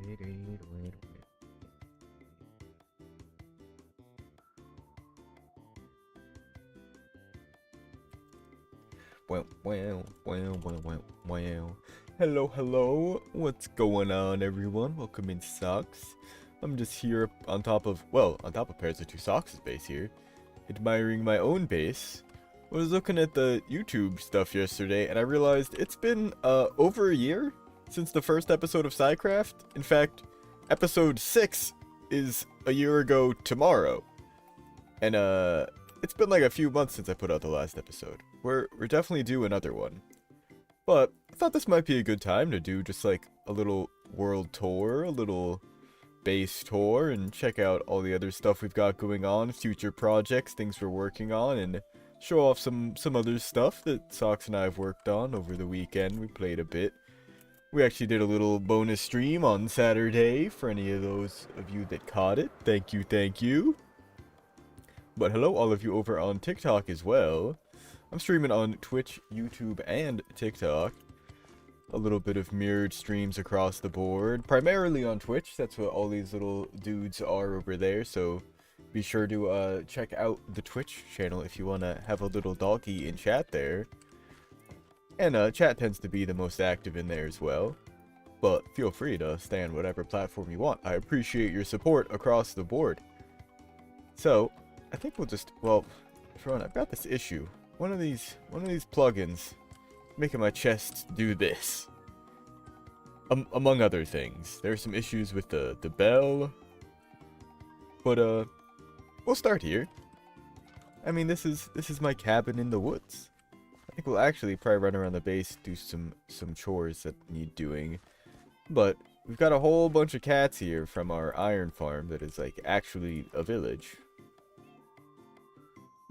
Hello, hello. What's going on, everyone? Welcome in Socks. I'm just here on top of pairs of two Socks' base here, admiring my own base. I was looking at the YouTube stuff yesterday, and I realized it's been over a year since the first episode of SciCraft. In fact, episode 6 is a year ago tomorrow. And it's been like a few months since I put out the last episode. We're definitely due another one. But I thought this might be a good time to do just like a little world tour, a little base tour, and check out all the other stuff we've got going on, future projects, things we're working on, and show off some other stuff that Socks and I have worked on over the weekend. We played a bit. We actually did a little bonus stream on Saturday for any of those of you that caught it. Thank you, thank you. But hello all of you over on TikTok as well. I'm streaming on Twitch, YouTube, and TikTok. A little bit of mirrored streams across the board. Primarily on Twitch, that's what all these little dudes are over there, so be sure to check out the Twitch channel if you want to have a little doggy in chat there. And chat tends to be the most active in there as well. But feel free to stay on whatever platform you want. I appreciate your support across the board. So, I think we'll just, well, Ron, I've got this issue. One of these plugins making my chest do this. Among other things. There's some issues with the bell. But we'll start here. I mean, this is my cabin in the woods. I think we'll actually probably run around the base, do some chores that need doing. But we've got a whole bunch of cats here from our iron farm that is like actually a village.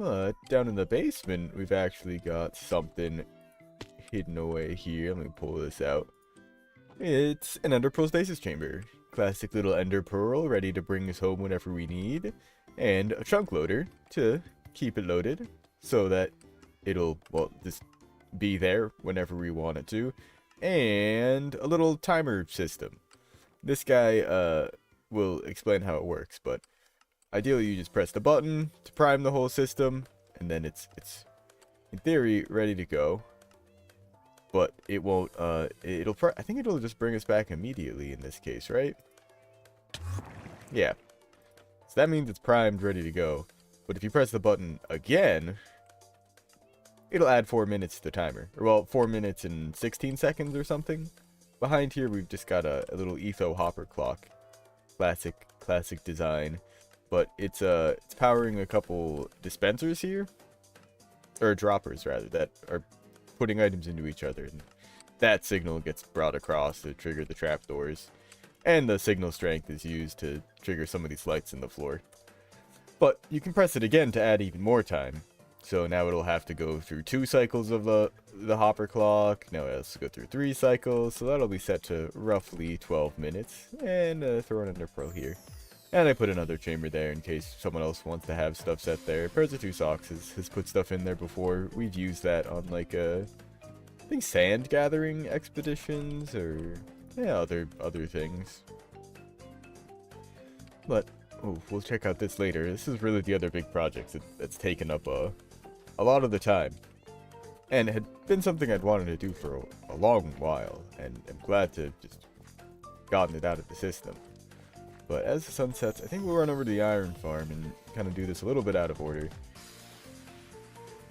But down in the basement, we've actually got something hidden away here. Let me pull this out. It's an ender pearl stasis chamber. Classic little ender pearl, ready to bring us home whenever we need. And a chunk loader to keep it loaded so that it'll, well, just be there whenever we want it to. And a little timer system. This guy will explain how it works, but ideally, you just press the button to prime the whole system, and then it's in theory ready to go. But it won't. I think it'll just bring us back immediately in this case, right? Yeah. So that means it's primed, ready to go. But if you press the button again, it'll add 4 minutes to the timer, or well, 4 minutes and 16 seconds or something. Behind here, we've just got a little etho hopper clock, classic design. But it's powering a couple dispensers here, or droppers rather, that are putting items into each other, and that signal gets brought across to trigger the trapdoors, and the signal strength is used to trigger some of these lights in the floor. But you can press it again to add even more time, so now it'll have to go through 2 cycles of the hopper clock. Now it has to go through 3 cycles, so that'll be set to roughly 12 minutes, and throw an ender pearl here. And I put another chamber there in case someone else wants to have stuff set there. Pairs of 2 Socks has put stuff in there before. We've used that on like I think sand gathering expeditions, or yeah, other things. But we'll check out this later. This is really the other big project that's taken up a lot of the time, and had been something I'd wanted to do for a long while, and I'm glad to just gotten it out of the system. But as the sun sets, I think we'll run over to the iron farm and kind of do this a little bit out of order.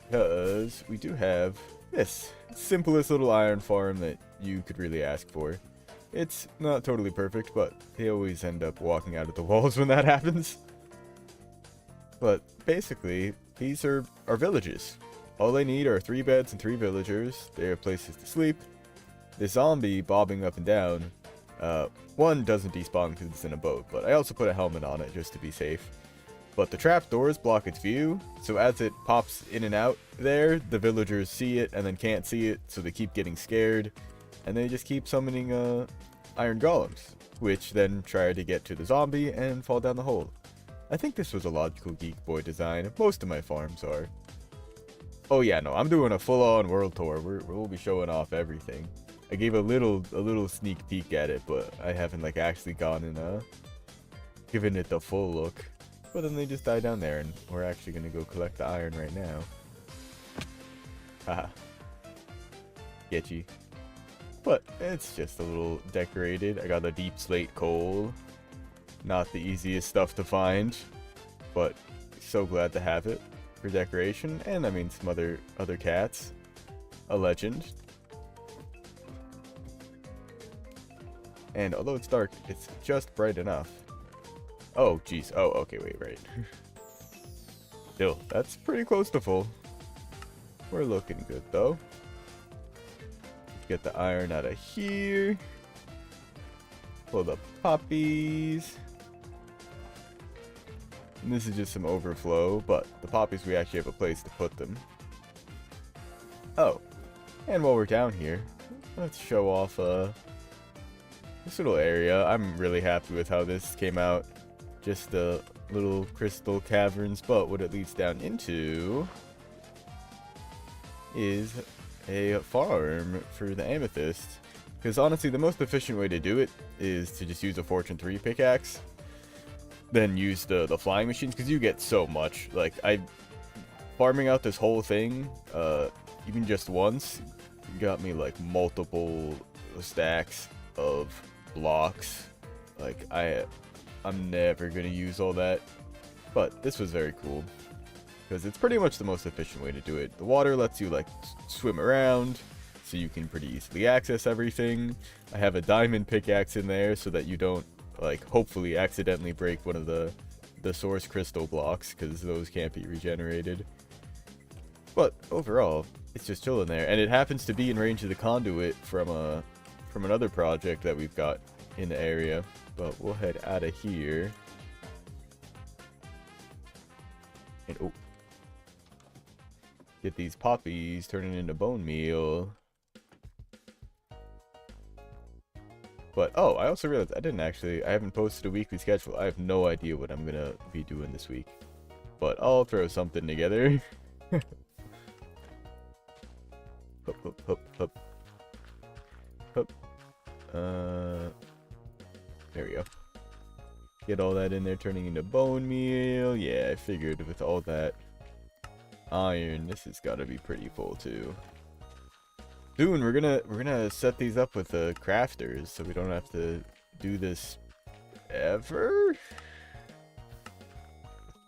Because we do have this simplest little iron farm that you could really ask for. It's not totally perfect, but they always end up walking out of the walls when that happens. But basically, these are our villages. All they need are 3 beds and 3 villagers. They have places to sleep. The zombie bobbing up and down, one doesn't despawn because it's in a boat, but I also put a helmet on it just to be safe. But the trapdoors block its view, so as it pops in and out there, the villagers see it and then can't see it, so they keep getting scared, and they just keep summoning iron golems, which then try to get to the zombie and fall down the hole. I think this was a logical Geek Boy design. Most of my farms are. Oh yeah, no, I'm doing a full-on world tour. We'll be showing off everything. I gave a little sneak peek at it, but I haven't like actually gone and given it the full look. But then they just died down there, and we're actually gonna go collect the iron right now. Haha. Sketchy. But it's just a little decorated. I got the deep slate coal. Not the easiest stuff to find, but so glad to have it for decoration. And I mean some other cats. A legend. And although it's dark, it's just bright enough. Oh, jeez. Oh, okay, wait, right. Still, that's pretty close to full. We're looking good, though. Let's get the iron out of here. Pull the poppies. And this is just some overflow, but the poppies, we actually have a place to put them. Oh, and while we're down here, let's show off this little area. I'm really happy with how this came out. Just the little crystal caverns, but what it leads down into is a farm for the amethyst. Because honestly, the most efficient way to do it is to just use a Fortune 3 pickaxe. Then use the flying machines, because you get so much. Like, farming out this whole thing, even just once, got me like multiple stacks of blocks. Like, I'm never gonna use all that, but this was very cool because it's pretty much the most efficient way to do it. The water lets you like swim around, so you can pretty easily access everything. I have a diamond pickaxe in there so that you don't like hopefully accidentally break one of the source crystal blocks, because those can't be regenerated. But overall, it's just chilling there, and it happens to be in range of the conduit from another project that we've got in the area. But we'll head out of here. And oh, get these poppies turning into bone meal. But oh, I also realized I haven't posted a weekly schedule. I have no idea what I'm gonna be doing this week, but I'll throw something together. Hup, hup, hup, hup. Hup. There we go. Get all that in there, turning into bone meal. Yeah, I figured with all that iron, this has got to be pretty full too. Soon we're gonna set these up with the crafters, so we don't have to do this ever.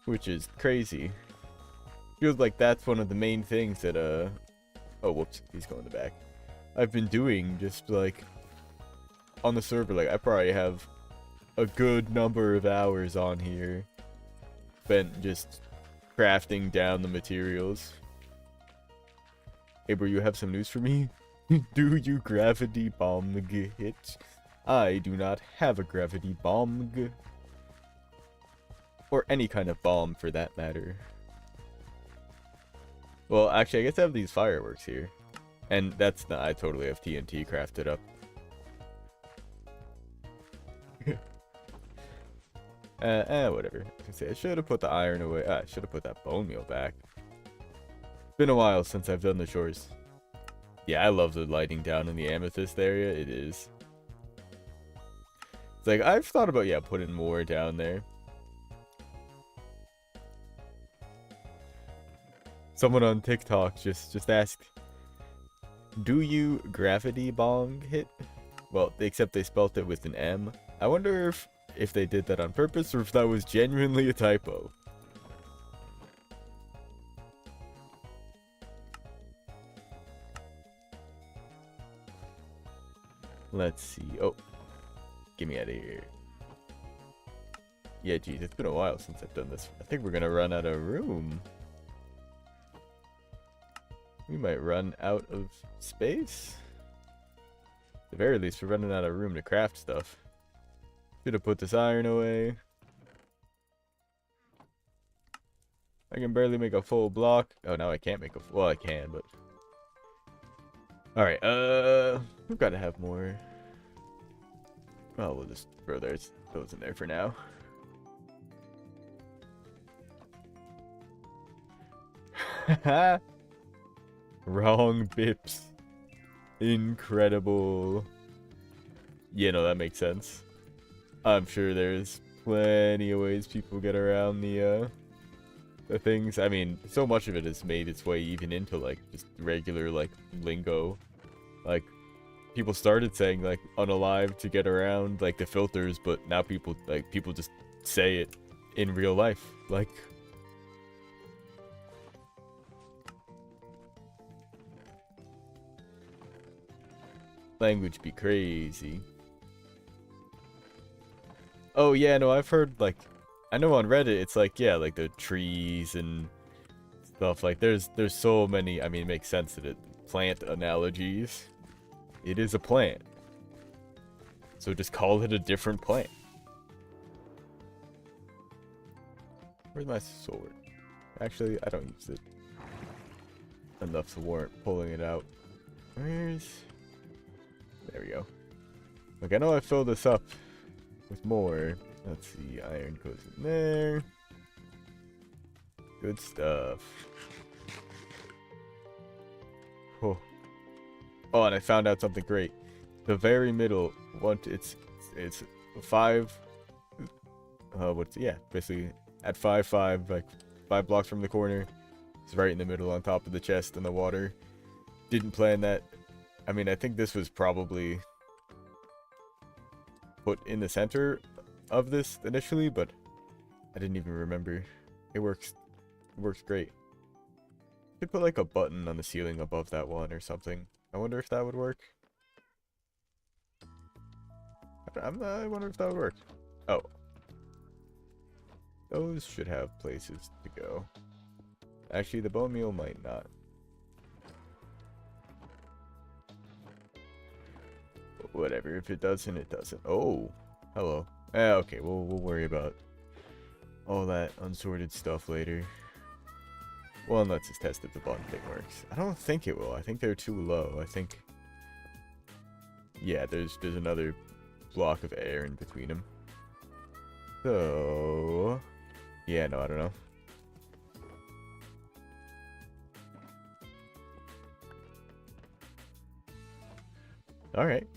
Which is crazy. Feels like that's one of the main things that oh whoops, he's going in the back. I've been doing just like on the server. Like I probably have a good number of hours on here spent just crafting down the materials. Hey bro, you have some news for me? Do you gravity bomb hit? I do not have a gravity bomb. Or any kind of bomb for that matter. Well, actually, I guess I have these fireworks here. And that's not, I totally have TNT crafted up. Whatever. I should have put the iron away. I should have put that bone meal back. It's been a while since I've done the chores. Yeah, I love the lighting down in the amethyst area. It is. It's like, I've thought about, yeah, putting more down there. Someone on TikTok just asked, do you gravity bong hit? Well, except they spelt it with an M. I wonder if they did that on purpose or if that was genuinely a typo. Let's see. Oh, get me out of here. Yeah, geez, it's been a while since I've done this. I think we're gonna run out of room. We might run out of space. At the very least, we're running out of room to craft stuff. Should have put this iron away. I can barely make a full block. Oh, now I can't make a full. Well, I can, but. Alright, we've got to have more. Well, we'll just throw those in there for now. Wrong bips. Incredible. Yeah, no, that makes sense. I'm sure there's plenty of ways people get around the things. I mean, so much of it has made its way even into like just regular like lingo. Like people started saying like unalive to get around like the filters, but now people just say it in real life. Like language be crazy. Oh yeah, no, I've heard like I know on Reddit it's like yeah, like the trees and stuff. Like there's so many. I mean, it makes sense that it plant analogies. It is a plant, so just call it a different plant. Where's my sword? Actually, I don't use it enough to warrant pulling it out. Where's? There we go. Like I know I filled this up with more. Let's see, iron goes in there. Good stuff. Oh. Oh, and I found out something great. The very middle one, it's 5. Basically at 5, like 5 blocks from the corner. It's right in the middle on top of the chest in the water. Didn't plan that. I mean, I think this was probably put in the center of this initially, but I didn't even remember. It works. It works great. Could put like a button on the ceiling above that one or something. I wonder if that would work. I wonder if that would work. Oh. Those should have places to go. Actually, the bone meal might not. But whatever. If it doesn't, it doesn't. Oh. Hello. Okay, we'll worry about all that unsorted stuff later. Well, let's just test if the button thing works. I don't think it will. I think they're too low. I think... Yeah, there's another block of air in between them. So... Yeah, no, I don't know. Alright.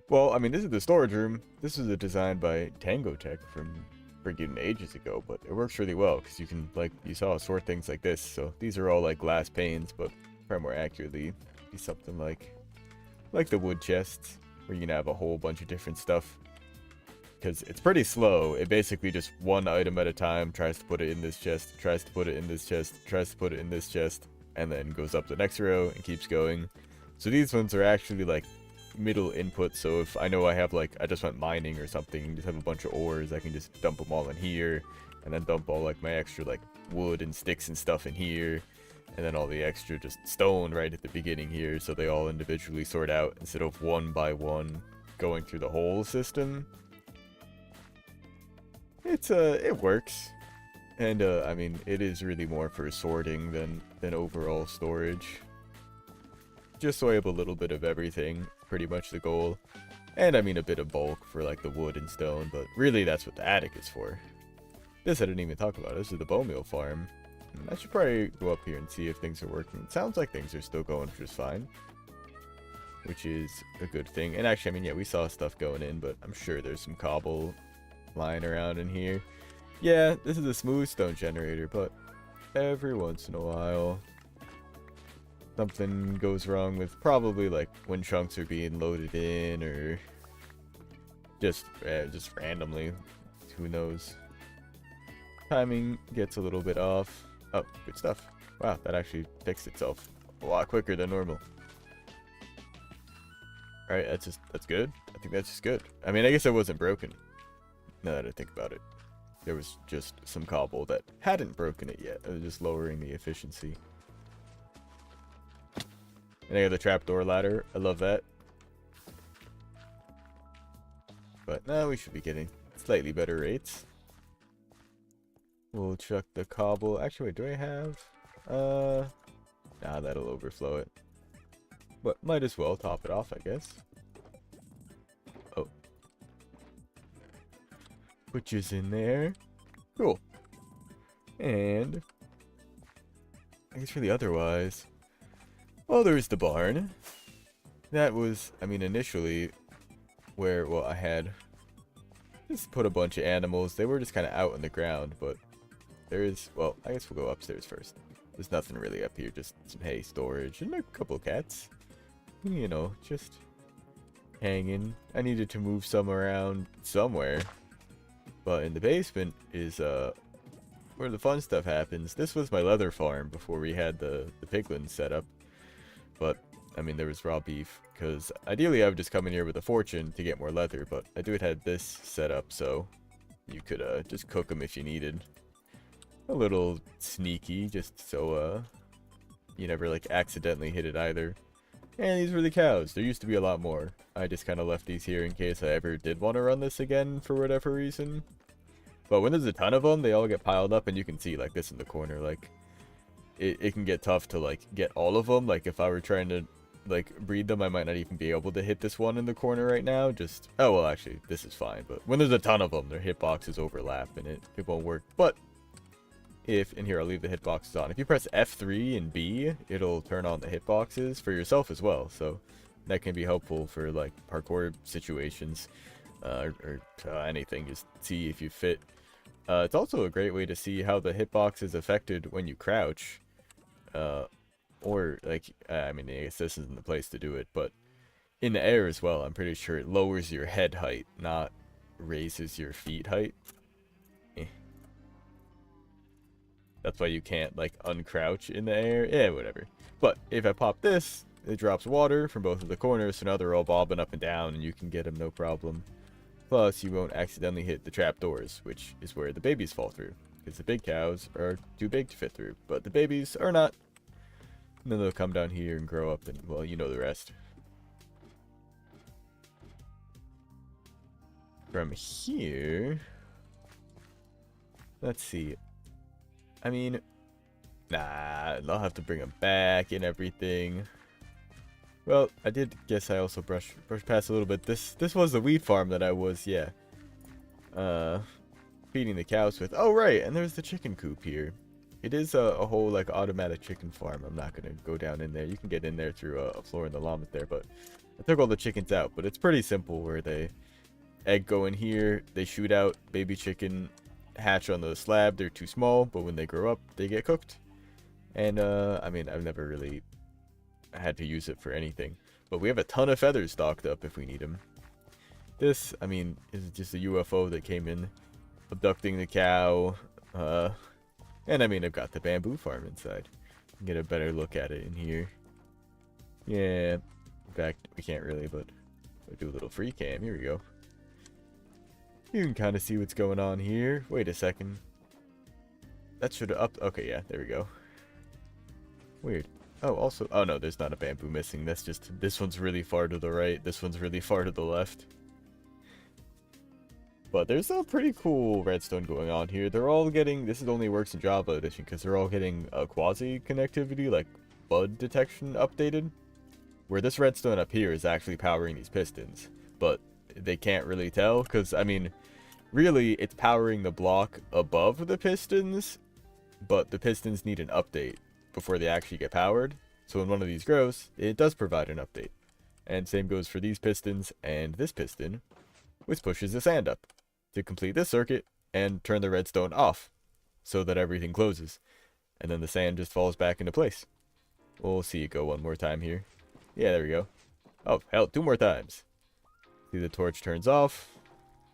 Well, I mean, this is the storage room. This is a design by Tango Tech from friggin' ages ago, but it works really well because you can, like, you saw sort things like this. So these are all like glass panes, but probably more accurately be something like the wood chests, where you can have a whole bunch of different stuff. Because it's pretty slow. It basically just one item at a time tries to put it in this chest, tries to put it in this chest, tries to put it in this chest, and then goes up the next row and keeps going. So these ones are actually like middle input, so if I know I have like I just went mining or something, just have a bunch of ores, I can just dump them all in here, and then dump all like my extra like wood and sticks and stuff in here, and then all the extra just stone right at the beginning here, so they all individually sort out instead of one by one going through the whole system. It works, and I mean it is really more for sorting than overall storage. Just so I have a little bit of everything, pretty much the goal. And I mean a bit of bulk for like the wood and stone, but really that's what the attic is for. This I didn't even talk about. This is the bone meal farm. I should probably go up here and see if things are working. It sounds like things are still going just fine, which is a good thing. And actually, I mean, yeah, we saw stuff going in, but I'm sure there's some cobble lying around in here. Yeah, this is a smooth stone generator, but every once in a while something goes wrong with probably like when chunks are being loaded in, or just randomly, who knows. Timing gets a little bit off. Oh, good stuff. Wow, that actually fixed itself a lot quicker than normal. Alright, that's good. I think that's just good. I mean, I guess it wasn't broken, now that I think about it. There was just some cobble that hadn't broken it yet. It was just lowering the efficiency. And I got the trapdoor ladder. I love that. But now we should be getting slightly better rates. We'll chuck the cobble. Actually, wait, do I have? Nah, that'll overflow it. But might as well top it off, I guess. Oh. Butcher's in there. Cool. And I guess really otherwise, Well, there's the barn. That was, I mean, initially where, well, I had just put a bunch of animals. They were just kind of out on the ground, but there is, well, I guess we'll go upstairs first. There's nothing really up here, just some hay storage and a couple of cats. You know, just hanging. I needed to move some around somewhere. But in the basement is where the fun stuff happens. This was my leather farm before we had the piglins set up. But, I mean, there was raw beef, because ideally I would just come in here with a fortune to get more leather, but I do have this set up, so you could just cook them if you needed. A little sneaky, just so you never, like, accidentally hit it either. And these were the cows. There used to be a lot more. I just kind of left these here in case I ever did want to run this again for whatever reason. But when there's a ton of them, they all get piled up, and you can see, like, this in the corner, like, it can get tough to, like, get all of them. Like, if I were trying to, like, breed them, I might not even be able to hit this one in the corner right now. Just, oh, well, actually, this is fine. But when there's a ton of them, their hitboxes overlap, and it won't work. But if, and here, I'll leave the hitboxes on. If you press F3 and B, it'll turn on the hitboxes for yourself as well. So that can be helpful for, like, parkour situations, or anything. Just see if you fit. It's also a great way to see how the hitbox is affected when you crouch. Or, like, I mean, I guess this isn't the place to do it, but in the air as well, I'm pretty sure it lowers your head height, not raises your feet height. That's why you can't, like, uncrouch in the air. Yeah, whatever. But if I pop this, it drops water from both of the corners, so now they're all bobbing up and down, and you can get them no problem. Plus, you won't accidentally hit the trapdoors, which is where the babies fall through, because the big cows are too big to fit through, but the babies are not. And then they'll come down here and grow up, and, well, you know the rest. From here, let's see. I mean, nah, I'll have to bring them back and everything. Well, I did guess I also brushed past a little bit. This was the wheat farm that I was, yeah, feeding the cows with. Oh, right, and there's the chicken coop here. It is a whole, like, automatic chicken farm. I'm not going to go down in there. You can get in there through a floor in the llamas there, but I took all the chickens out. But it's pretty simple where they egg go in here, they shoot out, baby chicken hatch on the slab. They're too small, but when they grow up, they get cooked. And, I mean, I've never really had to use it for anything. But we have a ton of feathers stocked up if we need them. This, I mean, is just a UFO that came in, abducting the cow, and I mean, I've got the bamboo farm inside. Get a better look at it in here. Yeah, in fact, we can't really, but we'll do a little free cam. Here we go. You can kind of see what's going on here. Wait a second. That should have up. Okay, yeah, there we go. Weird. Oh, also, oh no, there's not a bamboo missing. That's just, this one's really far to the right. This one's really far to the left. But there's a pretty cool redstone going on here. They're all getting, this is only works in Java edition, because they're all getting quasi connectivity, like bud detection updated. Where this redstone up here is actually powering these pistons. But they can't really tell, because, I mean, really, it's powering the block above the pistons, but the pistons need an update before they actually get powered. So when one of these grows, it does provide an update. And same goes for these pistons and this piston, which pushes the sand up to complete this circuit and turn the redstone off so that everything closes. And then the sand just falls back into place. We'll see it go one more time here. Yeah, there we go. Oh, hell, 2 more times. See, the torch turns off.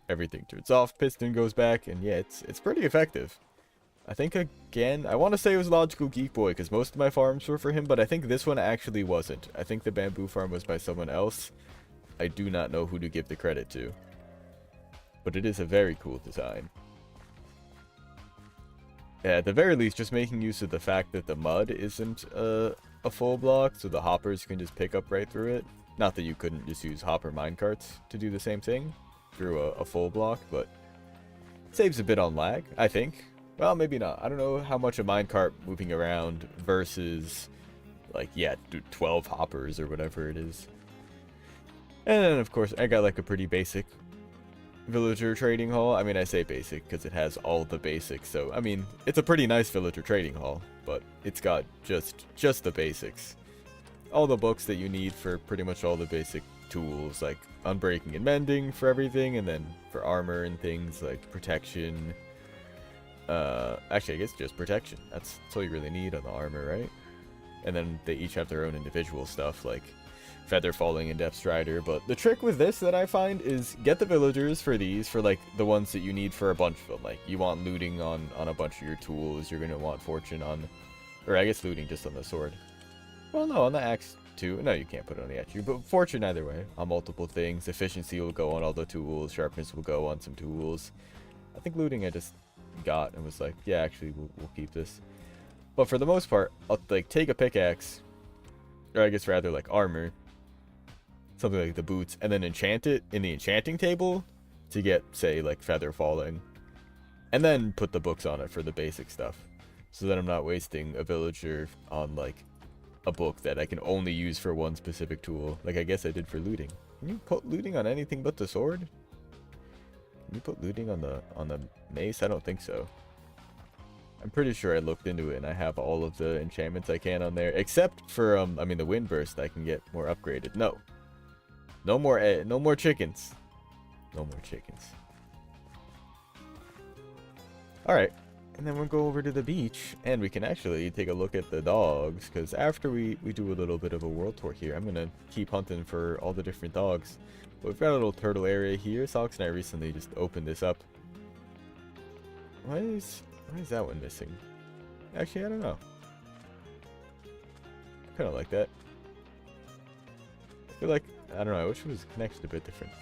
Everything turns off. Piston goes back. And yeah, it's pretty effective. I think, again, I want to say it was Logical Geek Boy, because most of my farms were for him, but I think this one actually wasn't. I think the bamboo farm was by someone else. I do not know who to give the credit to. But it is a very cool design. Yeah, at the very least, just making use of the fact that the mud isn't a full block, so the hoppers can just pick up right through it. Not that you couldn't just use hopper minecarts to do the same thing through a full block, but saves a bit on lag, I think. Well, maybe not. I don't know how much a minecart moving around versus, like, yeah, 12 hoppers or whatever it is. And then, of course, I got, like, a pretty basic villager trading hall. I mean, I say basic because it has all the basics. So, I mean, it's a pretty nice villager trading hall, but it's got just the basics. all the books that you need for pretty much all the basic tools, like unbreaking and mending for everything, and then for armor and things like protection. Actually, I guess just protection. That's all you really need on the armor, right? And then they each have their own individual stuff, like feather falling and depth strider. But the trick with this that I find is get the villagers for these, for like the ones that you need for a bunch of them. Like you want looting on a bunch of your tools, you're gonna want fortune on, or I guess looting just on the sword. Well, no, on the axe too. No, you can't put it on the axe, but fortune either way on multiple things. Efficiency will go on all the tools, sharpness will go on some tools. I think looting I just got and was like, yeah, actually we'll keep this. But for the most part, I'll like take a pickaxe, or I guess rather like armor, something like the boots, and then enchant it in the enchanting table to get, say, like feather falling, and then put the books on it for the basic stuff, so that I'm not wasting a villager on like a book that I can only use for one specific tool, like I guess I did for looting. Can you put looting on anything but the sword? Can you put looting on the mace? I don't think so. I'm pretty sure I looked into it and I have all of the enchantments I can on there, except for I mean the wind burst I can get more upgraded. No more chickens. No more chickens. All right, and then we'll go over to the beach and we can actually take a look at the dogs, because after we do a little bit of a world tour here, I'm gonna keep hunting for all the different dogs. But we've got a little turtle area here. Socks and I recently just opened this up. Why is that one missing? Actually, I don't know. I kind of like that. I feel like, I don't know, I wish it was connected a bit different.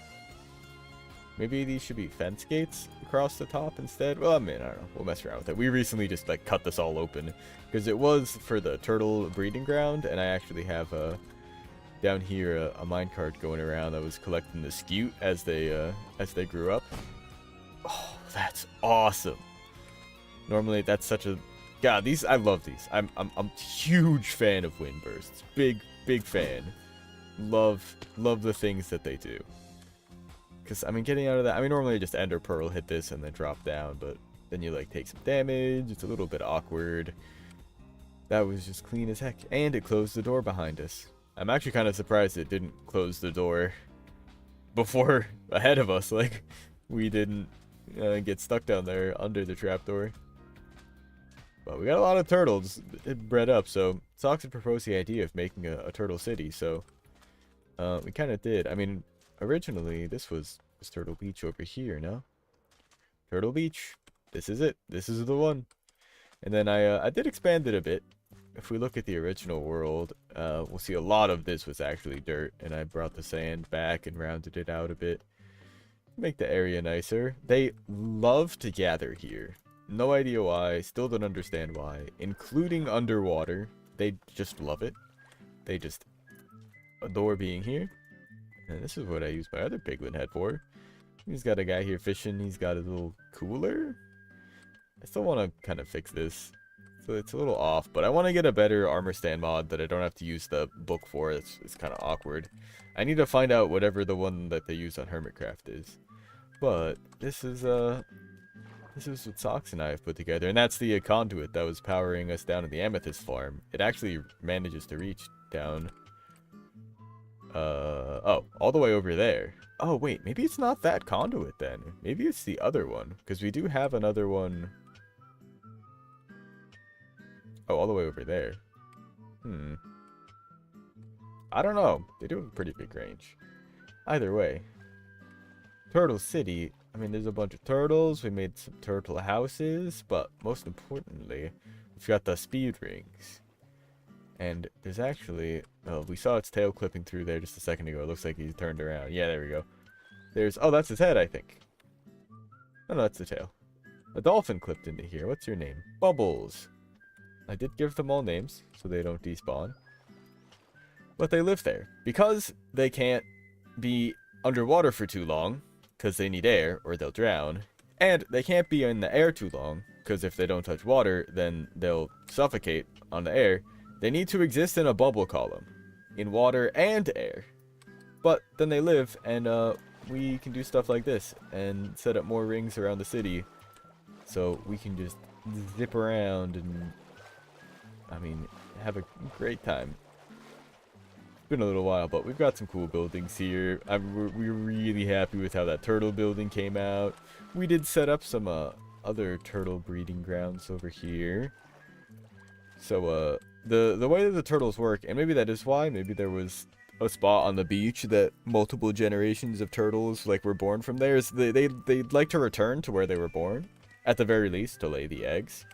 Maybe these should be fence gates across the top instead. Well, I mean, I don't know. We'll mess around with it. We recently just like cut this all open because it was for the turtle breeding ground, and I actually have down here a minecart going around that was collecting the scute as they grew up. Oh, that's awesome. Normally that's such a god, these I love these. I'm huge fan of wind bursts. Big fan. Love the things that they do. Cause I mean getting out of that, I mean normally just ender pearl hit this and then drop down, but then you like take some damage. It's a little bit awkward. That was just clean as heck. And it closed the door behind us. I'm actually kind of surprised it didn't close the door before ahead of us. Like we didn't get stuck down there under the trapdoor. But we got a lot of turtles bred up, so Socks had proposed the idea of making a turtle city, so we kind of did. I mean, originally this was Turtle Beach over here, no? Turtle Beach, this is it. This is the one. And then I did expand it a bit. If we look at the original world, we'll see a lot of this was actually dirt, and I brought the sand back and rounded it out a bit. Make the area nicer. They love to gather here. No idea why, still don't understand why, including underwater. They just love it. They just adore being here. And this is what I use my other piglin head for. He's got a guy here fishing, he's got a little cooler. I still want to kind of fix this. So it's a little off, but I want to get a better armor stand mod that I don't have to use the book for. It's kind of awkward. I need to find out whatever the one that they use on Hermitcraft is. But this is what Socks and I have put together, and that's the conduit that was powering us down at the Amethyst farm. It actually manages to reach down, oh, all the way over there. Oh wait, maybe it's not that conduit then. Maybe it's the other one, because we do have another one. Oh, all the way over there. I don't know. They do have a pretty big range. Either way. Turtle City. I mean, there's a bunch of turtles. We made some turtle houses. But most importantly, we've got the speed rings. And there's actually... Oh, we saw its tail clipping through there just a second ago. It looks like he turned around. Yeah, there we go. There's... Oh, that's his head, I think. Oh, no, that's the tail. A dolphin clipped into here. What's your name? Bubbles. I did give them all names, so they don't despawn. But they live there. Because they can't be underwater for too long, because they need air, or they'll drown. And they can't be in the air too long, because if they don't touch water, then they'll suffocate on the air. They need to exist in a bubble column, in water and air. But then they live, and we can do stuff like this, and set up more rings around the city, so we can just zip around and, I mean, have a great time. been a little while, but we've got some cool buildings here. We're really happy with how that turtle building came out. We did set up some other turtle breeding grounds over here. So the way that the turtles work, and maybe that is why, maybe there was a spot on the beach that multiple generations of turtles like were born from there, is they'd like to return to where they were born, at the very least, to lay the eggs.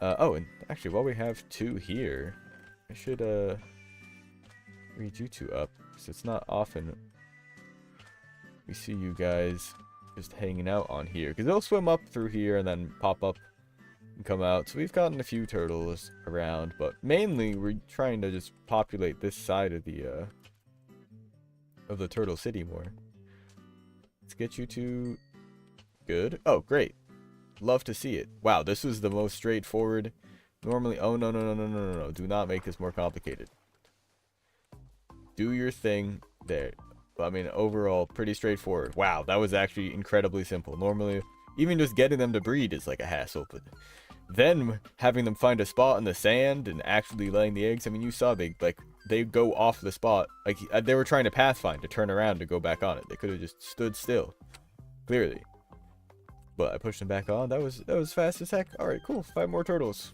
Oh, and actually, while we have two here, I should read you two up, because it's not often we see you guys just hanging out on here, because they'll swim up through here and then pop up and come out. So we've gotten a few turtles around, but mainly we're trying to just populate this side of the turtle city more. Let's get you two. Good. Oh, great. Love to see it. Wow, this was the most straightforward. Normally, oh no, no. Do not make this more complicated. Do your thing there. I mean, overall, pretty straightforward. Wow, that was actually incredibly simple. Normally, even just getting them to breed is like a hassle, but then having them find a spot in the sand and actually laying the eggs. I mean, you saw they go off the spot. Like, they were trying to pathfind to turn around to go back on it. They could have just stood still, clearly. But I pushed them back on. That was fast as heck. All right, cool. 5 more turtles.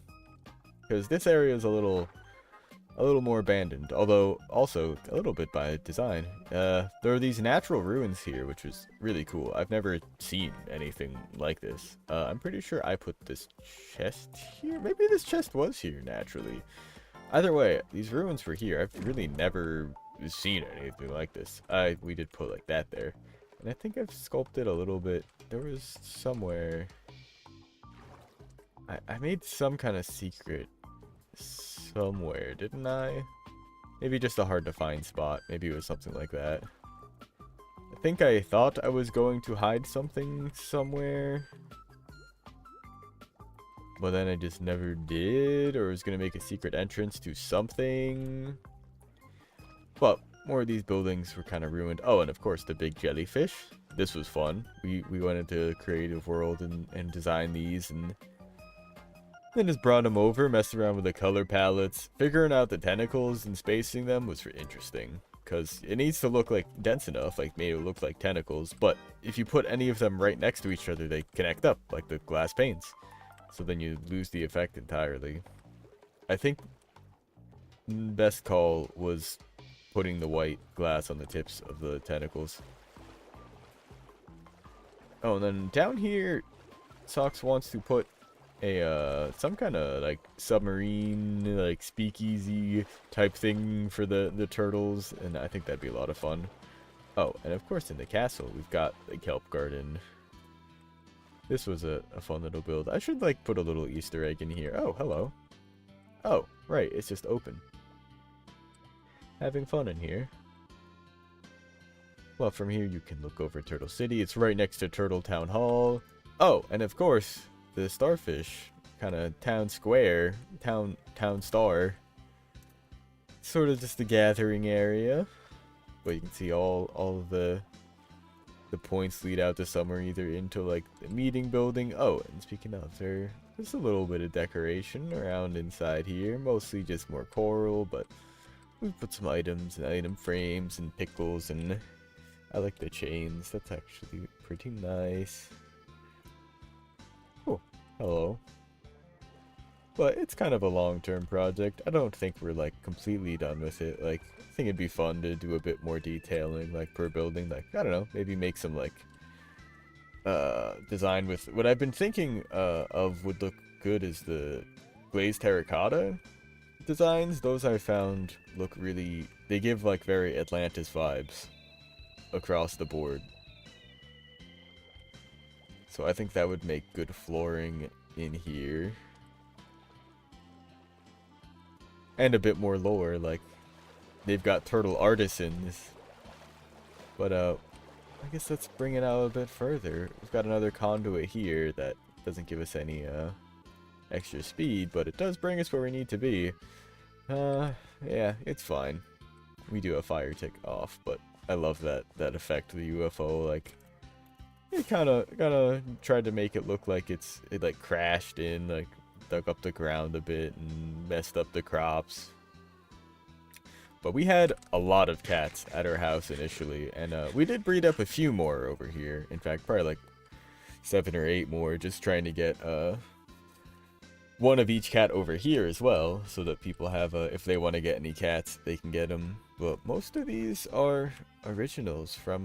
Because this area is a little more abandoned, although also a little bit by design. There are these natural ruins here, which is really cool. I've never seen anything like this. I'm pretty sure I put this chest here. Maybe this chest was here naturally. Either way, these ruins were here. I've really never seen anything like this. We did put like that there. And I think I've sculpted a little bit. There was somewhere I made some kind of secret somewhere, didn't I? Maybe just a hard to find spot. Maybe it was something like that. I think I thought I was going to hide something somewhere, but then I just never did, or was going to make a secret entrance to something. But more of these buildings were kind of ruined. Oh, and of course the big jellyfish. This was fun. We went into the creative world and designed these, and then just brought them over, messed around with the color palettes. Figuring out the tentacles and spacing them was interesting, because it needs to look like dense enough, like made it look like tentacles, but if you put any of them right next to each other, they connect up like the glass panes. So then you lose the effect entirely. I think best call was putting the white glass on the tips of the tentacles. Oh, and then down here, Sox wants to put a some kind of like submarine, like speakeasy type thing for the turtles, and I think that'd be a lot of fun. Oh, and of course in the castle we've got the kelp garden. This was a fun little build. I should like put a little Easter egg in here. Oh, hello. Oh, right, it's just open. Having fun in here. Well, from here you can look over Turtle City. It's right next to Turtle Town Hall. Oh, and of course, the starfish kind of town square, town star. Sort of just the gathering area. But you can see all of the points lead out to somewhere, either into like the meeting building. Oh, and speaking of, there's a little bit of decoration around inside here. Mostly just more coral, but we put some items and item frames and pickles, and I like the chains. That's actually pretty nice. Oh, hello. But it's kind of a long-term project. I don't think we're like completely done with it. Like, I think it'd be fun to do a bit more detailing, like per building. Like, I don't know, maybe make some like design with what I've been thinking of would look good is the glazed terracotta designs. Those I found look really, they give like very Atlantis vibes across the board. So I think that would make good flooring in here. And a bit more lore, like they've got turtle artisans. But I guess let's bring it out a bit further. We've got another conduit here that doesn't give us any extra speed, but it does bring us where we need to be. Yeah, it's fine. We do have fire tick off, but I love that effect of the UFO. Like, it kind of tried to make it look like it like crashed in, like dug up the ground a bit and messed up the crops. But we had a lot of cats at our house initially, and we did breed up a few more over here. In fact, probably like 7 or 8 more, just trying to get one of each cat over here as well, so that people have, if they want to get any cats, they can get them. But most of these are originals from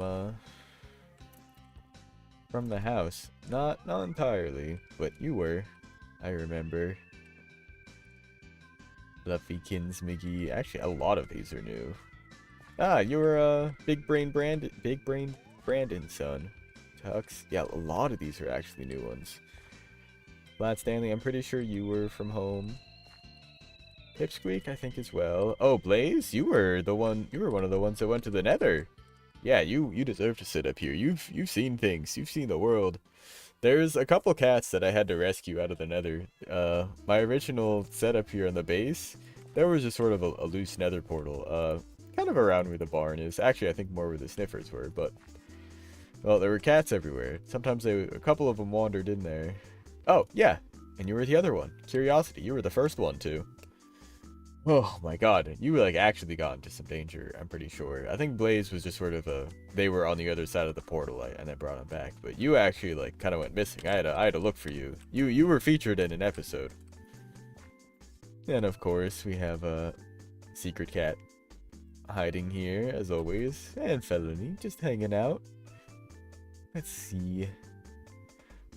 the house. Not entirely, but you were. I remember. Fluffykins McGee. Actually, a lot of these are new. Ah, you're Big Brain Brandon's son. Tux. Yeah, a lot of these are actually new ones. Vlad Stanley, I'm pretty sure you were from home. Pipsqueak, I think as well. Oh, Blaze, you were one of the ones that went to the Nether. Yeah, you deserve to sit up here. You've seen things. You've seen the world. There's a couple cats that I had to rescue out of the Nether. My original setup here on the base, there was just sort of a loose Nether portal, kind of around where the barn is. Actually, I think more where the sniffers were, but well, there were cats everywhere. Sometimes a couple of them wandered in there. Oh, yeah, and you were the other one. Curiosity, you were the first one too. Oh my god, you like actually got into some danger, I'm pretty sure. I think Blaze was just sort of they were on the other side of the portal and I brought him back. But you actually like kind of went missing. I had to look for you. You were featured in an episode. And of course, we have a secret cat hiding here as always. And Felony just hanging out. Let's see.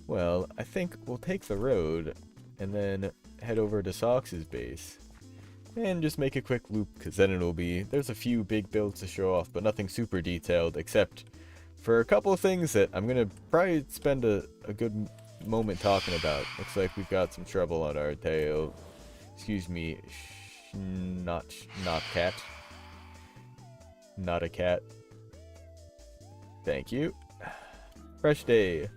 Well, I think we'll take the road and then head over to Sox's base. And just make a quick loop, because then it'll be... There's a few big builds to show off, but nothing super detailed, except for a couple of things that I'm going to probably spend a good moment talking about. Looks like we've got some trouble on our tail. Excuse me, not cat. Not a cat. Thank you. Fresh day.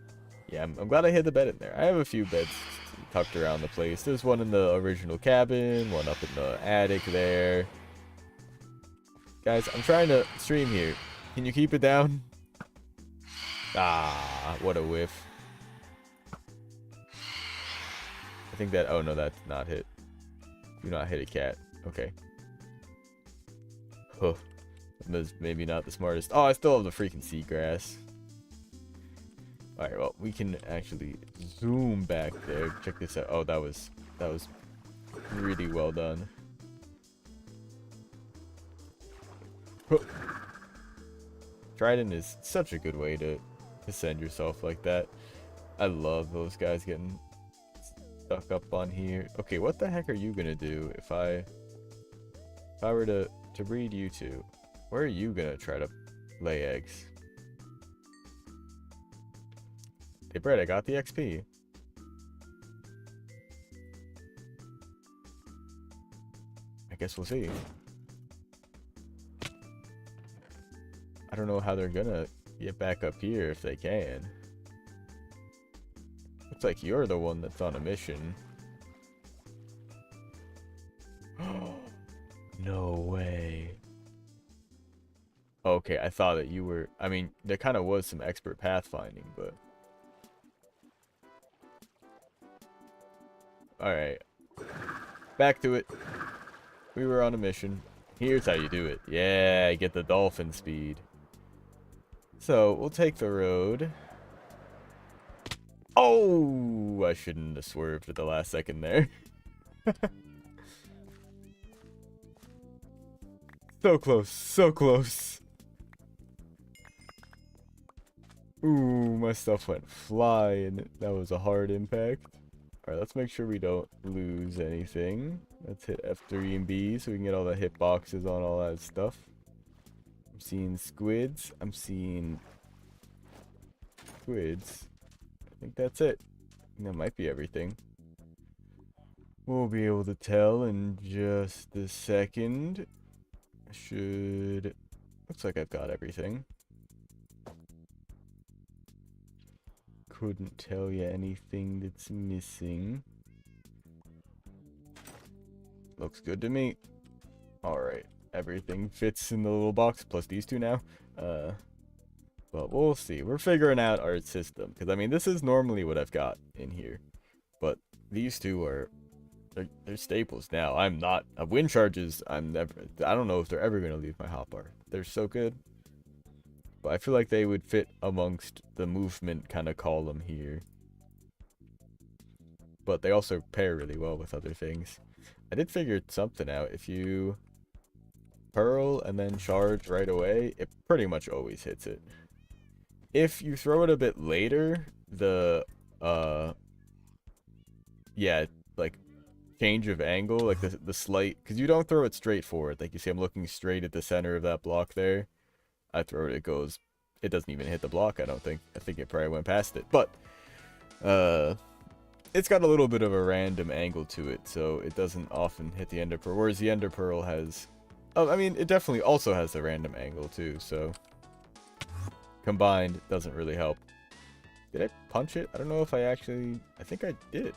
Yeah, I'm glad I hid the bed in there. I have a few beds tucked around the place. There's one in the original cabin, one up in the attic there. Guys, I'm trying to stream here. Can you keep it down? Ah, what a whiff. I think that... Oh, no, that's not hit. Do not hit a cat. Okay. Huh. That's maybe not the smartest. Oh, I still have the freaking seagrass. Alright, well, we can actually zoom back there. Check this out. Oh, that was really well done. Huh. Trident is such a good way to send yourself like that. I love those guys getting stuck up on here. Okay, what the heck are you gonna do if I were to breed you two? Where are you gonna try to lay eggs? Hey, Brett, I got the XP. I guess we'll see. I don't know how they're gonna get back up here if they can. Looks like you're the one that's on a mission. No way. Okay, I thought that you were... I mean, there kind of was some expert pathfinding, but... Alright. Back to it. We were on a mission. Here's how you do it. Yeah, get the dolphin speed. So, we'll take the road. Oh! I shouldn't have swerved at the last second there. So close, so close. Ooh, my stuff went flying. That was a hard impact. Alright, let's make sure we don't lose anything. Let's hit F3 and B so we can get all the hitboxes on all that stuff. I'm seeing squids. I'm seeing squids. I think that's it. That might be everything. We'll be able to tell in just a second. Looks like I've got everything. Couldn't tell you anything that's missing. Looks good to me. Alright, everything fits in the little box, plus these two now. But we'll see. We're figuring out our system, because I mean, this is normally what I've got in here. But these two are they're staples now. I'm not wind charges. I don't know if they're ever gonna leave my hotbar. They're so good, but I feel like they would fit amongst the movement kind of column here. But they also pair really well with other things. I did figure something out. If you pearl and then charge right away, it pretty much always hits it. If you throw it a bit later, the yeah, like change of angle, like the slight, because you don't throw it straight forward. Like you see, I'm looking straight at the center of that block there. I throw it, it doesn't even hit the block. I don't think. I think it probably went past it, but it's got a little bit of a random angle to it, so it doesn't often hit the ender pearl. Whereas the ender pearl has, oh, I mean, it definitely also has a random angle too. So combined, doesn't really help. Did I punch it? I don't know if I think I did.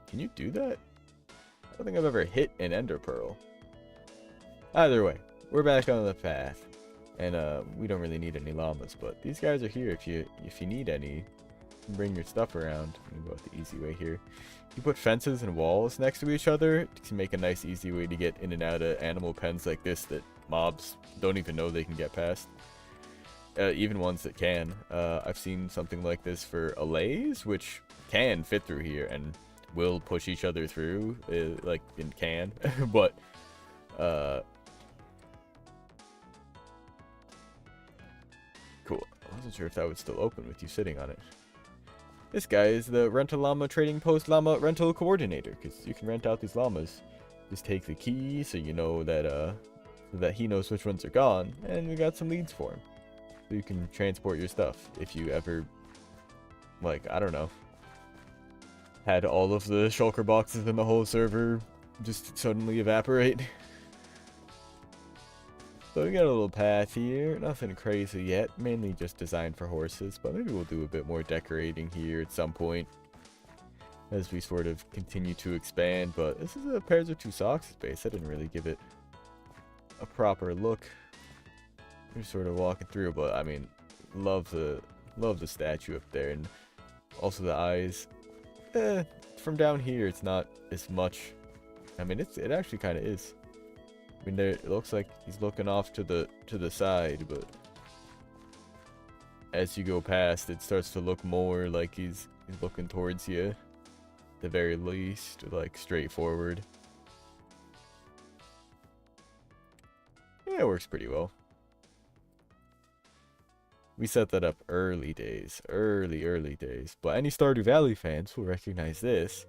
Can you do that? I don't think I've ever hit an ender pearl. Either way, we're back on the path, and we don't really need any llamas, but these guys are here if you need any. Bring your stuff around. I'm gonna go with the easy way here. You put fences and walls next to each other to make a nice easy way to get in and out of animal pens like this that mobs don't even know they can get past. Even ones that can. I've seen something like this for allays, which can fit through here and will push each other through, like in can, but cool. I wasn't sure if that would still open with you sitting on it. This guy is the Rental Llama Trading Post Llama Rental Coordinator, because you can rent out these llamas. Just take the key so you know that so that he knows which ones are gone, and we got some leads for him. So you can transport your stuff if you ever, like, I don't know, had all of the shulker boxes in the whole server just suddenly evaporate. So we got a little path here, nothing crazy yet, mainly just designed for horses, but maybe we'll do a bit more decorating here at some point as we sort of continue to expand. But this is a pairs of two socks space. I didn't really give it a proper look. We're sort of walking through, but I mean, love the statue up there, and also the eyes. From down here, it's not as much. I mean, it actually kind of is. I mean, there it looks like he's looking off to the side, but as you go past, it starts to look more like he's looking towards you. At the very least, like straightforward. Yeah, it works pretty well. We set that up early days. But any Stardew Valley fans will recognize this.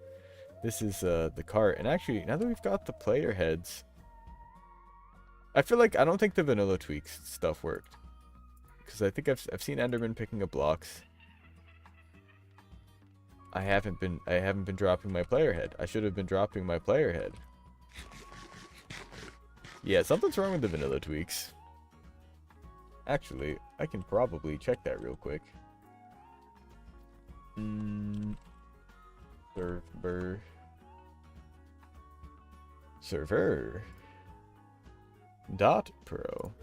This is the cart. And actually, now that we've got the player heads, I feel like I don't think the vanilla tweaks stuff worked. Because I think I've seen Enderman picking up blocks. I haven't been dropping my player head. I should have been dropping my player head. Yeah, something's wrong with the vanilla tweaks. Actually, I can probably check that real quick. Server. .pro.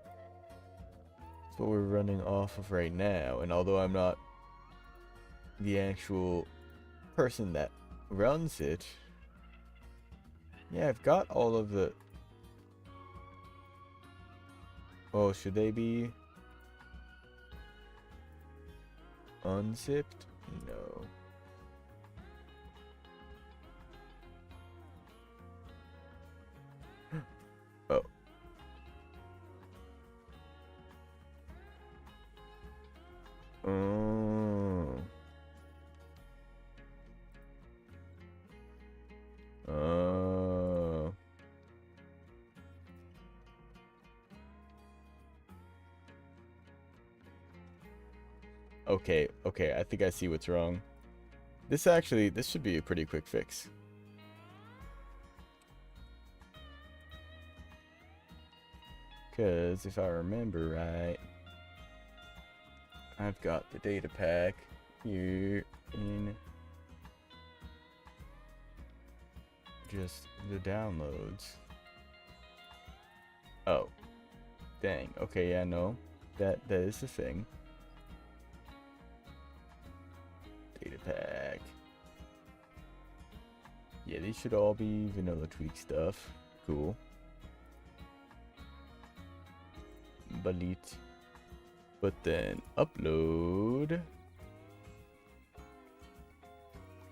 That's what we're running off of right now, and although I'm not the actual person that runs it, yeah, I've got all of the... Oh, should they be unzipped? No. Oh. Oh. Oh. Okay, I think I see what's wrong. This should be a pretty quick fix. Because if I remember right, I've got the data pack here in just the downloads. Oh, dang. Okay, yeah, no, that is the thing. Data pack. Yeah, these should all be vanilla tweak stuff. Cool. Delete. But then upload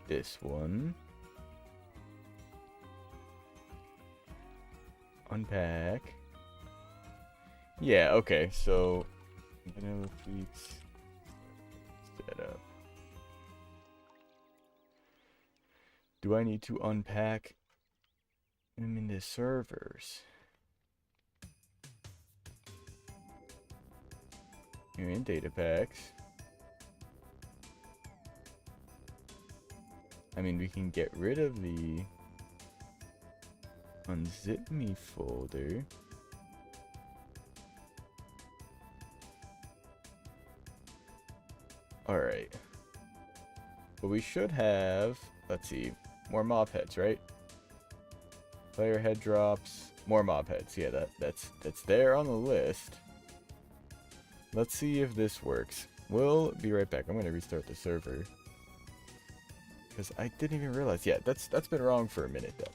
this one. Unpack. Yeah, okay, so vanilla tweaks setup. Do I need to unpack them in the servers? Here in data packs. I mean, we can get rid of the unzip me folder. Alright. But we should have, let's see, more mob heads, right? Player head drops, more mob heads. Yeah, that's there on the list. Let's see if this works. We'll be right back. I'm gonna restart the server. Because I didn't even realize. Yeah, that's been wrong for a minute though.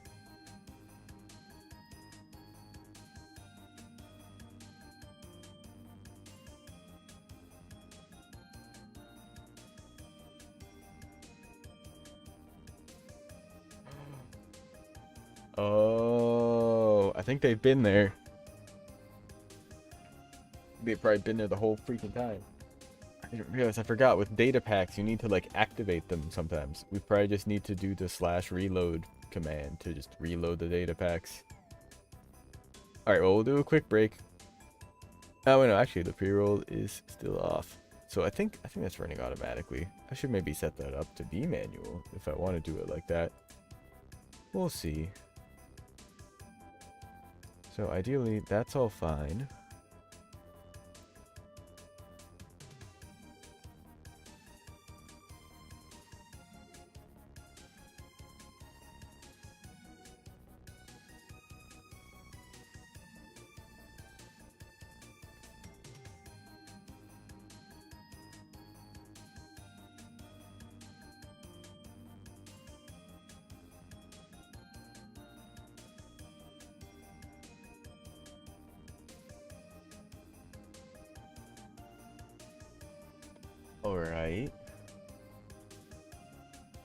Oh, I think they've been there. They've probably been there the whole freaking time. I didn't realize, I forgot, with data packs, you need to, like, activate them sometimes. We probably just need to do the /reload command to just reload the data packs. Alright, well, we'll do a quick break. Oh, wait, no, actually, the pre-roll is still off. So I think that's running automatically. I should maybe set that up to be manual if I want to do it like that. We'll see. So ideally, that's all fine. Alright.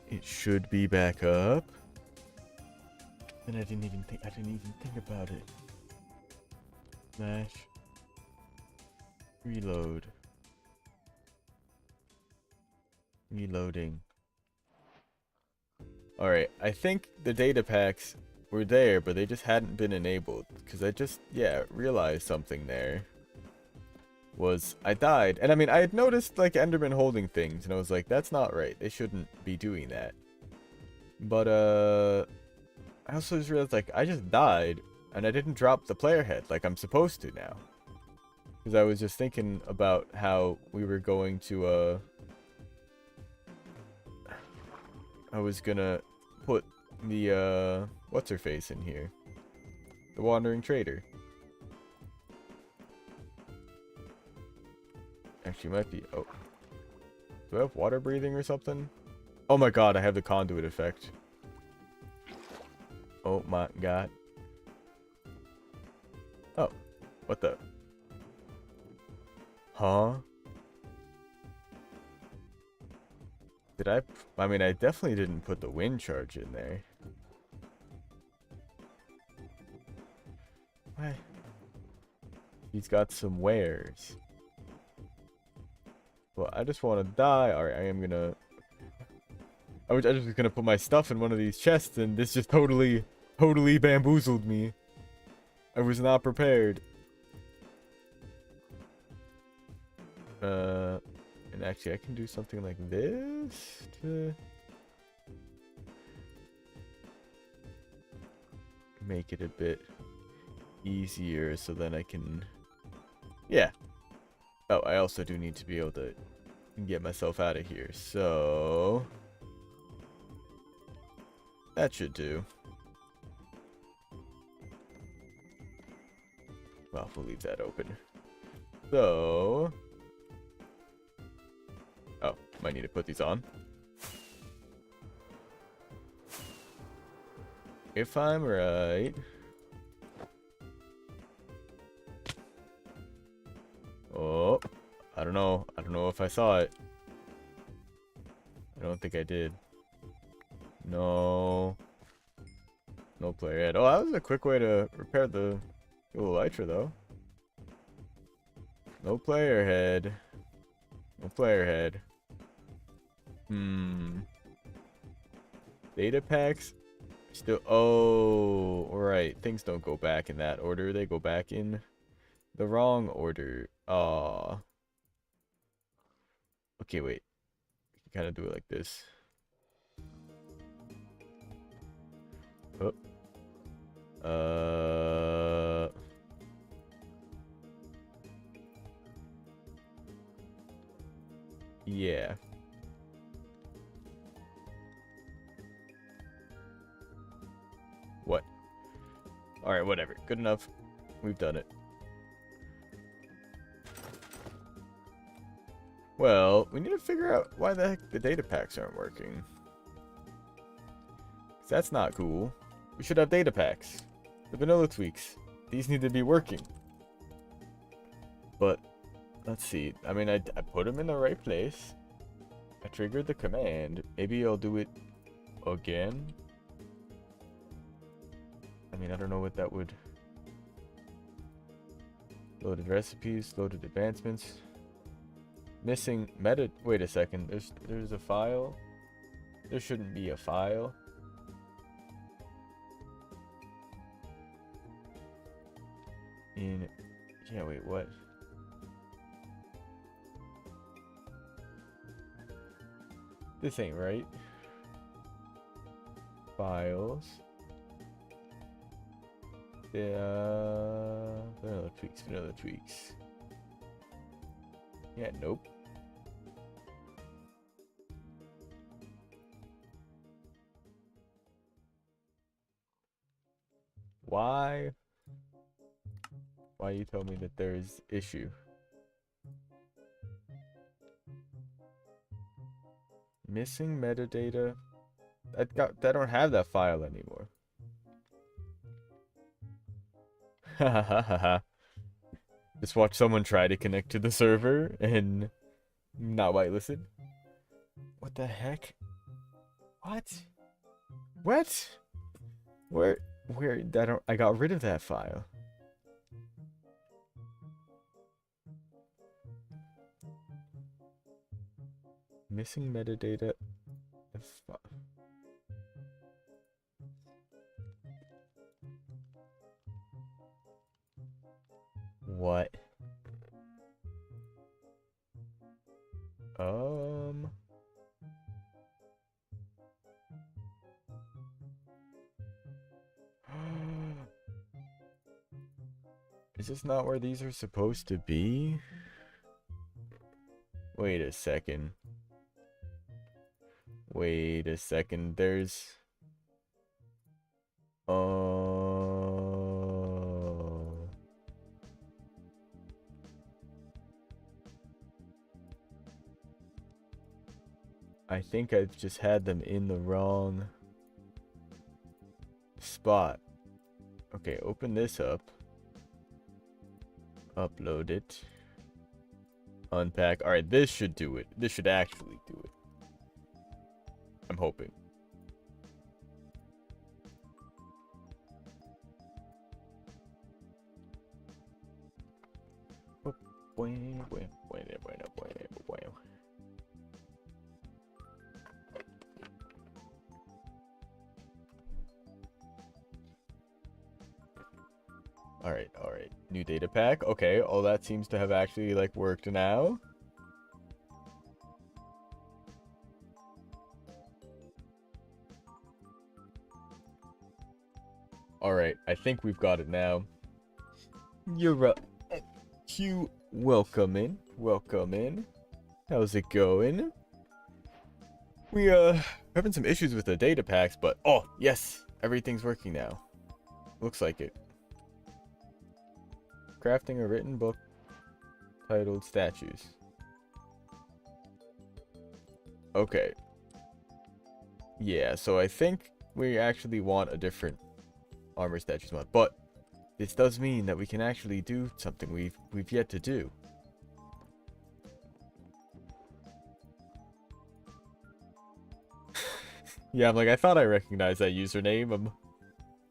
It should be back up. And I didn't even think about it. Slash reload. Reloading. Alright, I think the data packs were there, but they just hadn't been enabled. Because I just, yeah, realized something there. Was I died, and I mean, I had noticed like Enderman holding things, and I was like, that's not right, they shouldn't be doing that. But I also just realized, like, I just died and I didn't drop the player head like I'm supposed to now, because I was just thinking about how we were going to I was gonna put the what's her face in here, the wandering trader. Actually, might be. Oh. Do I have water breathing or something? Oh my god, I have the conduit effect. Oh my god. Oh. What the? Huh? Did I mean, I definitely didn't put the wind charge in there. Why? He's got some wares. Well, I just want to die. Alright, I am gonna... I was just gonna put my stuff in one of these chests, and this just totally bamboozled me. I was not prepared. And actually, I can do something like this to make it a bit easier, so then I can... Yeah. Oh, I also do need to be able to get myself out of here, so... That should do. Well, we'll leave that open. So... Oh, might need to put these on. If I'm right. Oh, I don't know. I don't know if I saw it. I don't think I did. No. No player head. Oh, that was a quick way to repair the little elytra, though. No player head. No player head. Data packs? Still. Oh, alright. Things don't go back in that order. They go back in the wrong order. Aw. Okay, wait. We can kind of do it like this. Oh. Yeah. What? Alright, whatever. Good enough. We've done it. Well, we need to figure out why the heck the data packs aren't working. 'Cause that's not cool. We should have data packs. The vanilla tweaks. These need to be working. But, let's see. I mean, I put them in the right place. I triggered the command. Maybe I'll do it again. I mean, I don't know what that would... Loaded recipes, loaded advancements. Missing meta... Wait a second. There's a file. There shouldn't be a file. Yeah, wait, what? This ain't right. Files. Yeah. Vanilla tweaks, vanilla tweaks. Yeah, nope. Why? Why you tell me that there is issue? Missing metadata. I don't have that file anymore. Just watch someone try to connect to the server and not whitelisten. What the heck? What? What? Where I got rid of that file. Missing metadata. What? Is this not where these are supposed to be? Wait a second. Wait a second. There's... Oh... I think I've just had them in the wrong spot. Okay, open this up. Upload it. Unpack. Alright, this should do it. This should actually do it. I'm hoping. Alright. New data pack. Okay, all that seems to have actually, like, worked now. Alright, I think we've got it now. You're up. Q, welcome in. Welcome in. How's it going? We, having some issues with the data packs, but, oh, yes! Everything's working now. Looks like it. Crafting a written book titled Statues. Okay. Yeah, so I think we actually want a different armor statues mod. But this does mean that we can actually do something we've yet to do. Yeah, I'm like, I thought I recognized that username.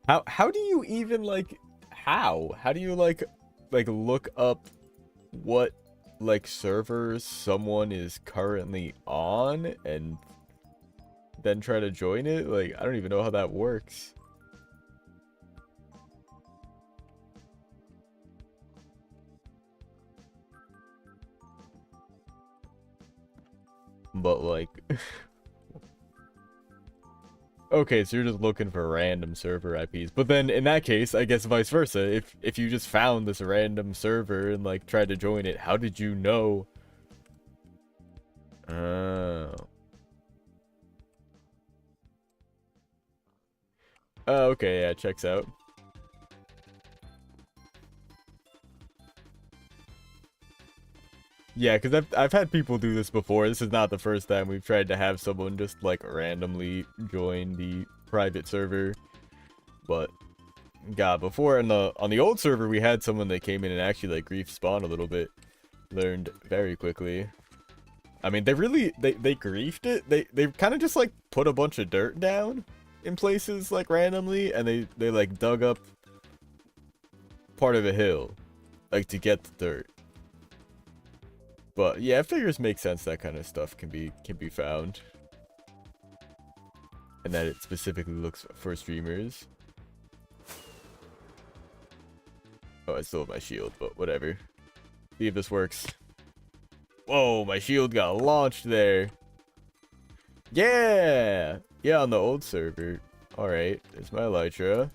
How do you even like how do you like look up what like servers someone is currently on and then try to join it? Like, I don't even know how that works. But like okay, so you're just looking for random server IPs. But then in that case, I guess vice versa. If you just found this random server and like tried to join it, how did you know? Oh. Oh, okay, yeah, checks out. Yeah, because I've had people do this before. This is not the first time we've tried to have someone just like randomly join the private server. But God, before on the old server we had someone that came in and actually like grief spawned a little bit. Learned very quickly. I mean, they griefed it. They kind of just like put a bunch of dirt down in places like randomly, and they like dug up part of a hill like to get the dirt. But yeah, figures make sense. That kind of stuff can be found, and that it specifically looks for streamers. Oh, I still have my shield, but whatever. See if this works. Whoa, my shield got launched there. Yeah, yeah, on the old server. All right, there's my elytra,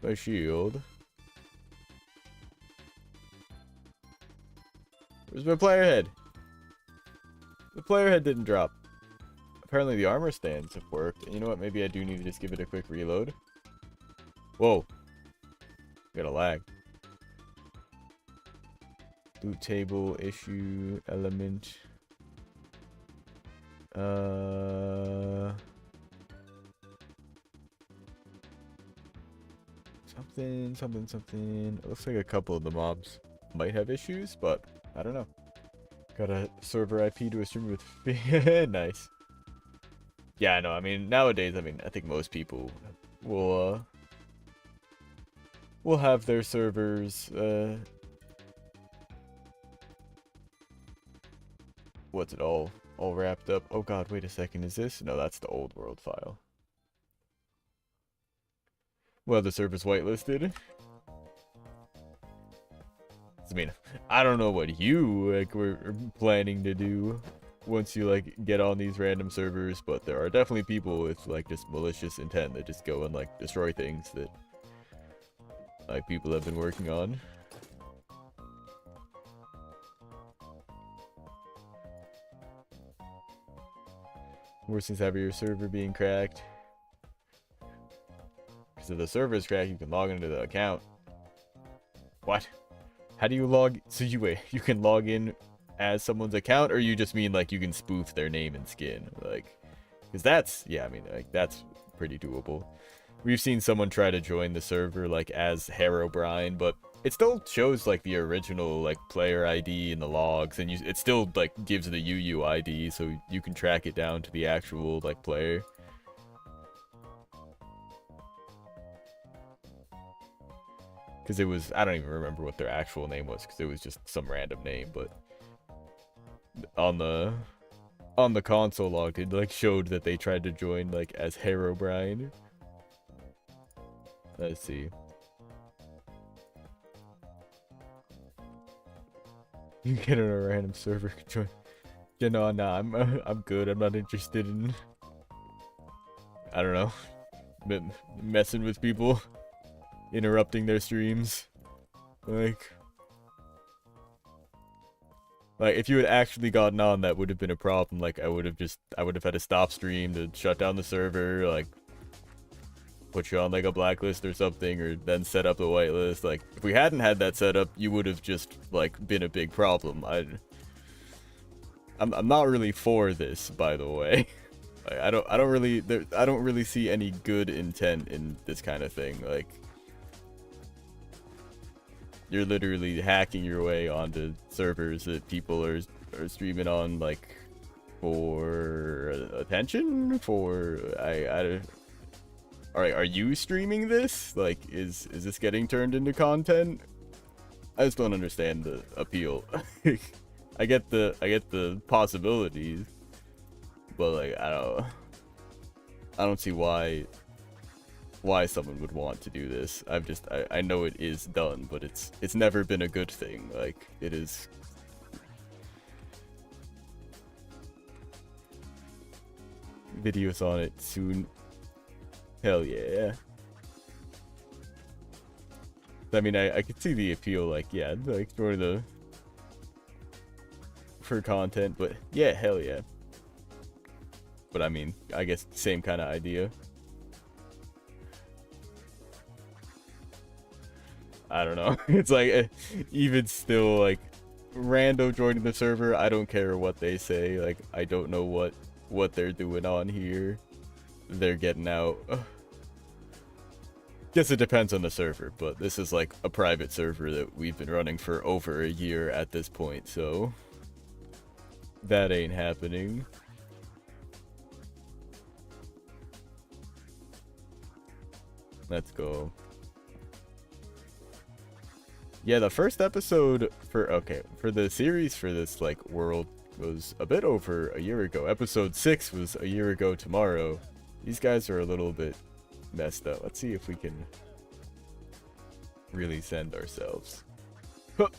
my shield. Where's my player head? The player head didn't drop. Apparently the armor stands have worked. And you know what? Maybe I do need to just give it a quick reload. Whoa. Got a lag. Loot table, issue, element. Something. It looks like a couple of the mobs might have issues, but I don't know. Got a server IP to a streamer with nice. Yeah, I know. I mean, nowadays, I think most people will have their servers what's it all wrapped up. Oh god, wait a second. Is this? No, that's the old world file. Well, the server's whitelisted. I mean, I don't know what you like were planning to do once you like get on these random servers, but there are definitely people with like just malicious intent that just go and like destroy things that like people have been working on. Worse things have your server being cracked. Because if the server is cracked, you can log into the account. What? How do you log? So you can log in as someone's account, or you just mean like you can spoof their name and skin? Like, because that's, yeah, I mean, like that's pretty doable. We've seen someone try to join the server like as Herobrine, but it still shows like the original like player ID in the logs, and it still like gives the UUID, so you can track it down to the actual like player. Because it was, I don't even remember what their actual name was, because it was just some random name, but on the console log, it like showed that they tried to join like as Herobrine. Let's see. You get on a random server, join. Yeah, no, I'm good. I'm not interested in, I don't know, messing with people. Interrupting their streams. Like if you had actually gotten on, that would have been a problem. Like I would have had to stop stream to shut down the server, like put you on like a blacklist or something, or then set up the whitelist. Like if we hadn't had that set up, you would have just like been a big problem. I'm not really for this, by the way. Like, I don't really see any good intent in this kind of thing. Like, you're literally hacking your way onto servers that people are streaming on, like, for attention. Are you streaming this? Like, is this getting turned into content? I just don't understand the appeal. I get the possibilities, but like I don't see why someone would want to do this. I know it is done, but it's never been a good thing. Like, it is. Videos on it soon. Hell yeah. I mean, I could see the appeal, like, yeah, like, for content, but yeah, hell yeah. But I mean, I guess same kind of idea. I don't know. It's like, even still, like, rando joining the server, I don't care what they say. Like, I don't know what they're doing on here. They're getting out. Guess it depends on the server, but this is like a private server that we've been running for over a year at this point, so that ain't happening. Let's go. Yeah, the first episode for the series for this, like, world was a bit over a year ago. Episode 6 was a year ago tomorrow. These guys are a little bit messed up. Let's see if we can really send ourselves. Huh.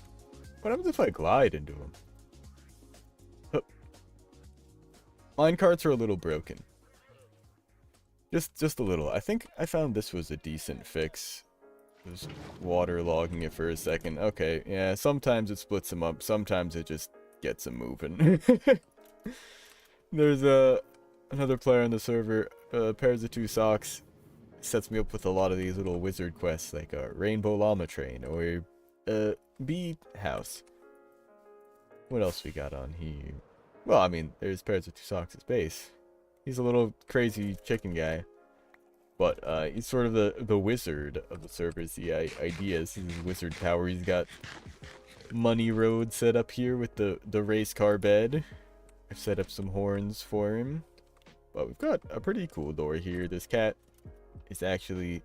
What happens if I glide into them? Huh. Minecarts are a little broken. Just a little. I think I found this was a decent fix. Just waterlogging it for a second. Okay, yeah, sometimes it splits them up. Sometimes it just gets them moving. There's another player on the server, pairs of 2 socks, sets me up with a lot of these little wizard quests, like a rainbow llama train or bee house. What else we got on here? Well, I mean, there's pairs of 2 socks at base. He's a little crazy chicken guy, but he's sort of the wizard of the servers. The idea is his wizard power. He's got money road set up here with the race car bed. I've set up some horns for him. But we've got a pretty cool door here. This cat is actually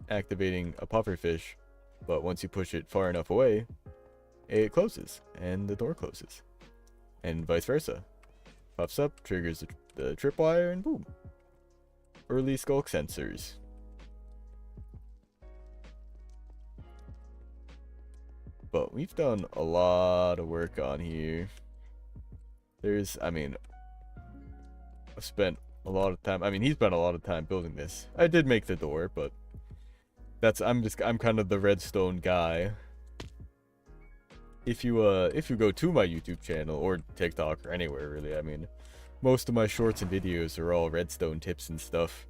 activating a pufferfish, but once you push it far enough away, it closes, and the door closes. And vice versa. Puffs up, triggers the tripwire, and boom. Early skulk sensors. But we've done a lot of work on here. I mean, I've spent a lot of time. I mean, he spent a lot of time building this. I did make the door, but I'm kind of the redstone guy. If you go to my YouTube channel or TikTok or anywhere really, I mean, most of my shorts and videos are all redstone tips and stuff.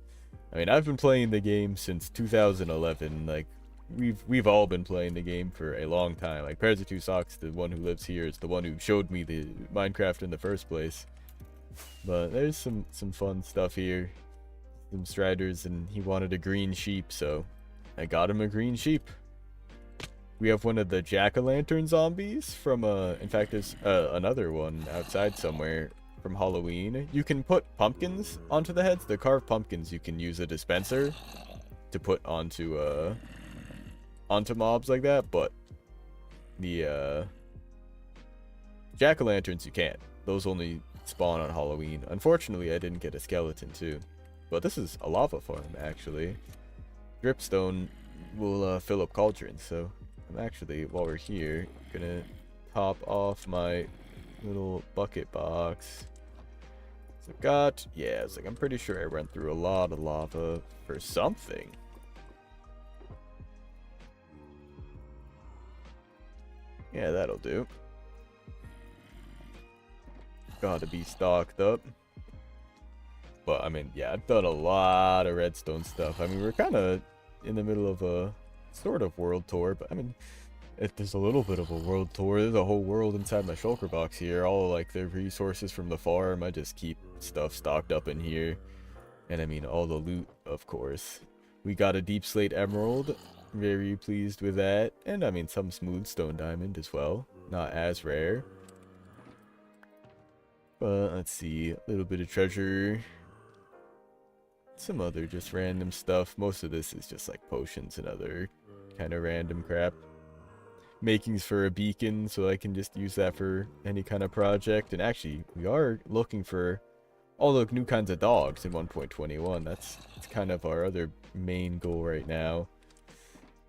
I mean, I've been playing the game since 2011. Like, we've all been playing the game for a long time. Like, Pairs of 2 Socks, the one who lives here, is the one who showed me the Minecraft in the first place. But there's some fun stuff here. Some striders, and he wanted a green sheep, so I got him a green sheep. We have one of the jack-o'-lantern zombies from in fact there's another one outside somewhere from Halloween. You can put pumpkins onto the heads. The carved pumpkins, you can use a dispenser to put onto mobs like that, but the jack-o'-lanterns you can't. Those only spawn on Halloween. Unfortunately, I didn't get a skeleton too. But this is a lava farm, actually. Dripstone will fill up cauldrons, so I'm actually, while we're here, gonna top off my little bucket box. So I'm pretty sure I went through a lot of lava for something. Yeah, that'll do. Gotta be stocked up. But I mean, yeah, I've done a lot of redstone stuff. I mean, we're kind of in the middle of a sort of world tour, but I mean, if there's a little bit of a world tour, there's a whole world inside my shulker box here. All like the resources from the farm, I just keep stuff stocked up in here. And I mean, all the loot, of course. We got a deep slate emerald. Very pleased with that. And I mean, some smooth stone diamond as well. Not as rare. But let's see. A little bit of treasure. Some other just random stuff. Most of this is just like potions and other kind of random crap. Makings for a beacon, so I can just use that for any kind of project. And actually, we are looking for all the new kinds of dogs in 1.21. That's kind of our other main goal right now.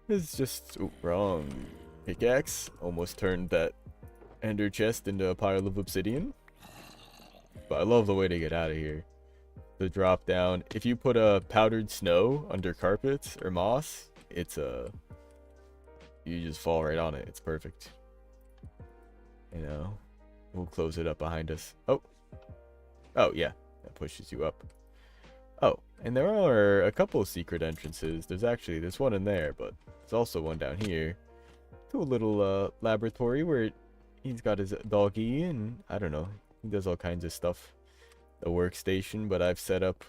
It's just wrong. Pickaxe almost turned that ender chest into a pile of obsidian. But I love the way to get out of here. The drop down. If you put a powdered snow under carpets or moss, it's you just fall right on it. It's perfect. You know, we'll close it up behind us. Oh yeah, that pushes you up. Oh, and there are a couple of secret entrances. There's one in there, but there's also one down here to a little laboratory where he's got his doggy, and I don't know, he does all kinds of stuff. A workstation, but I've set up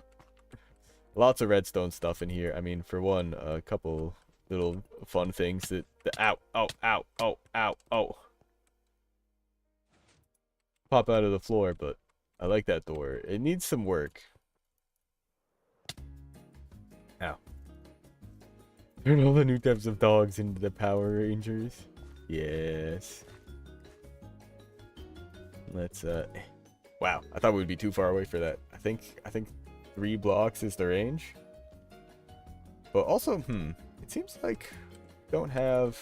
lots of redstone stuff in here. I mean, for one, a couple little fun things that ow pop out of the floor, but I like that door. It needs some work. Ow. Turn all the new types of dogs into the Power Rangers. Yes. Let's wow, I thought we would be too far away for that. I think 3 blocks is the range. But also, it seems like don't have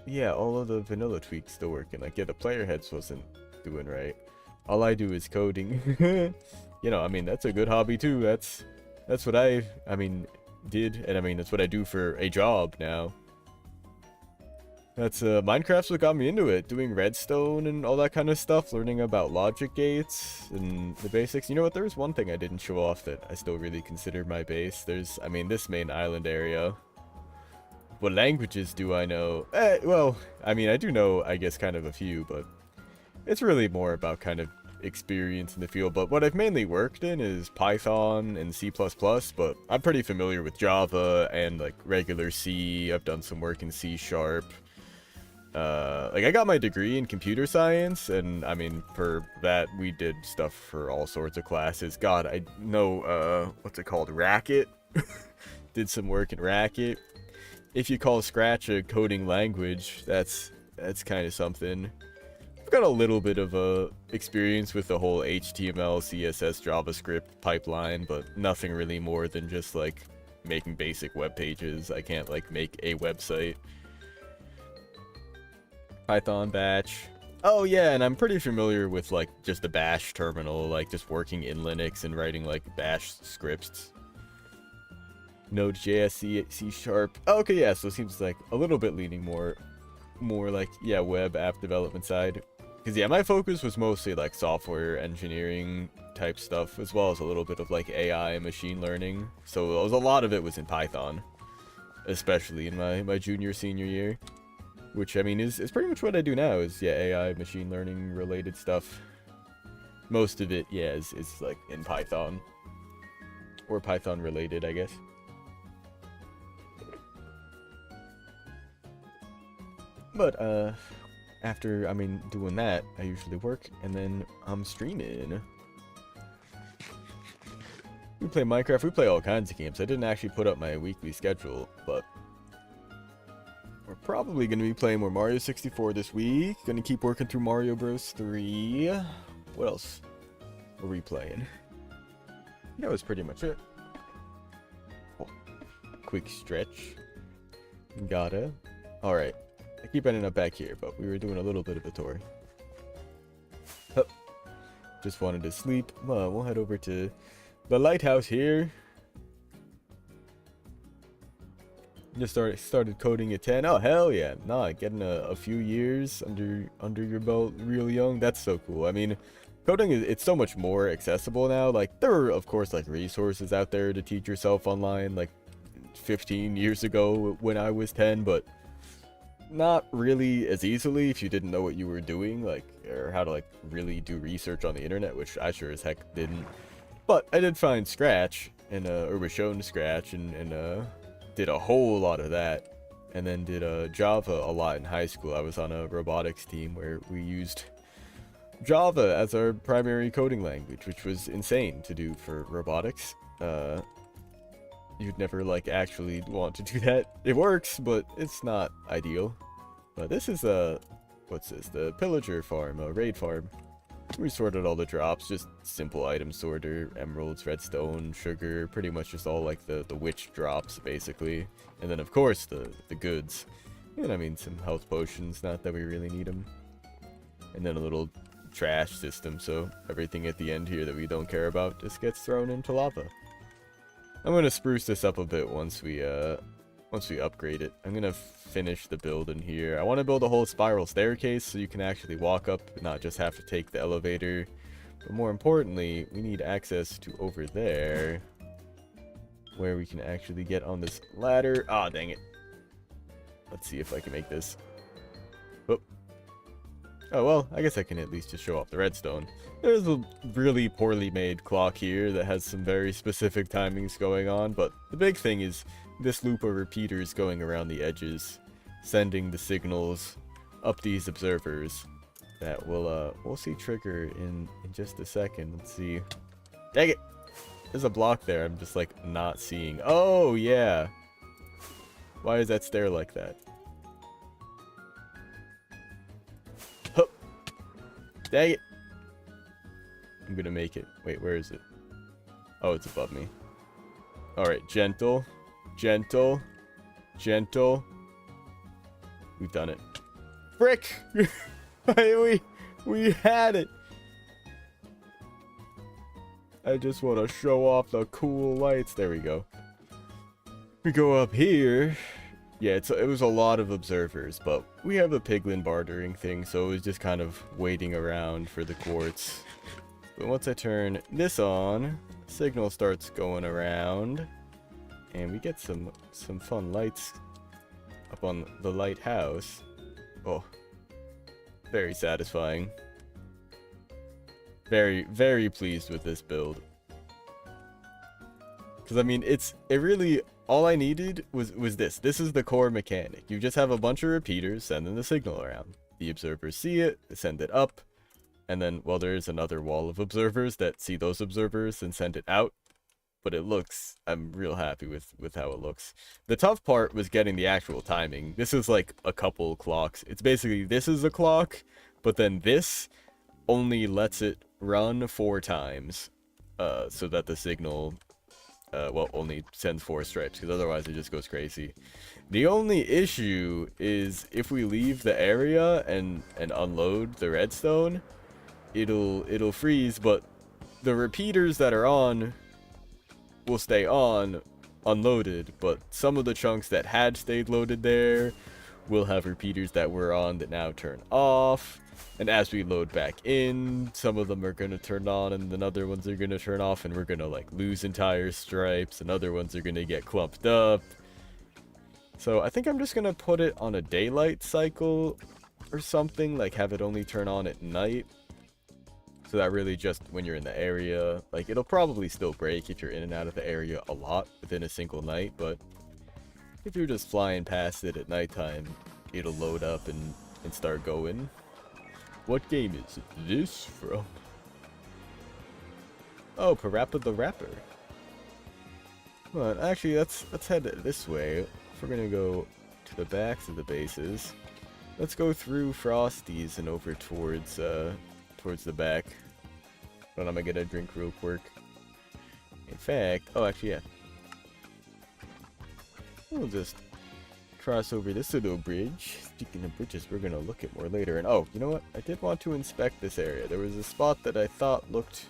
yeah, all of the vanilla tweaks still working. Like, yeah, the player heads wasn't doing right. All I do is coding. You know, I mean, that's a good hobby too. That's what I mean, did, and I mean, that's what I do for a job now. That's Minecraft's what got me into it, doing redstone and all that kind of stuff, learning about logic gates and the basics. You know what, there's one thing I didn't show off that I still really consider my base. There's, I mean, this main island area. What languages do I know? Well, I mean, I do know, I guess, kind of a few, but it's really more about kind of experience in the field. But what I've mainly worked in is Python and C++, but I'm pretty familiar with Java and like regular C. I've done some work in C#. Like, I got my degree in computer science, and I mean, for that we did stuff for all sorts of classes. God, I know what's it called, Racket. Did some work in Racket. If you call Scratch a coding language, that's kind of something. I've got a little bit of experience with the whole HTML, CSS, JavaScript pipeline, but nothing really more than just like making basic web pages. I can't like make a website. Python, Batch. Oh yeah, and I'm pretty familiar with like just the Bash terminal, like just working in Linux and writing like Bash scripts. Node.js, C#. Oh, okay, yeah, so it seems like a little bit leaning more like, yeah, web app development side. Because yeah, my focus was mostly like software engineering type stuff, as well as a little bit of like AI and machine learning. So a lot of it was in Python, especially in my junior, senior year. Which, I mean, is pretty much what I do now, is, yeah, AI, machine learning related stuff. Most of it, yeah, is like in Python. Or Python related, I guess. But, after, I mean, doing that, I usually work, and then I'm streaming. We play Minecraft, we play all kinds of games. I didn't actually put up my weekly schedule, but we're probably going to be playing more Mario 64 this week. Going to keep working through Mario Bros. 3. What else were we playing? That was pretty much it. Oh, quick stretch. Gotta. Alright. I keep ending up back here, but we were doing a little bit of a tour. Oh, just wanted to sleep. Well, we'll head over to the lighthouse here. Just started coding at 10. Oh, hell yeah. Nah, getting a few years under your belt real young. That's so cool. I mean, coding it's so much more accessible now. Like, there are, of course, like, resources out there to teach yourself online, like, 15 years ago when I was 10, but not really as easily if you didn't know what you were doing, like, or how to, like, really do research on the internet, which I sure as heck didn't. But I did find Scratch, and, or was shown Scratch, and did a whole lot of that. And then did Java a lot in high school. I was on a robotics team where we used Java as our primary coding language, which was insane to do for robotics. You'd never, like, actually want to do that. It works, but it's not ideal. But this is, what's this? The Pillager farm, a raid farm. We sorted all the drops, just simple item sorter, emeralds, redstone, sugar, pretty much just all, like, the witch drops, basically. And then, of course, the goods. And, I mean, some health potions, not that we really need them. And then a little trash system, so everything at the end here that we don't care about just gets thrown into lava. I'm gonna spruce this up a bit once we upgrade it. I'm gonna finish the build in here. I want to build a whole spiral staircase so you can actually walk up and not just have to take the elevator. But more importantly, we need access to over there where we can actually get on this ladder. Ah, dang it. Let's see if I can make this. Oh, well, I guess I can at least just show off the redstone. There's a really poorly made clock here that has some very specific timings going on, but the big thing is this loop of repeaters going around the edges, sending the signals up these observers that we'll see trigger in just a second. Let's see. Dang it! There's a block there I'm just, like, not seeing. Oh, yeah! Why is that stair like that? Dang it! I'm gonna make it. Wait, where is it? Oh, it's above me. Alright, gentle. Gentle. Gentle. We've done it. Frick! we had it! I just want to show off the cool lights. There we go. We go up here. Yeah, it was a lot of observers, but we have a piglin bartering thing, so it was just kind of waiting around for the quartz. But once I turn this on, signal starts going around, and we get some fun lights up on the lighthouse. Oh, very satisfying. Very, very pleased with this build. Because, I mean, it really... All I needed was this. This is the core mechanic. You just have a bunch of repeaters sending the signal around. The observers see it, they send it up, and then, well, there's another wall of observers that see those observers and send it out. But it looks... I'm real happy with how it looks. The tough part was getting the actual timing. This is like a couple clocks. It's basically, this is a clock, but then this only lets it run 4 times, so that the signal... well, only sends 4 stripes, because otherwise it just goes crazy. The only issue is if we leave the area and unload the redstone, it'll freeze, but the repeaters that are on will stay on, unloaded, but some of the chunks that had stayed loaded there will have repeaters that were on that now turn off. And as we load back in, some of them are going to turn on, and then other ones are going to turn off, and we're going to, like, lose entire stripes, and other ones are going to get clumped up. So I think I'm just going to put it on a daylight cycle or something, like have it only turn on at night. So that really just when you're in the area, like, it'll probably still break if you're in and out of the area a lot within a single night, but if you're just flying past it at nighttime, it'll load up and start going. What game is this from? Oh, Parappa the Rapper. Well, actually, let's head this way. If we're gonna go to the backs of the bases, let's go through Frosty's and over towards the back. But I'm gonna get a drink real quick. In fact, oh, actually, yeah. We'll just cross over this little bridge. Speaking of bridges, we're gonna look at more later. And oh, you know what? I did want to inspect this area. There was a spot that I thought looked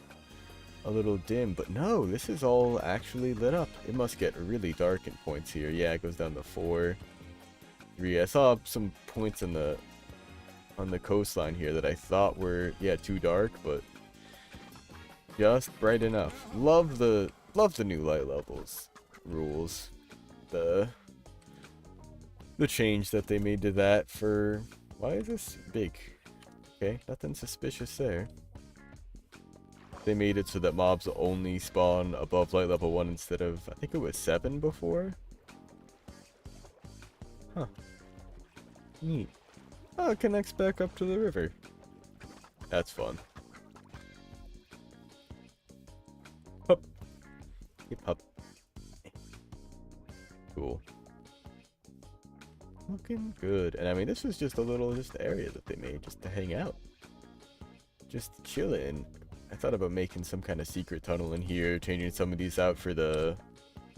a little dim, but no, this is all actually lit up. It must get really dark in points here. Yeah, it goes down to 4, 3. I saw some points on the coastline here that I thought were, yeah, too dark, but just bright enough. Love the new light levels rules. the change that they made to that for... Why is this big? Okay, nothing suspicious there. They made it so that mobs only spawn above light level 1 instead of, I think it was 7 before? Huh. Neat. Oh, it connects back up to the river. That's fun. Hup. Yep, hup. Cool. Looking good. And I mean, this was just a little area that they made just to hang out. Just chilling. I thought about making some kind of secret tunnel in here, changing some of these out for the...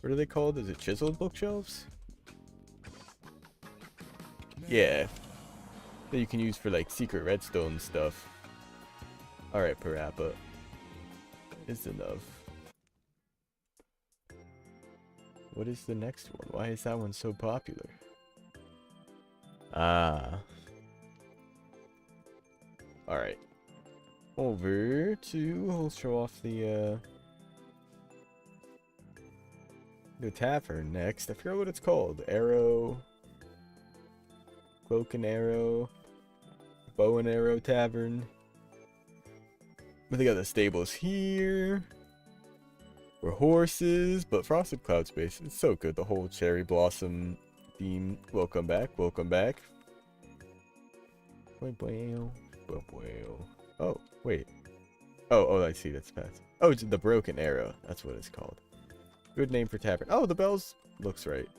What are they called? Is it chiseled bookshelves? Yeah. That you can use for like secret redstone stuff. Alright, Parappa. Is enough. What is the next one? Why is that one so popular? Ah. Alright. Over to... We'll show off the tavern next. I forgot what it's called. Arrow... Cloak and Arrow... Bow and Arrow Tavern. But they got the stables here. We're horses, but Frosted Cloud Space. It's so good. The whole cherry blossom theme. Welcome back. Welcome back. Oh, wait. Oh, I see. That's path. Oh, it's the Broken Arrow. That's what it's called. Good name for tavern. Oh, the bells looks right.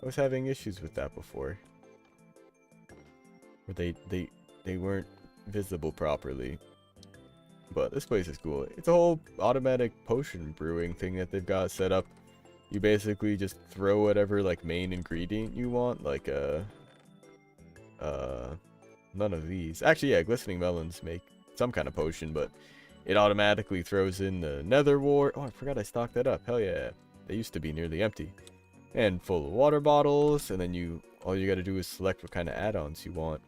I was having issues with that before. Where they weren't visible properly. But this place is cool. It's a whole automatic potion brewing thing that they've got set up. You basically just throw whatever like main ingredient you want, like none of these. Actually, yeah, glistening melons make some kind of potion, but it automatically throws in the nether wart. Oh, I forgot I stocked that up. Hell yeah. They used to be nearly empty. And full of water bottles, and then all you gotta do is select what kind of add-ons you want.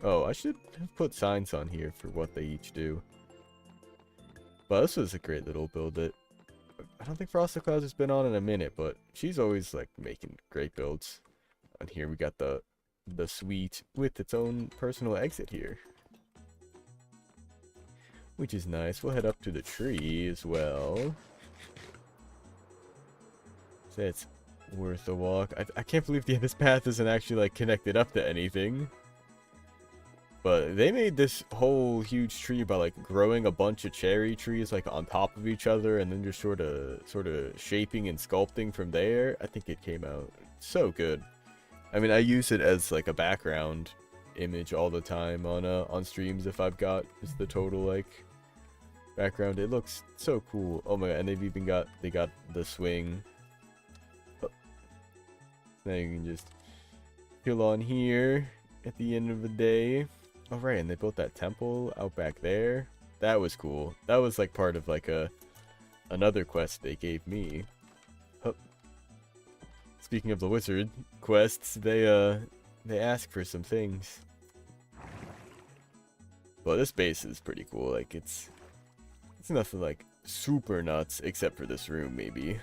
Oh, I should have put signs on here for what they each do. But this was a great little build that I don't think Frosted Clouds has been on in a minute, but she's always like making great builds. And here we got the suite with its own personal exit here. Which is nice. We'll head up to the tree as well. So it's worth a walk. I can't believe this path isn't actually like connected up to anything. But they made this whole huge tree by like growing a bunch of cherry trees like on top of each other and then just sort of shaping and sculpting from there. I think it came out so good. I mean, I use it as like a background image all the time on streams if I've got just the total like background. It looks so cool. Oh my god, and they got the swing. Oh. Now you can just kill on here at the end of the day. Oh right, and they built that temple out back there. That was cool. That was like part of like another quest they gave me. Oh. Speaking of the wizard quests, they ask for some things. Well, this base is pretty cool. Like it's nothing like super nuts except for this room maybe.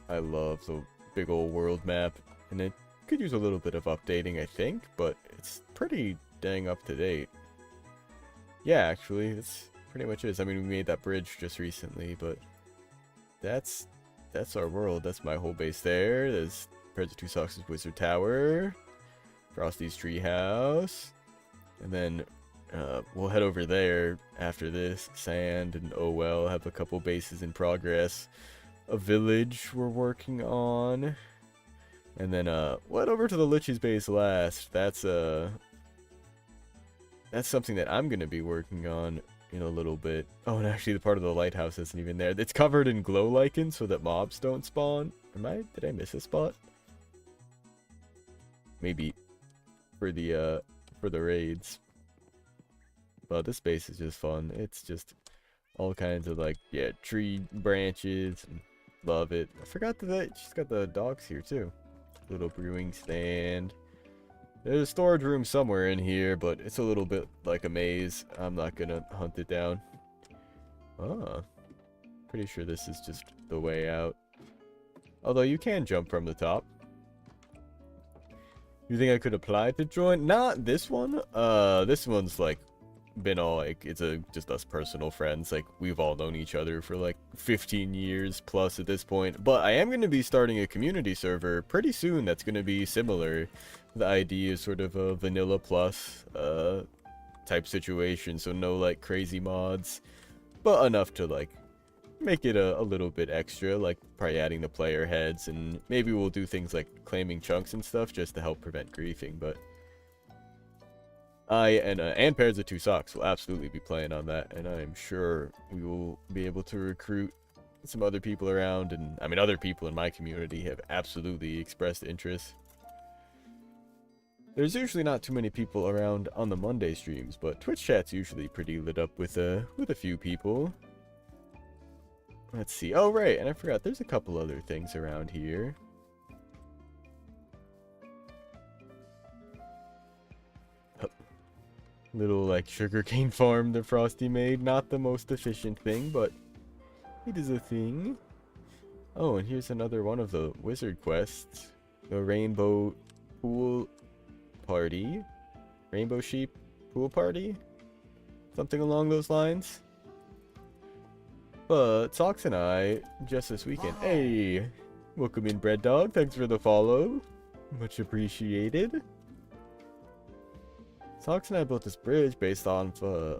I love the big old world map, and it could use a little bit of updating, I think, but it's pretty dang up to date. Yeah, actually, that's pretty much is. I mean, we made that bridge just recently, but that's our world. That's my whole base there. There's Pairs of Two Socks' Wizard Tower, Frosty's Treehouse, and then we'll head over there after this. Sand and oh well, have a couple bases in progress. A village we're working on. And then went over to the Lich's base last. That's something that I'm gonna be working on in a little bit. Oh, and actually the part of the lighthouse isn't even there. It's covered in glow lichen so that mobs don't spawn. Did I miss a spot? Maybe for the raids. But this base is just fun. It's just all kinds of like, yeah, tree branches. Love it. I forgot that she's got the dogs here too. Little brewing stand. There's a storage room somewhere in here, but it's a little bit like a maze. I'm not gonna hunt it down. Ah, pretty sure this is just the way out. Although you can jump from the top. You think I could apply to join? Not this one. This one's like been all like it's just us personal friends. Like we've all known each other for like 15 years plus at this point. But I am going to be starting a community server pretty soon that's going to be similar. The idea is sort of a vanilla plus type situation, so no like crazy mods, but enough to like make it a little bit extra, like probably adding the player heads, and maybe we'll do things like claiming chunks and stuff just to help prevent griefing. But I and Pairs of Two Socks will absolutely be playing on that, and I am sure we will be able to recruit some other people around, and I mean other people in my community have absolutely expressed interest. There's usually not too many people around on the Monday streams, but Twitch chat's usually pretty lit up with a few people. Let's see. Oh, right, and I forgot there's a couple other things around here. Little like sugarcane farm that Frosty made. Not the most efficient thing, but it is a thing. Oh, and here's another one of the wizard quests. The rainbow pool party. Rainbow sheep pool party? Something along those lines. But Socks and I, just this weekend. Hey! Welcome in, Bread Dog. Thanks for the follow. Much appreciated. Socks and I built this bridge based on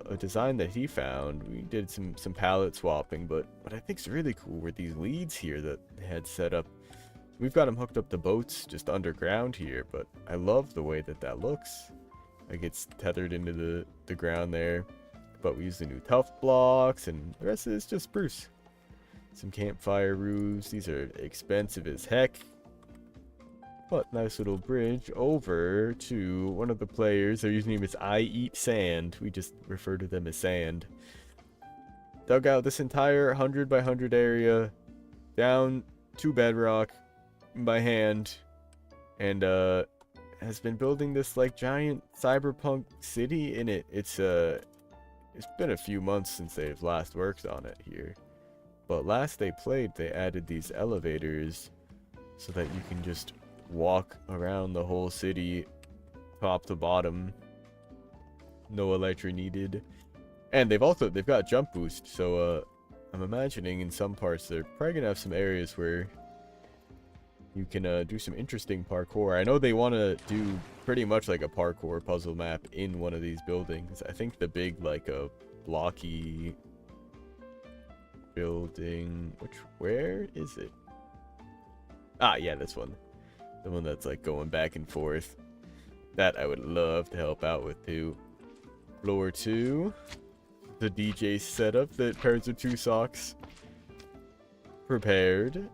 a design that he found. We did some palette swapping, but what I think is really cool were these leads here that they had set up. We've got them hooked up to boats just underground here, but I love the way that looks. Like it's tethered into the ground there. But we use the new tuff blocks, and the rest of it is just spruce. Some campfire roofs. These are expensive as heck. But nice little bridge over to one of the players. Their username is I Eat Sand. We just refer to them as Sand. Dug out this entire 100 by 100 area down to bedrock by hand, and has been building this like giant cyberpunk city in it. It's been a few months since they've last worked on it here. But last they played, they added these elevators so that you can just walk around the whole city top to bottom. No elytra needed. And they've got jump boost, so I'm imagining in some parts they're probably gonna have some areas where you can do some interesting parkour. I know they want to do pretty much like a parkour puzzle map in one of these buildings. I think the big like a blocky building, where is it? Ah, yeah, this one. The one that's like going back and forth. That I would love to help out with too. Floor 2. The DJ setup that Pairs of Two Socks prepared.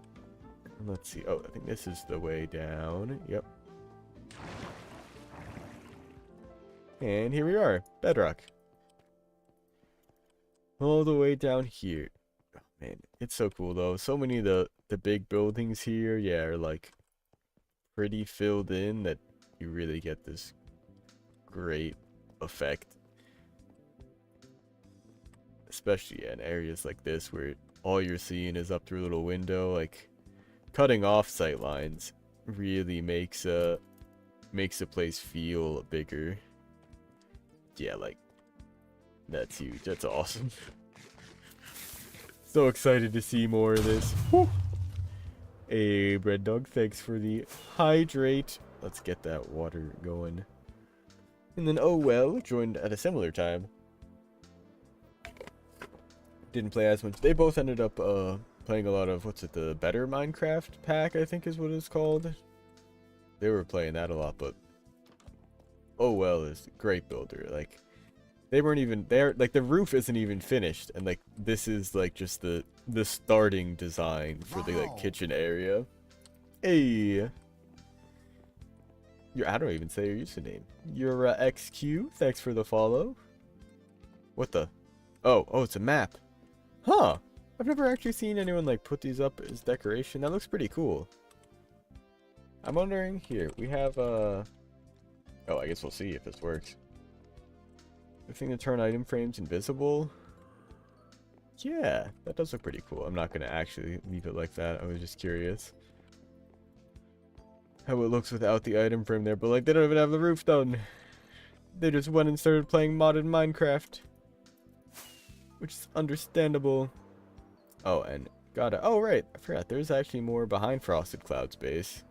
Let's see. Oh, I think this is the way down. Yep. And here we are. Bedrock. All the way down here. Oh, man. It's so cool, though. So many of the big buildings here, yeah, are, like, pretty filled in that you really get this great effect. Especially in areas like this where all you're seeing is up through a little window, like... Cutting off sight lines really makes a place feel bigger. Yeah, like that's huge. That's awesome. So excited to see more of this. Woo! Hey, Bread Dog, thanks for the hydrate. Let's get that water going. And then Oh Well joined at a similar time. Didn't play as much. They both ended up playing a lot of, what's it, the Better Minecraft pack, I think is what it's called. They were playing that a lot, but Oh Well is a great builder. Like, they weren't even there, like, the roof isn't even finished, and, like, this is, like, just the starting design for the, like, kitchen area. Hey! I don't even say your username. You're XQ, thanks for the follow. What the? Oh, it's a map. Huh! I've never actually seen anyone like put these up as decoration. That looks pretty cool. I'm wondering, here, we have oh, I guess we'll see if this works. The thing to turn item frames invisible. Yeah, that does look pretty cool. I'm not gonna actually leave it like that. I was just curious. how it looks without the item frame there, but like they don't even have the roof done. They just went and started playing modded Minecraft, which is understandable. Oh, and oh right, I forgot there's actually more behind Frosted Cloud's base.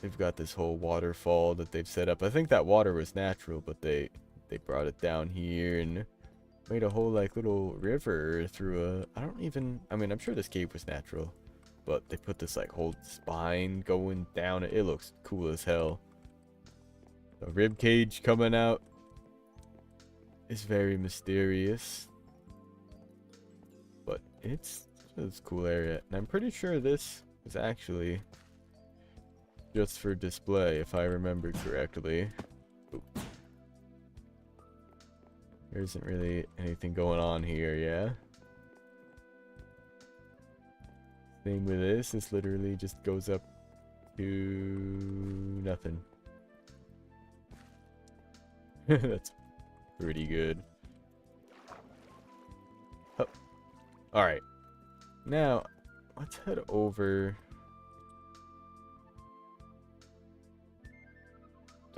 They've got this whole waterfall that they've set up. I think that water was natural, but they brought it down here and made a whole like little river through a, I mean, I'm sure this cave was natural, but they put this like whole spine going down. It looks cool as hell. The rib cage coming out is very mysterious, but it's a cool area, and I'm pretty sure this was actually just for display, if I remember correctly. Oop. There isn't really anything going on here, yeah? Thing with this literally just goes up to nothing. That's pretty good. Oh. Alright. Now, let's head over.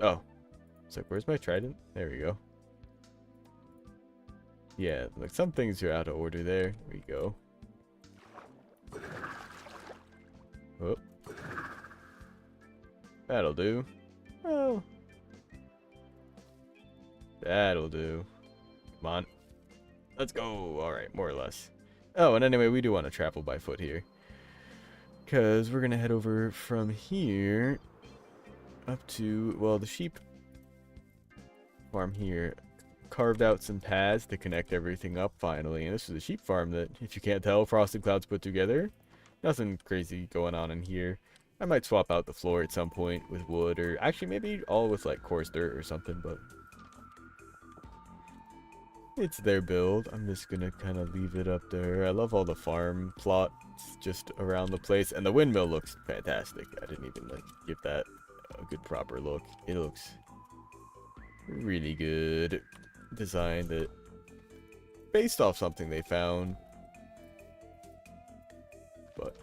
Oh. It's like, where's my trident? There we go. Yeah, like some things are out of order there. We go. Oh. That'll do. Oh. That'll do. Come on. Let's go. Alright, more or less. Oh, and anyway, we do want to travel by foot here. Because we're going to head over from here up to, well, the sheep farm here. Carved out some paths to connect everything up finally. And this is a sheep farm that, if you can't tell, Frosted Clouds put together. Nothing crazy going on in here. I might swap out the floor at some point with wood, or actually maybe all with like coarse dirt or something, but it's their build. I'm just gonna kind of leave it up there. I love all the farm plots just around the place, and the windmill looks fantastic. I didn't even like give that a good proper look. It looks really good. Design that based off something they found, but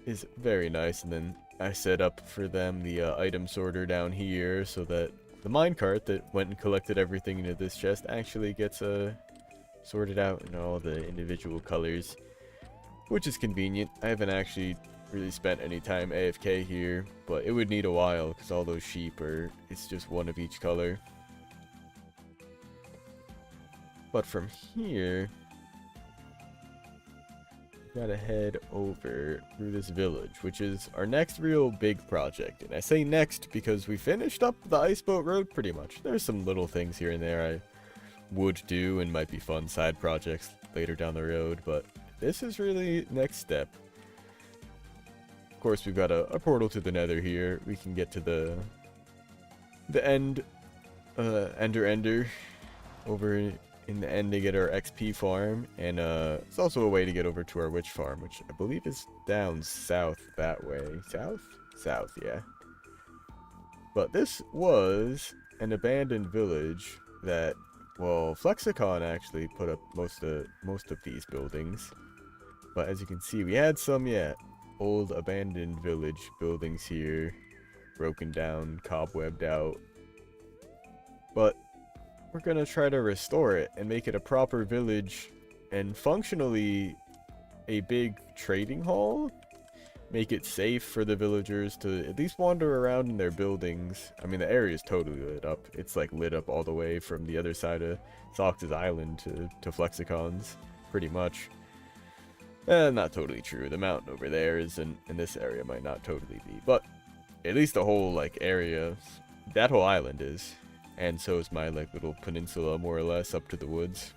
is very nice. And then I set up for them the item sorter down here so that the minecart that went and collected everything into this chest actually gets sorted out in all the individual colors, which is convenient. I haven't actually really spent any time AFK here, but it would need a while because all those sheep are, it's just one of each color. But from here, we gotta head over through this village, which is our next real big project. And I say next because we finished up the Iceboat Road pretty much. There's some little things here and there I would do and might be fun side projects later down the road, but this is really next step. Of course, we've got a portal to the Nether here. We can get to the end, Ender over in the end to get our XP farm, and it's also a way to get over to our witch farm, which I believe is down south that way. South, yeah. But this was an abandoned village that, well, Flexicon actually put up most of these buildings. But as you can see, we had some, yeah, old abandoned village buildings here, broken down, cobwebbed out. But we're gonna try to restore it and make it a proper village and functionally a big trading hall. Make it safe for the villagers to at least wander around in their buildings. I mean, the area is totally lit up. It's like lit up all the way from the other side of Sox's Island to Flexicon's, pretty much. Not totally true. The mountain over there is in this area might not totally be, but at least the whole like area, that whole island is. And so is my like little peninsula, more or less, up to the woods.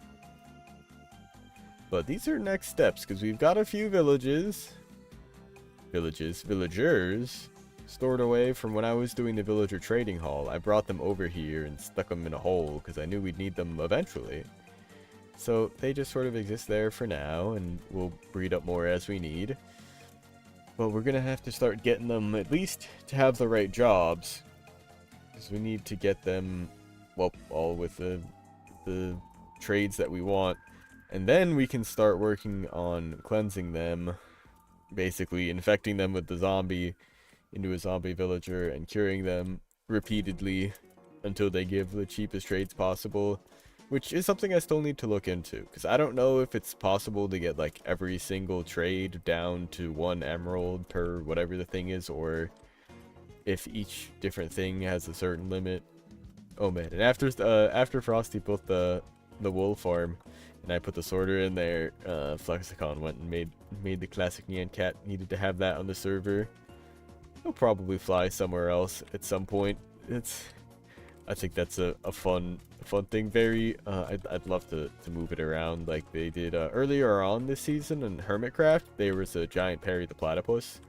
But these are next steps, because we've got a few villagers stored away from when I was doing the villager trading hall. I brought them over here and stuck them in a hole, because I knew we'd need them eventually. So they just sort of exist there for now, and we'll breed up more as we need. But we're going to have to start getting them at least to have the right jobs. We need to get them, well, all with the trades that we want. And then we can start working on cleansing them, basically infecting them with the zombie into a zombie villager and curing them repeatedly until they give the cheapest trades possible, which is something I still need to look into, because I don't know if it's possible to get like every single trade down to 1 emerald per whatever the thing is, or if each different thing has a certain limit. Oh man, and after Frosty built the wool farm and I put the sorter in there, Flexicon went and made the classic Nyan Cat. Needed to have that on the server. He'll probably fly somewhere else at some point. I think that's a fun thing. Very I'd love to move it around like they did earlier on this season in Hermitcraft. There was a giant Perry the Platypus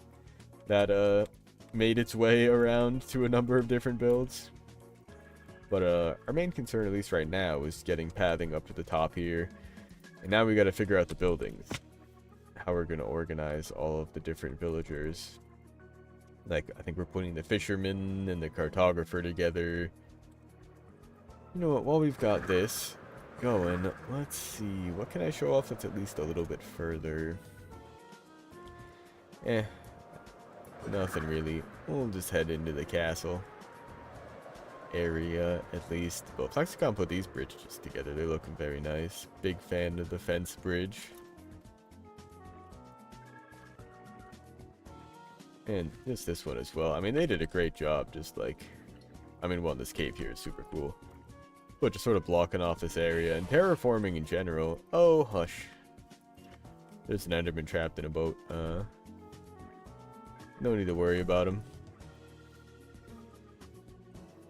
that made its way around to a number of different builds. But our main concern, at least right now, is getting pathing up to the top here. And now we got to figure out the buildings. How we're going to organize all of the different villagers. Like, I think we're putting the fisherman and the cartographer together. You know what, while we've got this going, let's see. What can I show off that's at least a little bit further? Nothing really. We'll just head into the castle area at least. But Flexicon put these bridges together. They're looking very nice. Big fan of the fence bridge. And just this one as well. I mean, they did a great job. Just like, I mean, well, this cave here is super cool. But just sort of blocking off this area and terraforming in general. Oh, hush. There's an Enderman trapped in a boat. No need to worry about him.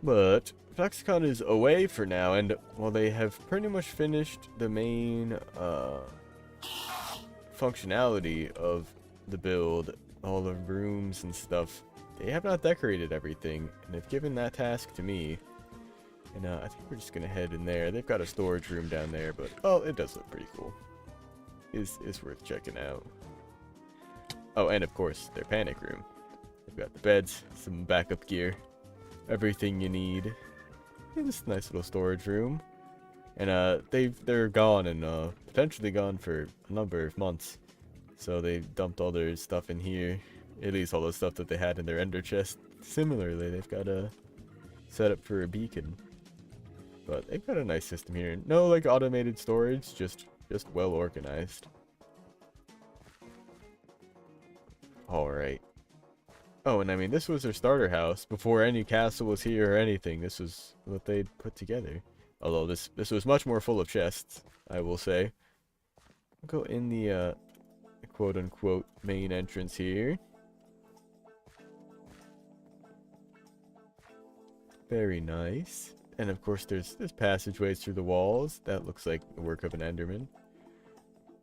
But Flexicon is away for now, and while they have pretty much finished the main functionality of the build, all the rooms and stuff, they have not decorated everything, and they've given that task to me. And I think we're just gonna head in there. They've got a storage room down there, but oh, it does look pretty cool. Is worth checking out. Oh, and of course, their panic room. They've got the beds, some backup gear, everything you need. And this nice little storage room. And they're gone and potentially gone for a number of months. So they dumped all their stuff in here. At least all the stuff that they had in their ender chest. Similarly, they've got a setup for a beacon. But they've got a nice system here. No like automated storage, just well organized. Alright. Oh, and I mean, this was their starter house before any castle was here or anything. This was what they'd put together. Although this was much more full of chests, I will say. I'll go in the quote-unquote main entrance here. Very nice. And of course there's passageways through the walls. That looks like the work of an Enderman.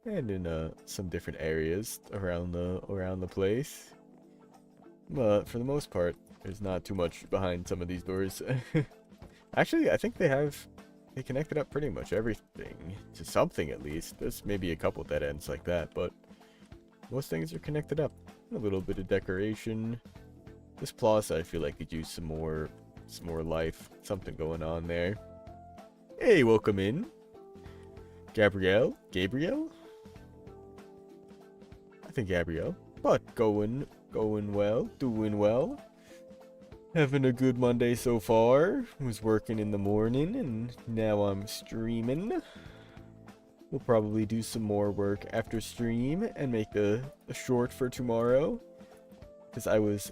And in some different areas around the place. But for the most part, there's not too much behind some of these doors. Actually, I think they connected up pretty much everything to something at least. There's maybe a couple dead ends like that, but most things are connected up. A little bit of decoration. This plaza, I feel like could use some more life, something going on there. Hey, welcome in, Gabrielle. I think Gabrielle, but going well, doing well. Having a good Monday so far. Was working in the morning and now I'm streaming. We'll probably do some more work after stream and make a short for tomorrow. Because I was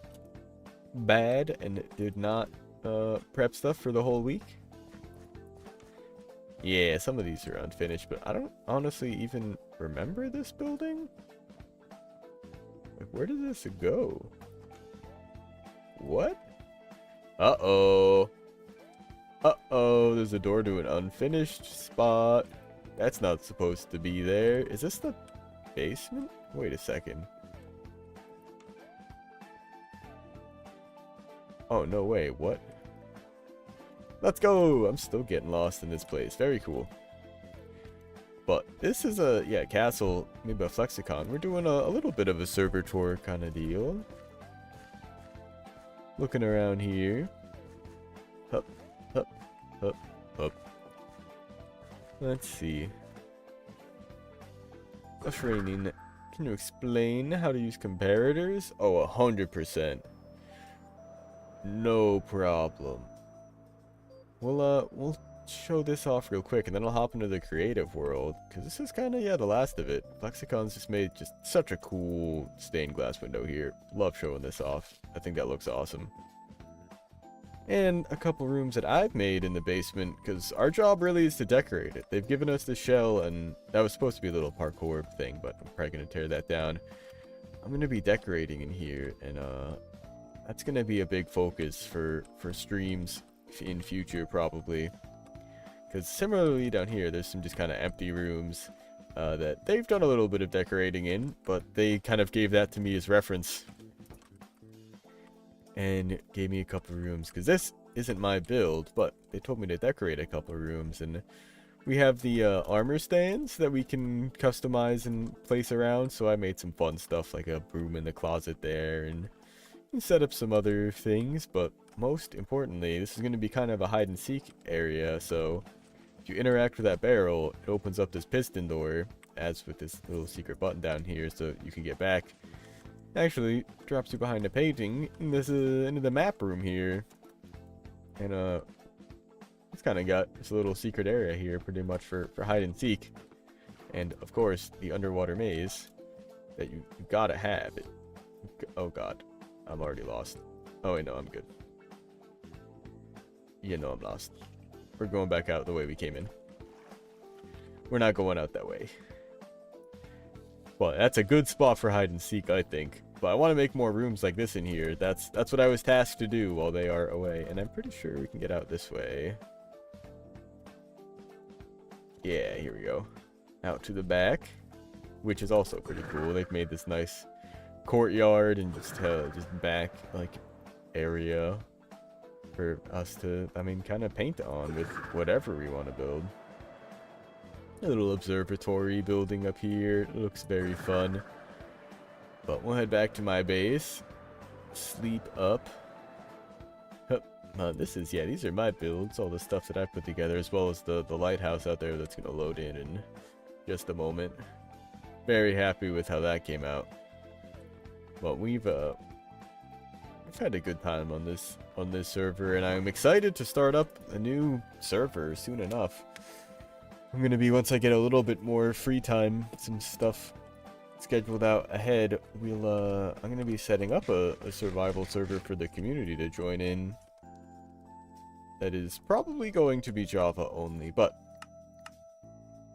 bad and did not prep stuff for the whole week. Yeah, some of these are unfinished, but I don't honestly even remember this building. Like, where did this go? What? Uh-oh. Uh-oh, there's a door to an unfinished spot. That's not supposed to be there. Is this the basement? Wait a second. Oh, no way. What? Let's go! I'm still getting lost in this place. Very cool. But this is a, castle, maybe a Flexicon. We're doing a little bit of a server tour kind of deal. Looking around here. Hup, hup, hup, hup. Let's see. training. Can you explain how to use comparators? Oh, 100%. No problem. We'll show this off real quick, and then I'll hop into the creative world, because this is kind of, yeah, the last of it. Lexicon's just made just such a cool stained glass window here. Love showing this off. I think that looks awesome. And a couple rooms that I've made in the basement, because our job really is to decorate it. They've given us the shell, and that was supposed to be a little parkour thing, but I'm probably going to tear that down. I'm going to be decorating in here, and that's going to be a big focus for streams in future, probably. Because similarly down here, there's some just kind of empty rooms that they've done a little bit of decorating in, but they kind of gave that to me as reference. And gave me a couple of rooms, because this isn't my build, but they told me to decorate a couple of rooms. And we have the armor stands that we can customize and place around, so I made some fun stuff like a broom in the closet there, and set up some other things. But most importantly, this is going to be kind of a hide and seek area, so if you interact with that barrel, it opens up this piston door, as with this little secret button down here, so you can get back. Actually drops you behind a painting into the map room here, and it's kind of got this little secret area here pretty much for hide and seek, and of course the underwater maze that you gotta have it. Oh god, I'm already lost. Oh wait, no, I'm good. Yeah, no, I'm lost. We're going back out the way we came in. We're not going out that way. Well, that's a good spot for hide and seek, I think. But I want to make more rooms like this in here. That's what I was tasked to do while they are away. And I'm pretty sure we can get out this way. Yeah, here we go. Out to the back, which is also pretty cool. They've made this nice courtyard and just back like area for us to, I mean, kind of paint on with whatever we want to build. A little observatory building up here. It looks very fun. But we'll head back to my base. Sleep up. This is, yeah, these are my builds. All the stuff that I put together, as well as the lighthouse out there that's going to load in just a moment. Very happy with how that came out. But we've had a good time on this server, and I'm excited to start up a new server soon enough. I'm going to be, once I get a little bit more free time, some stuff scheduled out ahead, I'm going to be setting up a survival server for the community to join in. That is probably going to be Java only, but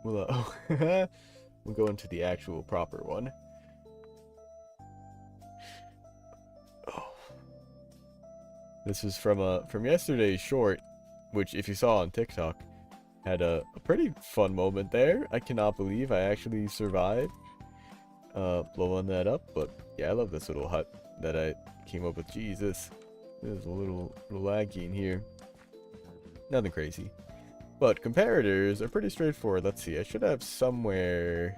we'll go into the actual proper one. Oh. This is from yesterday's short, which if you saw on TikTok, had a pretty fun moment there. I cannot believe I actually survived blowing that up. But yeah, I love this little hut that I came up with. Jesus, there's a little laggy in here. Nothing crazy. But comparators are pretty straightforward. Let's see, I should have somewhere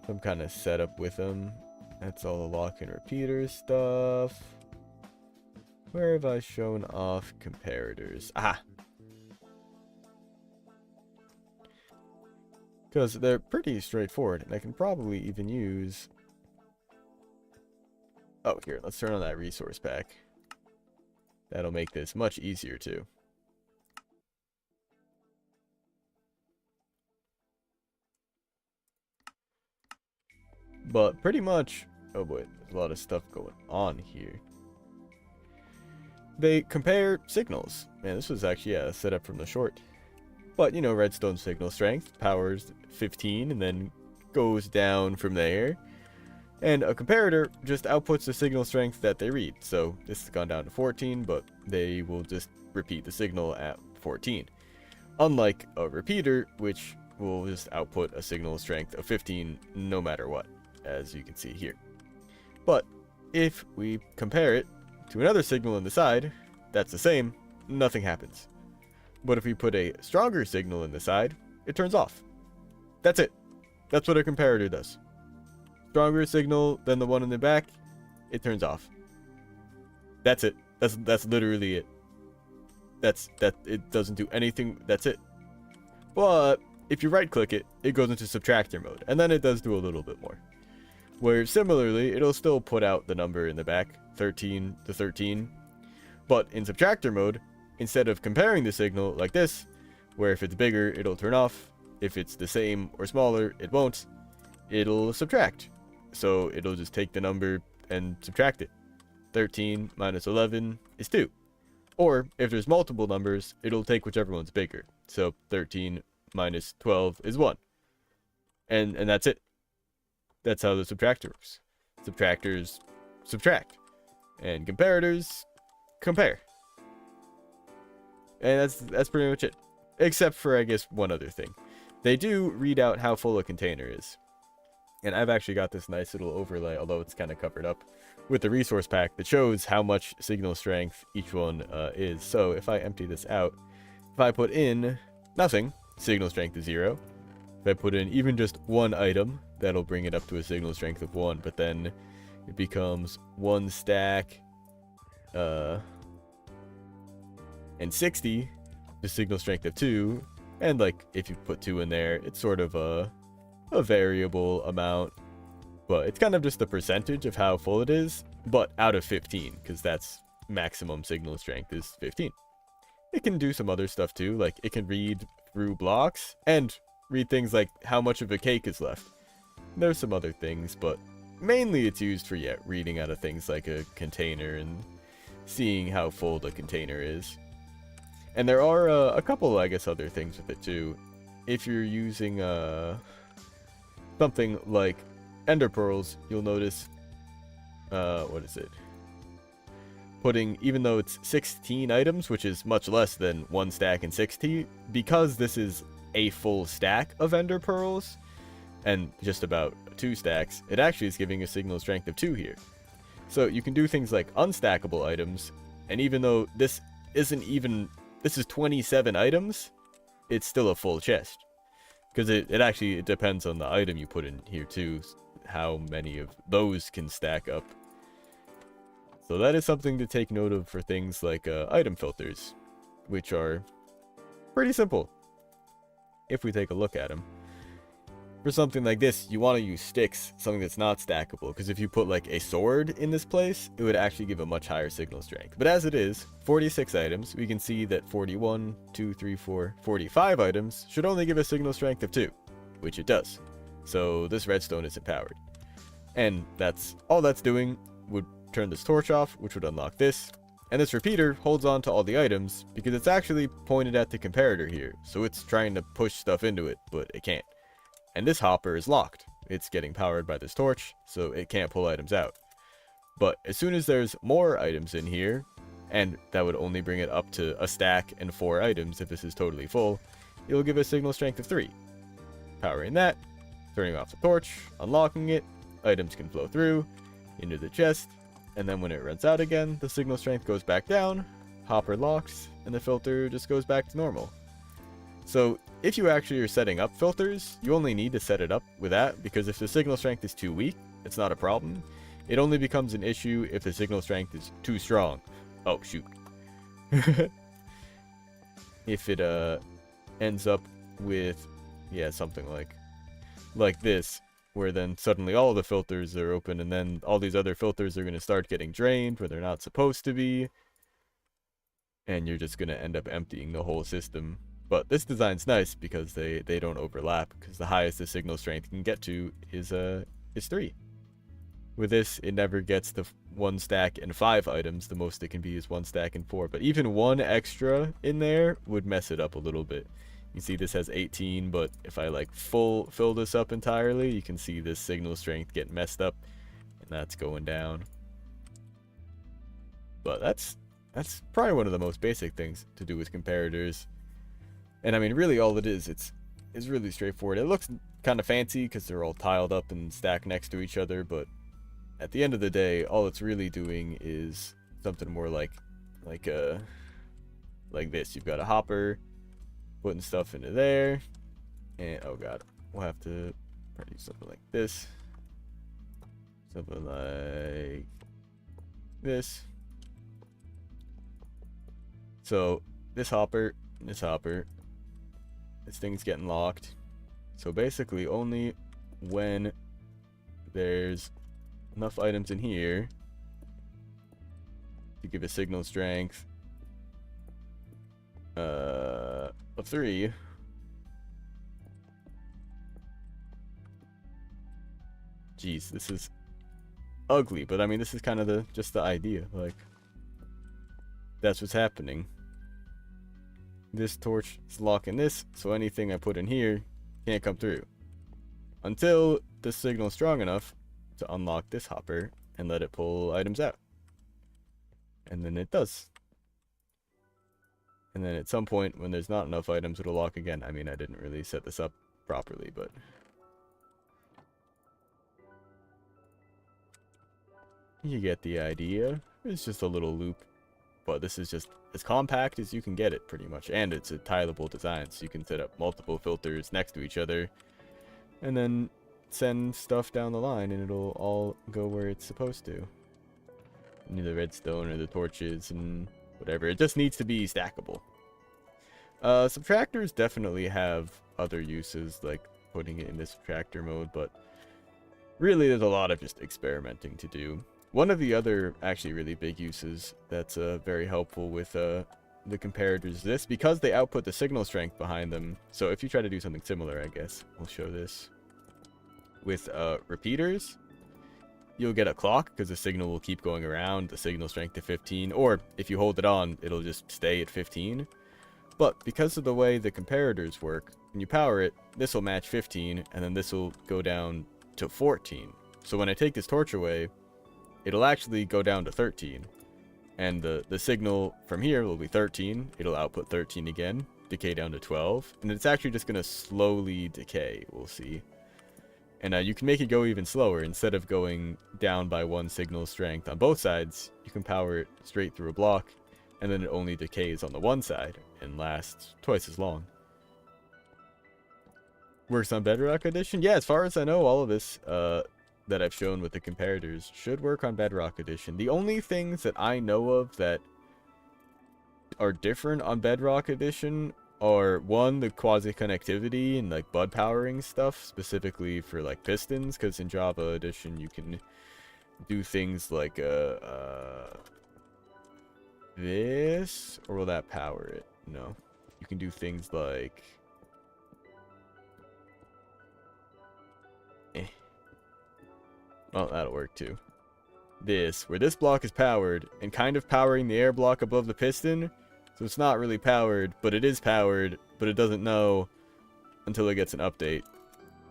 some kind of setup with them. That's all the lock and repeater stuff. Where have I shown off comparators? Aha! Because they're pretty straightforward, and I can probably even use... Oh, here, let's turn on that resource pack. That'll make this much easier, too. But pretty much... Oh boy, there's a lot of stuff going on here. They compare signals. Man, this was actually, yeah, set up from the short. But, you know, redstone signal strength, powers 15, and then goes down from there. And a comparator just outputs the signal strength that they read. So this has gone down to 14, but they will just repeat the signal at 14. Unlike a repeater, which will just output a signal strength of 15 no matter what, as you can see here. But if we compare it to another signal in the side, that's the same, nothing happens. But if we put a stronger signal in the side, it turns off. That's it. That's what a comparator does. Stronger signal than the one in the back, it turns off. That's it. That's literally it. It doesn't do anything. That's it. But if you right click it, it goes into subtractor mode, and then it does do a little bit more. Where similarly, it'll still put out the number in the back, 13 to 13, but in subtractor mode, instead of comparing the signal like this, where if it's bigger, it'll turn off, if it's the same or smaller, it won't, it'll subtract. So it'll just take the number and subtract it. 13 minus 11 is 2. Or, if there's multiple numbers, it'll take whichever one's bigger. So 13 minus 12 is 1. And that's it. That's how the subtractor works. Subtractors subtract. And comparators compare. And that's pretty much it. Except for, I guess, one other thing. They do read out how full a container is. And I've actually got this nice little overlay, although it's kind of covered up, with the resource pack that shows how much signal strength each one is. So if I empty this out, if I put in nothing, signal strength is 0. If I put in even just one item, that'll bring it up to a signal strength of 1. But then it becomes 1 stack and 60, the signal strength of 2. And like if you put 2 in there, it's sort of a variable amount, but it's kind of just the percentage of how full it is, but out of 15, because that's maximum signal strength is 15. It can do some other stuff too, like it can read through blocks and read things like how much of a cake is left. There's some other things, but mainly it's used for reading out of things like a container and seeing how full the container is. And there are a couple, I guess, other things with it too. If you're using something like ender pearls, you'll notice, what is it? Putting, even though it's 16 items, which is much less than 1 stack and 60, because this is a full stack of ender pearls, and just about 2 stacks, it actually is giving a signal strength of 2 here. So you can do things like unstackable items, and even though this is 27 items, it's still a full chest. Because it actually depends on the item you put in here too, how many of those can stack up. So that is something to take note of for things like item filters, which are pretty simple if we take a look at them. For something like this, you want to use sticks, something that's not stackable, because if you put like a sword in this place, it would actually give a much higher signal strength. But as it is, 46 items, we can see that 41, 2, 3, 4, 45 items should only give a signal strength of 2, which it does. So this redstone isn't powered. And all that's doing would turn this torch off, which would unlock this. And this repeater holds on to all the items, because it's actually pointed at the comparator here. So it's trying to push stuff into it, but it can't. And this hopper is locked. It's getting powered by this torch, so it can't pull items out. But as soon as there's more items in here, and that would only bring it up to a stack and 4 items if this is totally full, it'll give a signal strength of 3. Powering that, turning off the torch, unlocking it, items can flow through, into the chest, and then when it runs out again, the signal strength goes back down, hopper locks, and the filter just goes back to normal. So if you actually are setting up filters, you only need to set it up with that, because if the signal strength is too weak, it's not a problem. It only becomes an issue if the signal strength is too strong. Oh, shoot. If it ends up with, something like this, where then suddenly all the filters are open, and then all these other filters are going to start getting drained where they're not supposed to be, and you're just going to end up emptying the whole system. But this design's nice because they don't overlap, because the highest the signal strength can get to is 3. With this, it never gets the 1 stack and 5 items. The most it can be is 1 stack and 4. But even 1 extra in there would mess it up a little bit. You see this has 18, but if I like fill this up entirely, you can see this signal strength get messed up, and that's going down. But that's probably one of the most basic things to do with comparators. And I mean, really all it is, it's really straightforward. It looks kind of fancy because they're all tiled up and stacked next to each other, but at the end of the day, all it's really doing is something more like this. You've got a hopper putting stuff into there, and oh god, we'll have to probably do something like this, something like this. So this hopper, this thing's getting locked. So basically, only when there's enough items in here to give a signal strength of 3. Jeez, this is ugly, but I mean, this is kind of just the idea. Like, that's what's happening. This torch is locking this, so anything I put in here can't come through until the signal is strong enough to unlock this hopper and let it pull items out. And then it does. And then at some point, when there's not enough items, it'll lock again. I mean, I didn't really set this up properly, but you get the idea. It's just a little loop, but this is just as compact as you can get it, pretty much. And it's a tileable design, so you can set up multiple filters next to each other and then send stuff down the line, and it'll all go where it's supposed to. The redstone or the torches and whatever. It just needs to be stackable. Subtractors definitely have other uses, like putting it in the subtractor mode, but really there's a lot of just experimenting to do. One of the other actually really big uses that's very helpful with the comparators is this, because they output the signal strength behind them. So if you try to do something similar, I guess we'll show this with repeaters. You'll get a clock because the signal will keep going around, the signal strength to 15, or if you hold it on, it'll just stay at 15. But because of the way the comparators work, when you power it, this will match 15, and then this will go down to 14. So when I take this torch away, it'll actually go down to 13. And the signal from here will be 13. It'll output 13 again, decay down to 12. And it's actually just going to slowly decay, we'll see. And you can make it go even slower. Instead of going down by 1 signal strength on both sides, you can power it straight through a block, and then it only decays on the one side and lasts twice as long. Works on Bedrock Edition? Yeah, as far as I know, all of this that I've shown with the comparators should work on Bedrock Edition. The only things that I know of that are different on Bedrock Edition are, one, the quasi-connectivity and like bud powering stuff, specifically for like pistons, because in Java Edition you can do things like this, or will that power it? No. You can do things like well, that'll work too. This, where this block is powered and kind of powering the air block above the piston. So it's not really powered, but it is powered, but it doesn't know until it gets an update.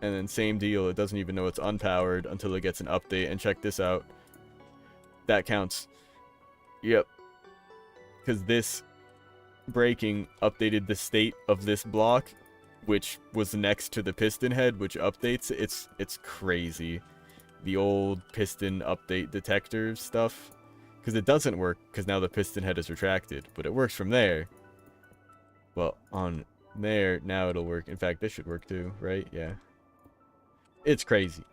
And then same deal, it doesn't even know it's unpowered until it gets an update. And check this out. That counts. Yep. Because this breaking updated the state of this block, which was next to the piston head, which updates. It's crazy. The old piston update detector stuff. Because it doesn't work, because now the piston head is retracted. But it works from there. Well, on there, now it'll work. In fact, this should work too, right? Yeah. It's crazy.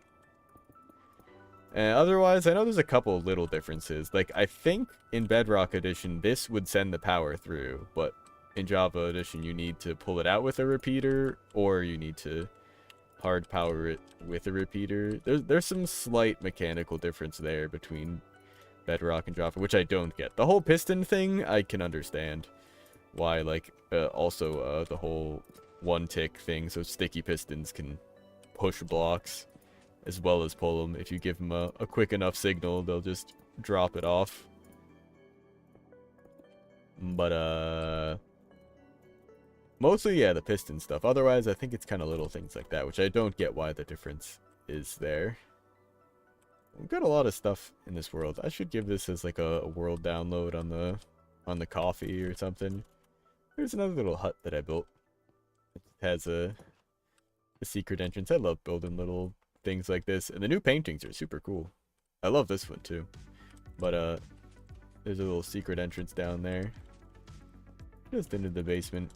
And otherwise, I know there's a couple little differences. Like, I think in Bedrock Edition, this would send the power through. But in Java Edition, you need to pull it out with a repeater, or you need to hard power it with a repeater. There's some slight mechanical difference there between Bedrock and Java, which I don't get. The whole piston thing, I can understand why, like, also the whole one tick thing, so sticky pistons can push blocks as well as pull them. If you give them a quick enough signal, they'll just drop it off. But mostly, yeah, the piston stuff. Otherwise, I think it's kind of little things like that, which I don't get why the difference is there. We've got a lot of stuff in this world. I should give this as like a world download on the coffee or something. There's another little hut that I built. It has a secret entrance. I love building little things like this, and the new paintings are super cool. I love this one too. But there's a little secret entrance down there, just into the basement.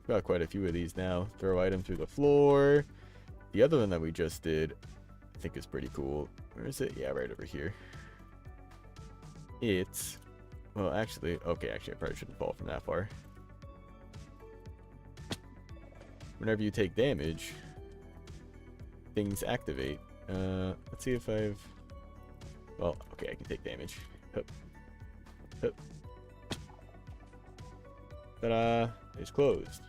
Got quite a few of these now. Throw items through the floor. The other one that we just did, I think, is pretty cool. Where is it? Yeah, right over here. It's, well, actually, okay, actually, I probably shouldn't fall from that far. Whenever you take damage, things activate. Let's see if I've... Well, okay, I can take damage. Hup. Hup. Ta-da! It's closed.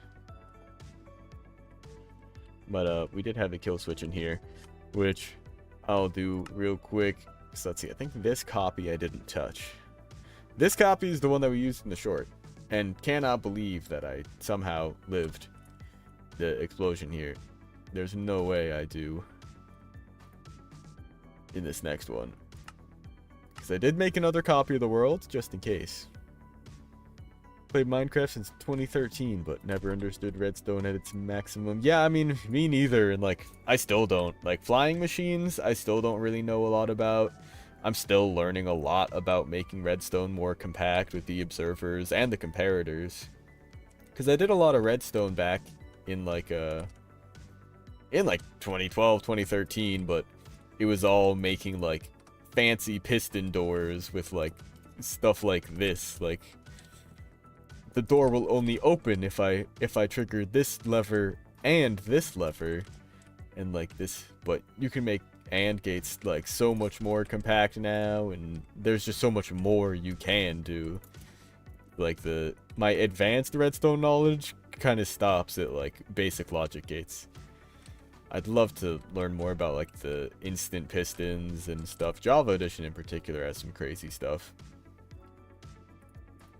But we did have a kill switch in here, which I'll do real quick. So let's see, I think this copy I didn't touch. This copy is the one that we used in the short, and cannot believe that I somehow lived the explosion here. There's no way I do in this next one. Because I did make another copy of the world, just in case. Played Minecraft since 2013, but never understood redstone at its maximum. Yeah, I mean, me neither, and like, I still don't. Like, flying machines, I still don't really know a lot about. I'm still learning a lot about making redstone more compact with the observers and the comparators. Because I did a lot of redstone back in like 2012, 2013, but it was all making like fancy piston doors with like stuff like this. Like, the door will only open if I trigger this lever and this lever, and like this. But you can make AND gates like so much more compact now, and there's just so much more you can do. Like, my advanced redstone knowledge kind of stops at like basic logic gates. I'd love to learn more about like the instant pistons and stuff. Java Edition in particular has some crazy stuff.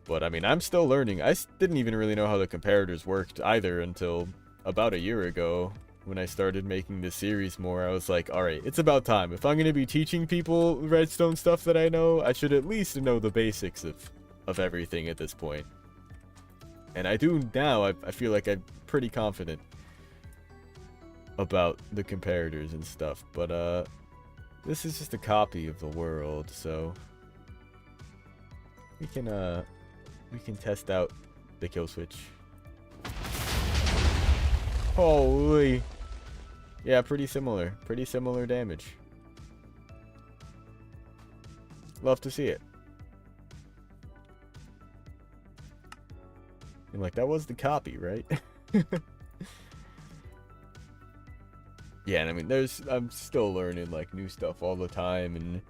But I mean, I'm still learning. I didn't even really know how the comparators worked either until about a year ago when I started making this series more. I was like, alright, it's about time. If I'm going to be teaching people redstone stuff that I know, I should at least know the basics of everything at this point. And I do now. I feel like I'm pretty confident about the comparators and stuff. But this is just a copy of the world, so we can test out the kill switch. Holy. Yeah, pretty similar. Pretty similar damage. Love to see it. And like, that was the copy, right? Yeah, and I mean, I'm still learning like new stuff all the time, and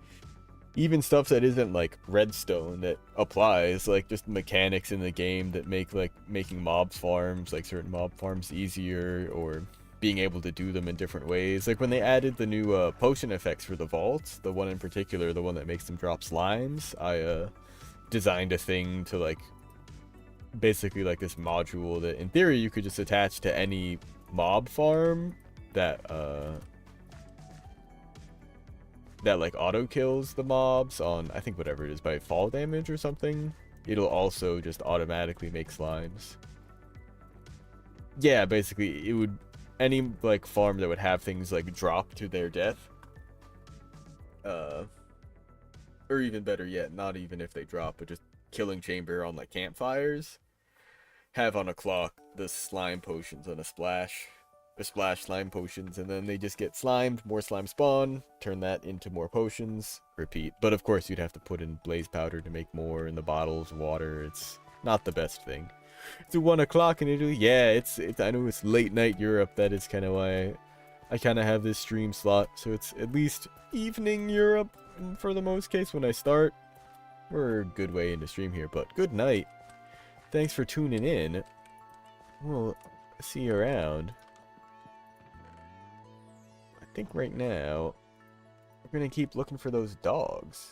even stuff that isn't like redstone that applies, like just mechanics in the game that make like making mob farms, like certain mob farms, easier, or being able to do them in different ways. Like when they added the new potion effects for the vaults, the one in particular, the one that makes them drop slimes, I designed a thing to like basically like this module that in theory you could just attach to any mob farm that like auto kills the mobs on, I think, whatever it is, by fall damage or something. It'll also just automatically make slimes. Yeah, basically it would, any like farm that would have things like drop to their death, or even better yet, not even if they drop, but just killing chamber on like campfires, have on a clock the slime potions on a splash. Splash slime potions, and then they just get slimed, more slime spawn, turn that into more potions, repeat. But of course you'd have to put in blaze powder to make more in the bottles, water. It's not the best thing. It's 1 o'clock in Italy. Yeah, it's I know it's late night Europe. That is kind of why I kind of have this stream slot, so it's at least evening Europe for the most case when I start. We're a good way into stream here, but good night. Thanks for tuning in. We'll see you around. I think right now we're gonna keep looking for those dogs.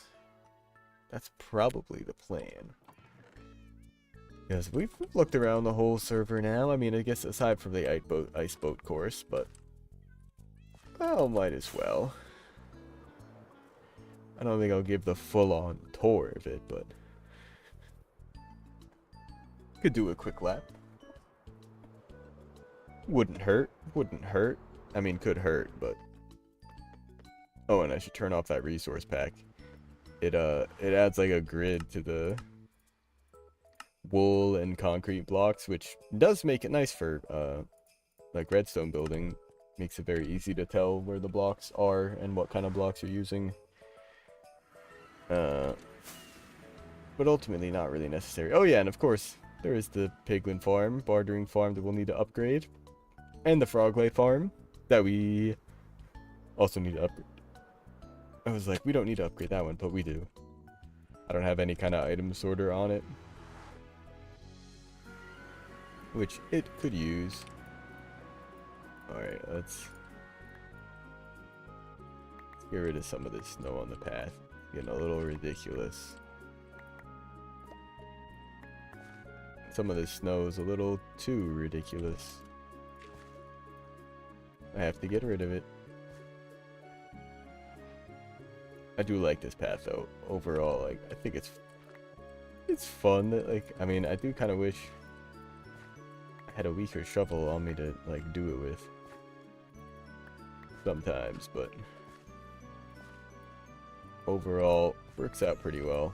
That's probably the plan. Yes, we've looked around the whole server now. I mean, I guess aside from the ice boat course, but well, might as well. I don't think I'll give the full-on tour of it, but could do a quick lap. Wouldn't hurt. Wouldn't hurt. I mean, could hurt, but... Oh, and I should turn off that resource pack. It adds like a grid to the wool and concrete blocks, which does make it nice for like redstone building. Makes it very easy to tell where the blocks are and what kind of blocks you're using. But ultimately not really necessary. Oh yeah, and of course there is the piglin farm, bartering farm that we'll need to upgrade, and the froglay farm that we Also need to upgrade. I was like, we don't need to upgrade that one, but we do. I don't have any kind of item sorter on it, which it could use. Alright, let's get rid of some of this snow on the path. It's getting a little ridiculous. Some of this snow is a little too ridiculous. I have to get rid of it. I do like this path though. Overall, like I think it's fun. That, like, I mean, I do kind of wish I had a weaker shovel on me to like do it with. Sometimes, but overall works out pretty well.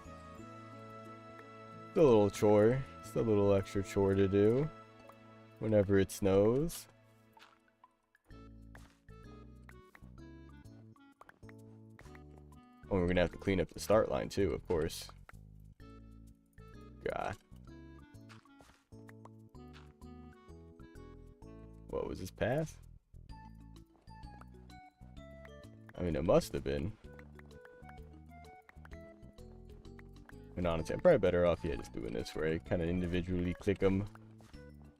It's a little chore. It's a little extra chore to do whenever it snows. Oh, we're gonna have to clean up the start line too, of course. God. What was this path? I mean, it must have been. And honestly, I'm probably better off, yeah, just doing this where I kind of individually click them.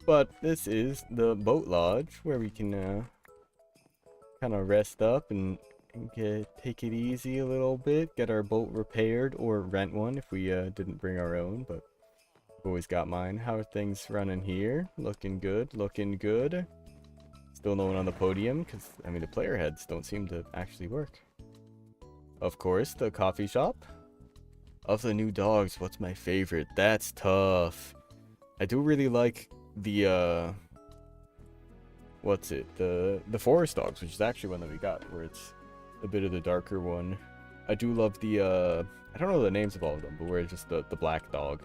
But this is the boat lodge where we can kind of rest up and take it easy a little bit, get our boat repaired or rent one if we didn't bring our own, but I've always got mine. How are things running here? Looking good, looking good. Still no one on the podium because, I mean, the player heads don't seem to actually work. Of course, the coffee shop. Of the new dogs, what's my favorite? That's tough. I do really like the what's it? The forest dogs, which is actually one that we got, where it's a bit of the darker one. I do love the I don't know the names of all of them, but where it's just the black dog,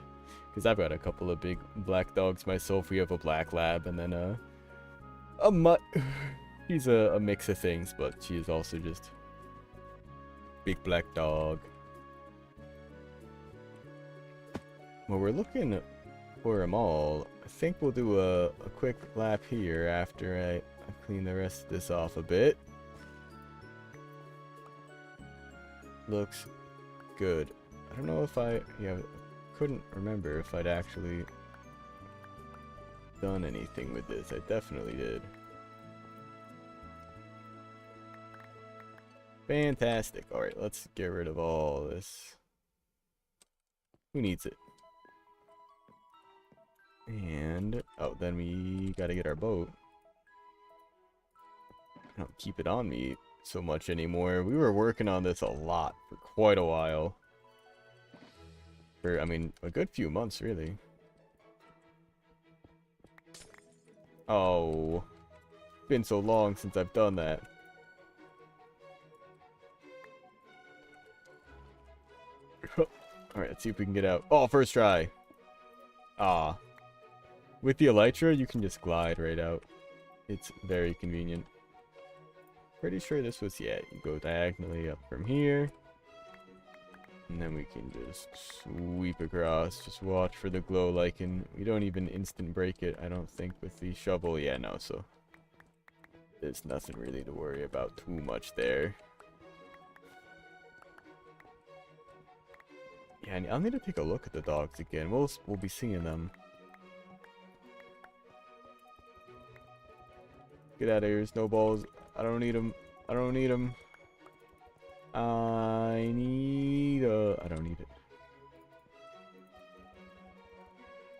because I've got a couple of big black dogs myself. We have a black lab and then a mutt. He's a mix of things, but she is also just big black dog. Well, we're looking for them all. I think we'll do a quick lap here after I clean the rest of this off a bit. Looks good. I don't know if couldn't remember if I'd actually done anything with this. I definitely did. Fantastic. Alright, let's get rid of all this. Who needs it? And, oh, then we gotta get our boat. I don't keep it on me so much anymore. We were working on this a lot for quite a while. For, I mean, a good few months, really. Oh, been so long since I've done that. Alright, let's see if we can get out. Oh, first try. Ah. With the elytra, you can just glide right out. It's very convenient. Pretty sure this was, yeah, you go diagonally up from here. And then we can just sweep across. Just watch for the glow lichen. We don't even instant break it, I don't think, with the shovel. Yeah, no, so there's nothing really to worry about too much there. Yeah, I'll need to take a look at the dogs again. We'll be seeing them. Get out of here, snowballs. I don't need them. I don't need them. I don't need it.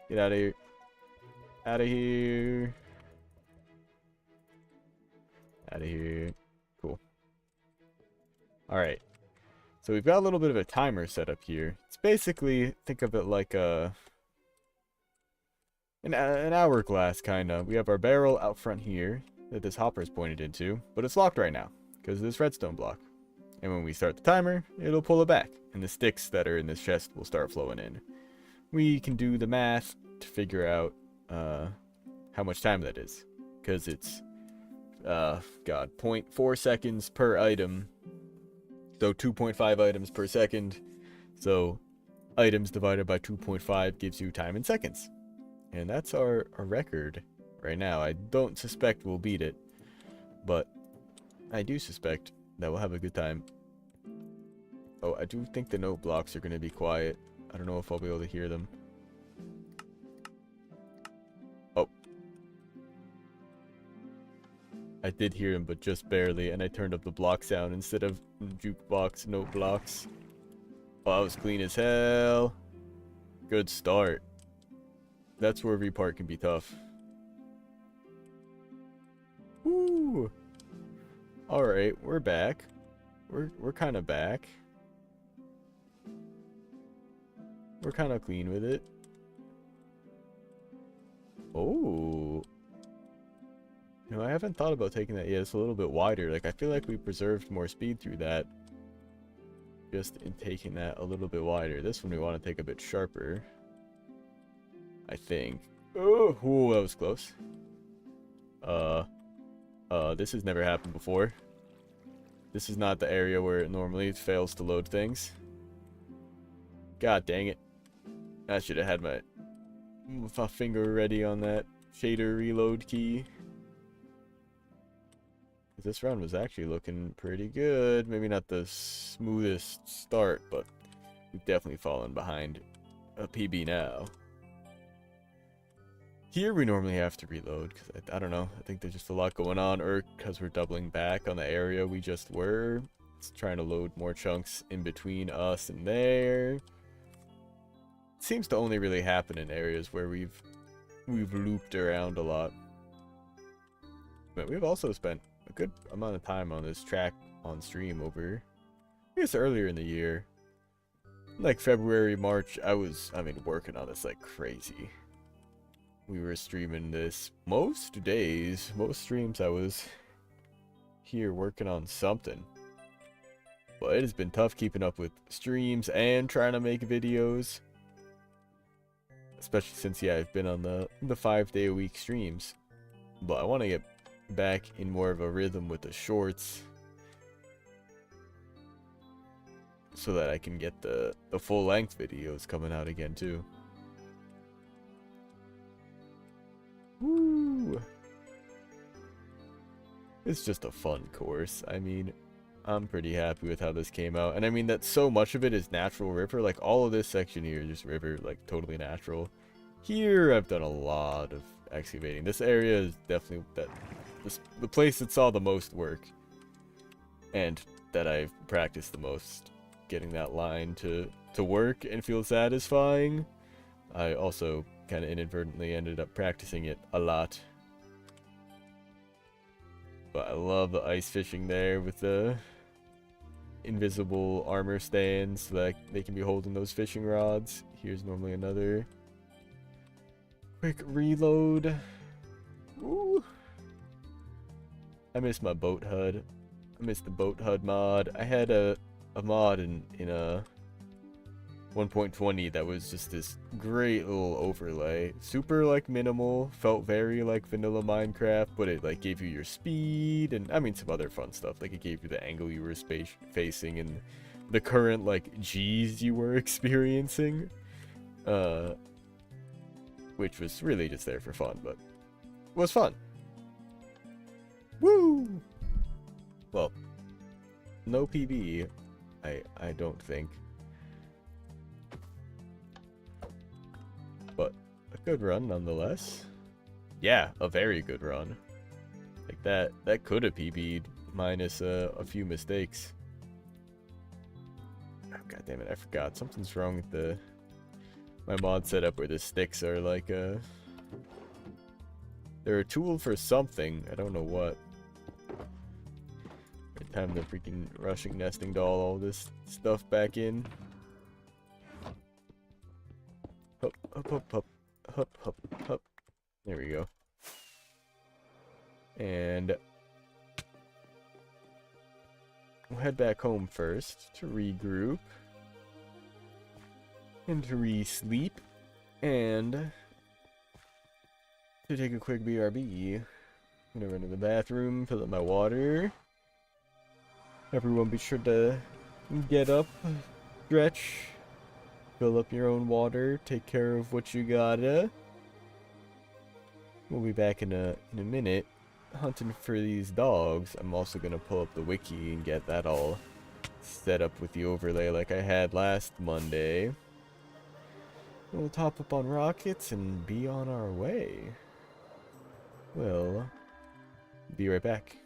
Get out of here. Out of here. Out of here. Cool. Alright. So we've got a little bit of a timer set up here. It's basically, think of it like an hourglass, kind of. We have our barrel out front here that this hopper is pointed into, but it's locked right now because of this redstone block. And when we start the timer, it'll pull it back, and the sticks that are in this chest will start flowing in. We can do the math to figure out how much time that is, because it's, God, 0.4 seconds per item, so 2.5 items per second, so items divided by 2.5 gives you time in seconds. And that's our record right now. I don't suspect we'll beat it, but I do suspect that we'll have a good time. Oh, I do think the note blocks are going to be quiet. I don't know if I'll be able to hear them. Oh. I did hear him, but just barely, and I turned up the block sound instead of jukebox note blocks. Oh, that was clean as hell. Good start. That's where every part can be tough. Woo! Alright, we're back. We're kind of back. We're kind of clean with it. Oh. You know, I haven't thought about taking that yet. It's a little bit wider. Like, I feel like we preserved more speed through that. Just in taking that a little bit wider. This one we want to take a bit sharper. I think. Oh, ooh, that was close. This has never happened before. This is not the area where it normally fails to load things. God dang it. I should have had my finger ready on that shader reload key. This round was actually looking pretty good. Maybe not the smoothest start, but we've definitely fallen behind a PB now. Here we normally have to reload, because I don't know, I think there's just a lot going on, or because we're doubling back on the area we just were. It's trying to load more chunks in between us and there. It seems to only really happen in areas where we've looped around a lot. But we've also spent a good amount of time on this track on stream over, I guess, earlier in the year. Like February, March, I mean, working on this like crazy. We were streaming this most days, most streams I was here working on something. But it has been tough keeping up with streams and trying to make videos. Especially since, yeah, I've been on the 5-day-a-week streams. But I want to get back in more of a rhythm with the shorts. So that I can get the full-length videos coming out again, too. Woo! It's just a fun course. I mean, I'm pretty happy with how this came out. And I mean that so much of it is natural river. Like, all of this section here is just river, like, totally natural. Here, I've done a lot of excavating. This area is definitely the place that saw the most work. And that I've practiced the most. Getting that line to work and feel satisfying. I also kind of inadvertently ended up practicing it a lot. But I love the ice fishing there with the invisible armor stands so that they can be holding those fishing rods. Here's normally another quick reload. Ooh. I miss my boat HUD. I miss the boat HUD mod. I had a mod in a 1.20 that was just this great little overlay. Super like minimal, felt very like vanilla Minecraft, but it like gave you your speed and I mean some other fun stuff. Like it gave you the angle you were facing and the current like G's you were experiencing. Which was really just there for fun, but was fun. Woo! Well, no PB, I don't think. But a good run nonetheless. Yeah, a very good run. Like that could have PB'd minus a few mistakes. Oh, God damn it, I forgot. Something's wrong with my mod setup where the sticks are like they're a tool for something. I don't know what. Time to freaking rushing nesting doll all this stuff back in. Hup, hup, hup, hup, hup, hup, hup. There we go. And we'll head back home first to regroup and to re-sleep and to take a quick BRB. I'm gonna run to the bathroom, fill up my water. Everyone be sure to get up, stretch, fill up your own water, take care of what you gotta. We'll be back in a minute. hunting for these dogs, I'm also gonna pull up the wiki and get that all set up with the overlay like I had last Monday. We'll top up on rockets and be on our way. We'll be right back.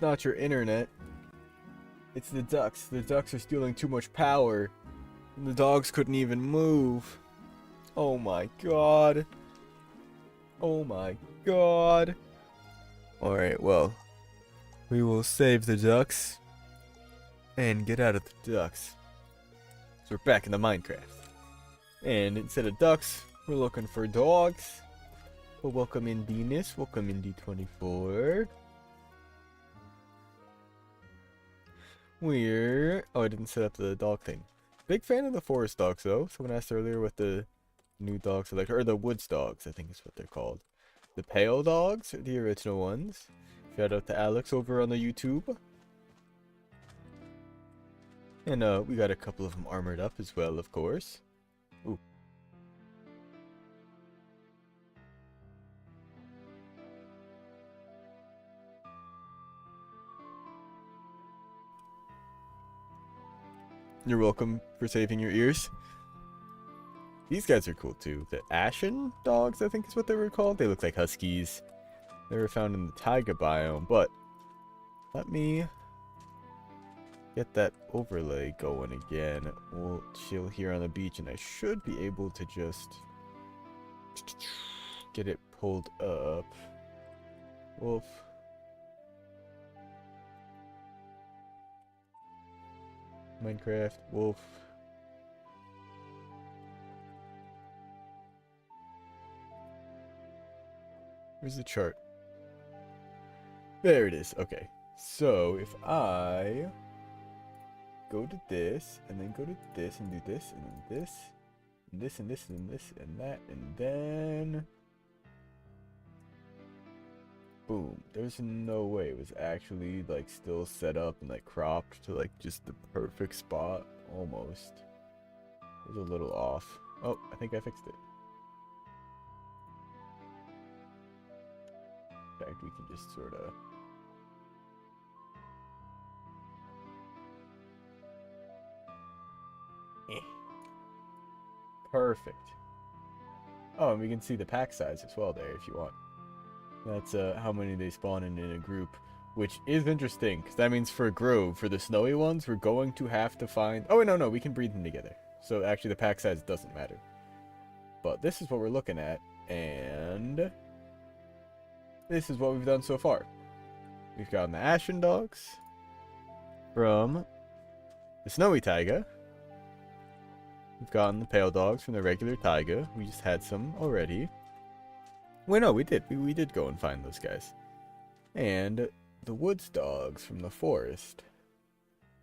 not your internet. It's the ducks. The ducks are stealing too much power. And the dogs couldn't even move. Oh my god. Oh my god. Alright, well. We will save the ducks. And get out of the ducks. So we're back in the Minecraft. And instead of ducks, we're looking for dogs. Well, welcome in Venus. Welcome in D24. Oh, I didn't set up the dog thing. Big fan of the forest dogs, though. Someone asked earlier what the new dogs are like. Or the woods dogs, I think is what they're called. The pale dogs are the original ones. Shout out to Alex over on the YouTube. And we got a couple of them armored up as well, of course. Ooh. You're welcome for saving your ears. These guys are cool too. The Ashen dogs, I think is what they were called. They look like huskies. They were found in the taiga biome, but let me get that overlay going again. We'll chill here on the beach, and I should be able to just get it pulled up. Wolf. Minecraft, wolf. Where's the chart? There it is. Okay. So if I go to this, and then go to this, and do this, and then this, and this, and this, and this, and that, and then boom. There's no way it was actually like still set up and like cropped to like just the perfect spot. Almost. It was a little off. Oh, I think I fixed it. In fact, we can just sort of perfect. Oh, and we can see the pack size as well there if you want. That's how many they spawn in a group, which is interesting, because that means for a grove, for the snowy ones, we're going to have to find... Oh, wait, no, we can breed them together. So actually the pack size doesn't matter. But this is what we're looking at, and this is what we've done so far. We've gotten the Ashen dogs from the snowy taiga. We've gotten the pale dogs from the regular taiga. We just had some already. Wait, no, we did. We did go and find those guys. And the woods dogs from the forest.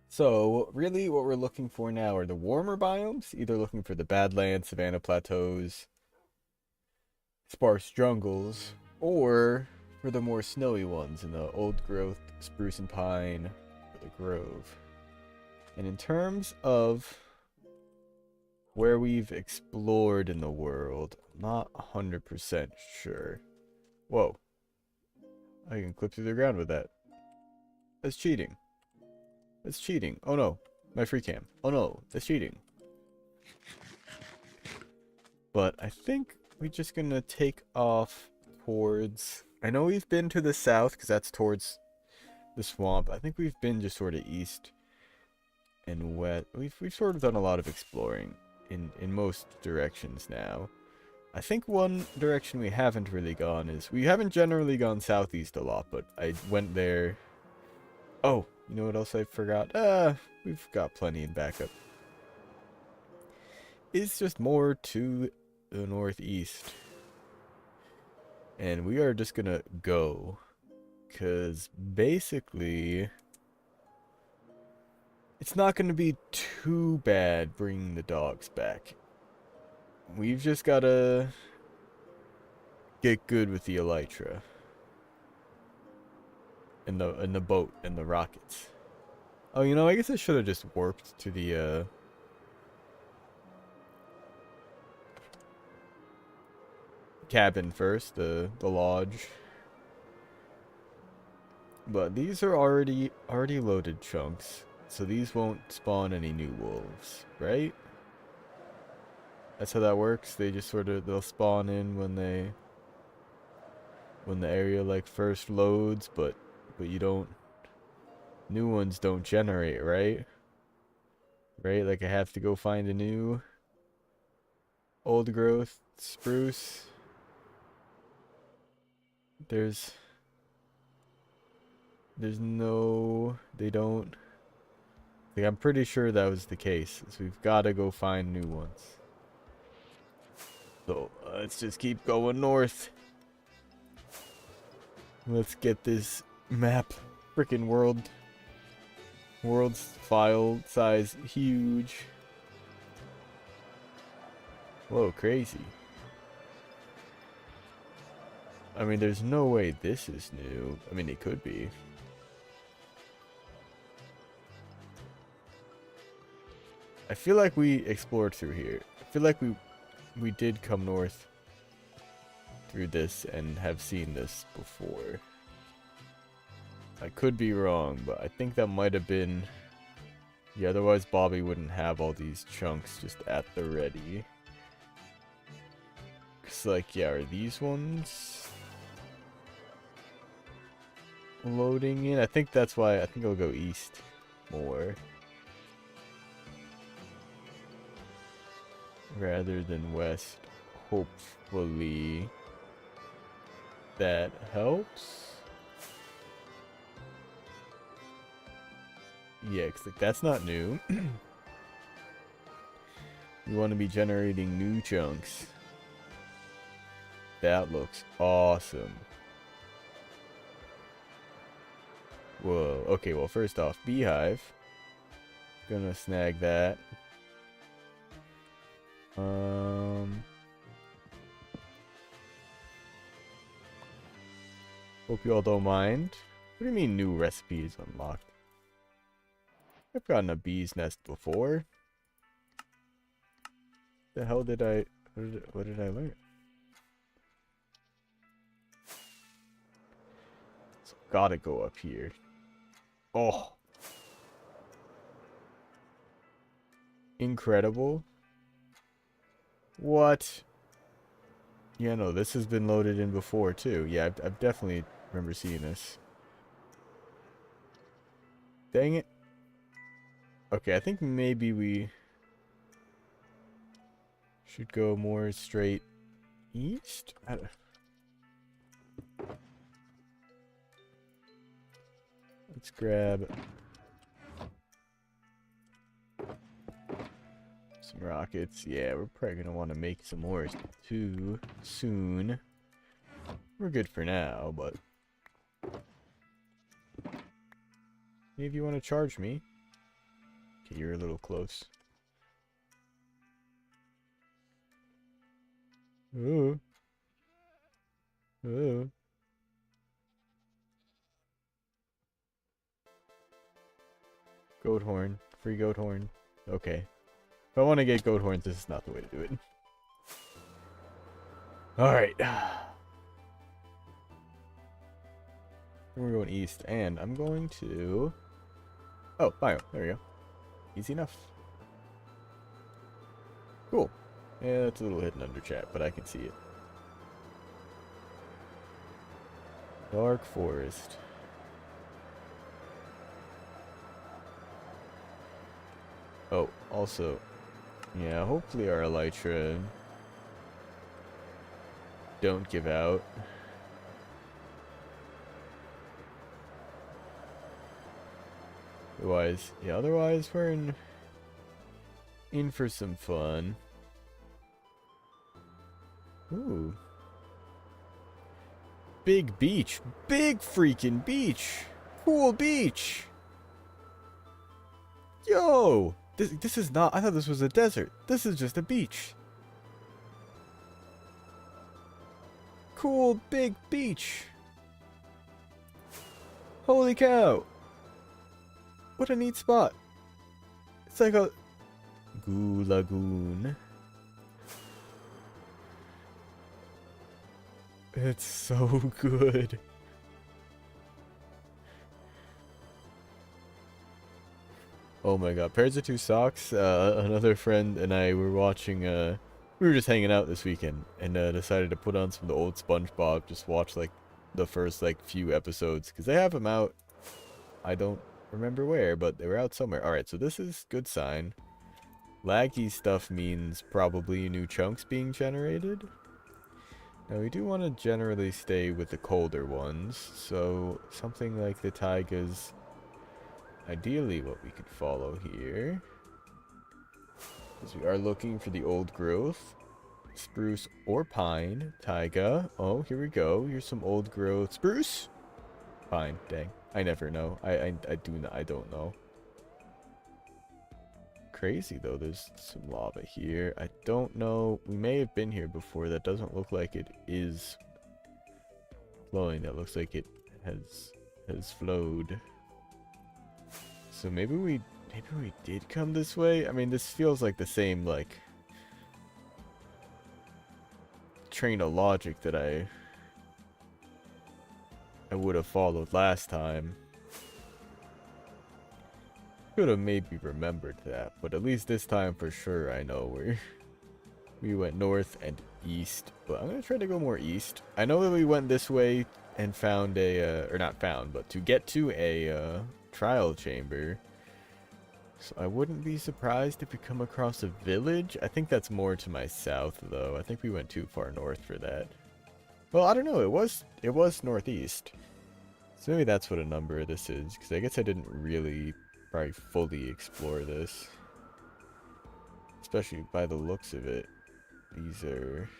So, really what we're looking for now are the warmer biomes. Either looking for the Badlands, Savanna Plateaus, sparse jungles, or for the more snowy ones in the old growth, spruce and pine, or the grove. And in terms of where we've explored in the world, I'm not 100% sure. Whoa. I can clip through the ground with that. That's cheating. That's cheating. Oh no. My free cam. Oh no. That's cheating. But I think we're just gonna take off towards... I know we've been to the south, because that's towards the swamp. I think we've been just sort of east and west. We've sort of done a lot of exploring in most directions now. I think one direction we haven't really gone is... We haven't generally gone southeast a lot, but I went there... Oh, you know what else I forgot? We've got plenty in backup. It's just more to the northeast. And we are just gonna go. Because basically... It's not gonna be too bad bringing the dogs back. We've just gotta get good with the elytra. And the boat and the rockets. Oh, you know, I guess I should have just warped to the cabin first, the lodge. But these are already loaded chunks, so these won't spawn any new wolves, right? That's how that works. They just they'll spawn in when the area like first loads, but you don't New ones don't generate, right? Right? Like I have to go find a new old growth spruce. There's no, they don't. Like, I'm pretty sure that was the case. So we've got to go find new ones. So let's just keep going north. Let's get this map. Freaking world's file size huge. Whoa, crazy. I mean, there's no way this is new. I mean, it could be. I feel like we explored through here. I feel like we did come north through this and have seen this before. I could be wrong, but I think that might have been... Yeah, otherwise Bobby wouldn't have all these chunks just at the ready. Cause like, yeah, are these ones loading in? I think that's why, I think I'll go east more. Rather than west, hopefully that helps. Yeah, cause like, that's not new. We want to be generating new chunks. That looks awesome. Whoa, okay, well first off, beehive. Gonna snag that. Hope you all don't mind. What do you mean new recipes unlocked? I've gotten a bee's nest before. The hell did I... What did I learn? So gotta go up here. Oh! Incredible. What? Yeah, no, this has been loaded in before, too. Yeah, I've definitely remember seeing this. Dang it. Okay, I think maybe we should go more straight east? Let's grab some rockets. Yeah, we're probably going to want to make some more too soon. We're good for now, but maybe you want to charge me. Okay, you're a little close. Oh. Oh. Goat horn. Free goat horn. Okay. If I want to get goat horns, this is not the way to do it. Alright. We're going east, and I'm going to... Oh, bio. There we go. Easy enough. Cool. Yeah, it's a little hidden under chat, but I can see it. Dark forest. Oh, also, yeah, hopefully our elytra don't give out. Otherwise we're in for some fun. Ooh. Big beach. Big freaking beach. Cool beach. Yo! This is not... I thought this was a desert. This is just a beach. Cool big beach. Holy cow. What a neat spot. It's like a... Goo Lagoon. It's so good. Oh my god, pairs of two socks. Another friend and I were watching, we were just hanging out this weekend and decided to put on some of the old SpongeBob, just watch like the first like few episodes because they have them out. I don't remember where, but they were out somewhere. Alright, so this is good sign. Laggy stuff means probably new chunks being generated. Now we do want to generally stay with the colder ones, so something like the taigas, ideally what we could follow here. Because we are looking for the old growth. Spruce or pine. Taiga. Oh, here we go. Here's some old growth. Spruce? Pine. Dang. I never know. I don't know. Crazy though. There's some lava here. I don't know. We may have been here before. That doesn't look like it is flowing. That looks like it has flowed. So maybe we did come this way. I mean, this feels like the same like train of logic that I would have followed last time. Could have maybe remembered that, but at least this time for sure I know where we went north and east. But I'm gonna try to go more east. I know that we went this way and found a or not found, but to get to a trial chamber. So I wouldn't be surprised if we come across a village. I think that's more to my south, though. I think we went too far north for that. Well, I don't know. It was northeast. So maybe that's what a number this is. Because I guess I didn't really probably fully explore this. Especially by the looks of it. These are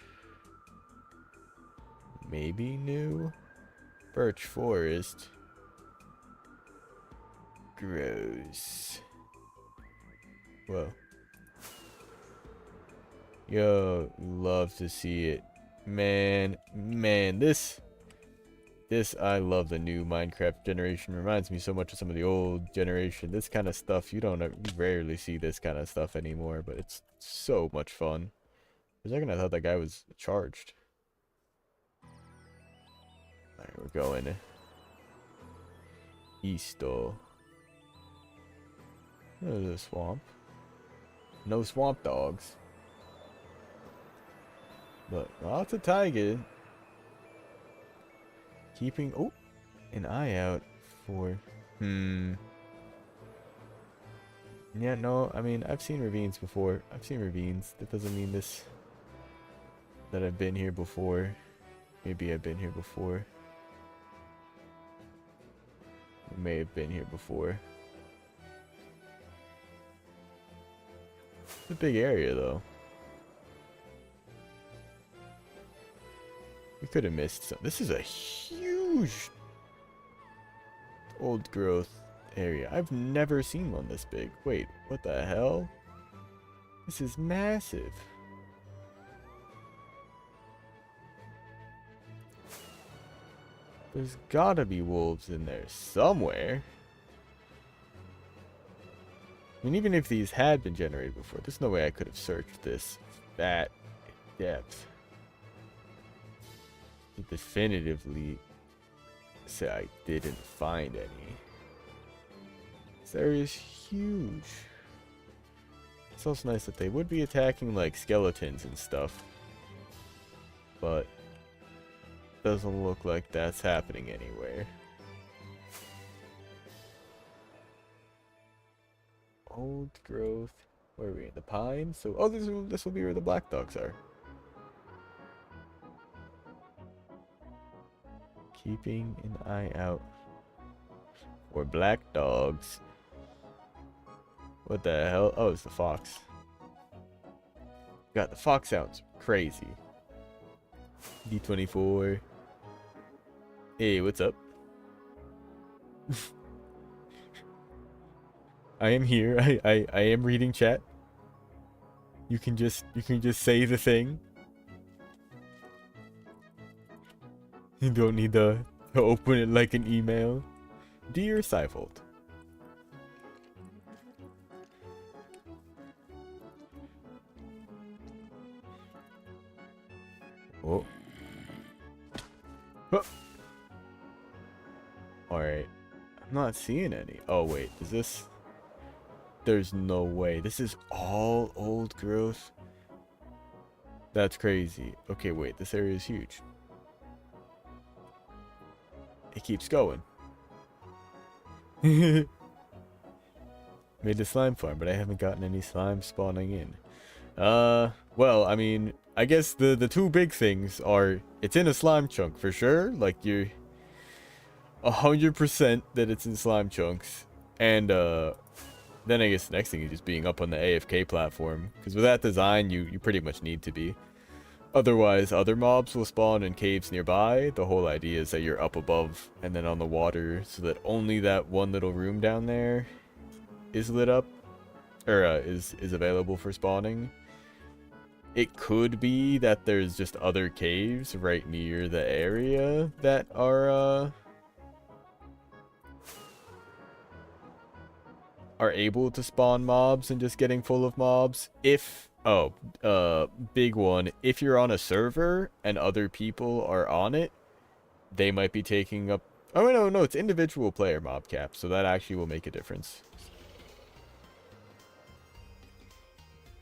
maybe new. Birch forest. Gross. Whoa. Yo, love to see it. Man, this I love the new Minecraft generation. Reminds me so much of some of the old generation. This kind of stuff, you rarely see this kind of stuff anymore, but it's so much fun. For a second I thought that guy was charged. Alright, we're going east though. There's a swamp. No swamp dogs. But lots of taiga. Keeping an eye out for yeah, no, I mean I've seen ravines before. I've seen ravines. That doesn't mean that I've been here before. Maybe I've been here before. I may have been here before. It's a big area though. We could have missed some. This is a huge old growth area. I've never seen one this big. Wait, what the hell? This is massive. There's gotta be wolves in there somewhere. I mean, even if these had been generated before, there's no way I could have searched this that depth. To definitively say I didn't find any. This area is huge. It's also nice that they would be attacking like skeletons and stuff, but doesn't look like that's happening anywhere. Old growth. Where are we? In the pine? So, oh, this will be where the black dogs are. Keeping an eye out for black dogs. What the hell? Oh, it's the fox. God, the fox sounds crazy. D24. Hey, what's up? I am here. I am reading chat. You can just say the thing. You don't need to open it like an email. Dear Seifold. Oh. Oh. Alright. I'm not seeing any. Oh, wait. Is this... There's no way. This is all old growth? That's crazy. Okay, wait. This area is huge. It keeps going. Made the slime farm, but I haven't gotten any slime spawning in. Well, I mean, I guess the two big things are it's in a slime chunk for sure. Like you're 100% that it's in slime chunks, and then I guess the next thing is just being up on the AFK platform. Because with that design, you pretty much need to be. Otherwise, other mobs will spawn in caves nearby. The whole idea is that you're up above and then on the water, so that only that one little room down there is lit up, or is available for spawning. It could be that there's just other caves right near the area that are able to spawn mobs and just getting full of mobs. If big one, if you're on a server and other people are on it, they might be taking up, oh no, it's individual player mob cap, so that actually will make a difference.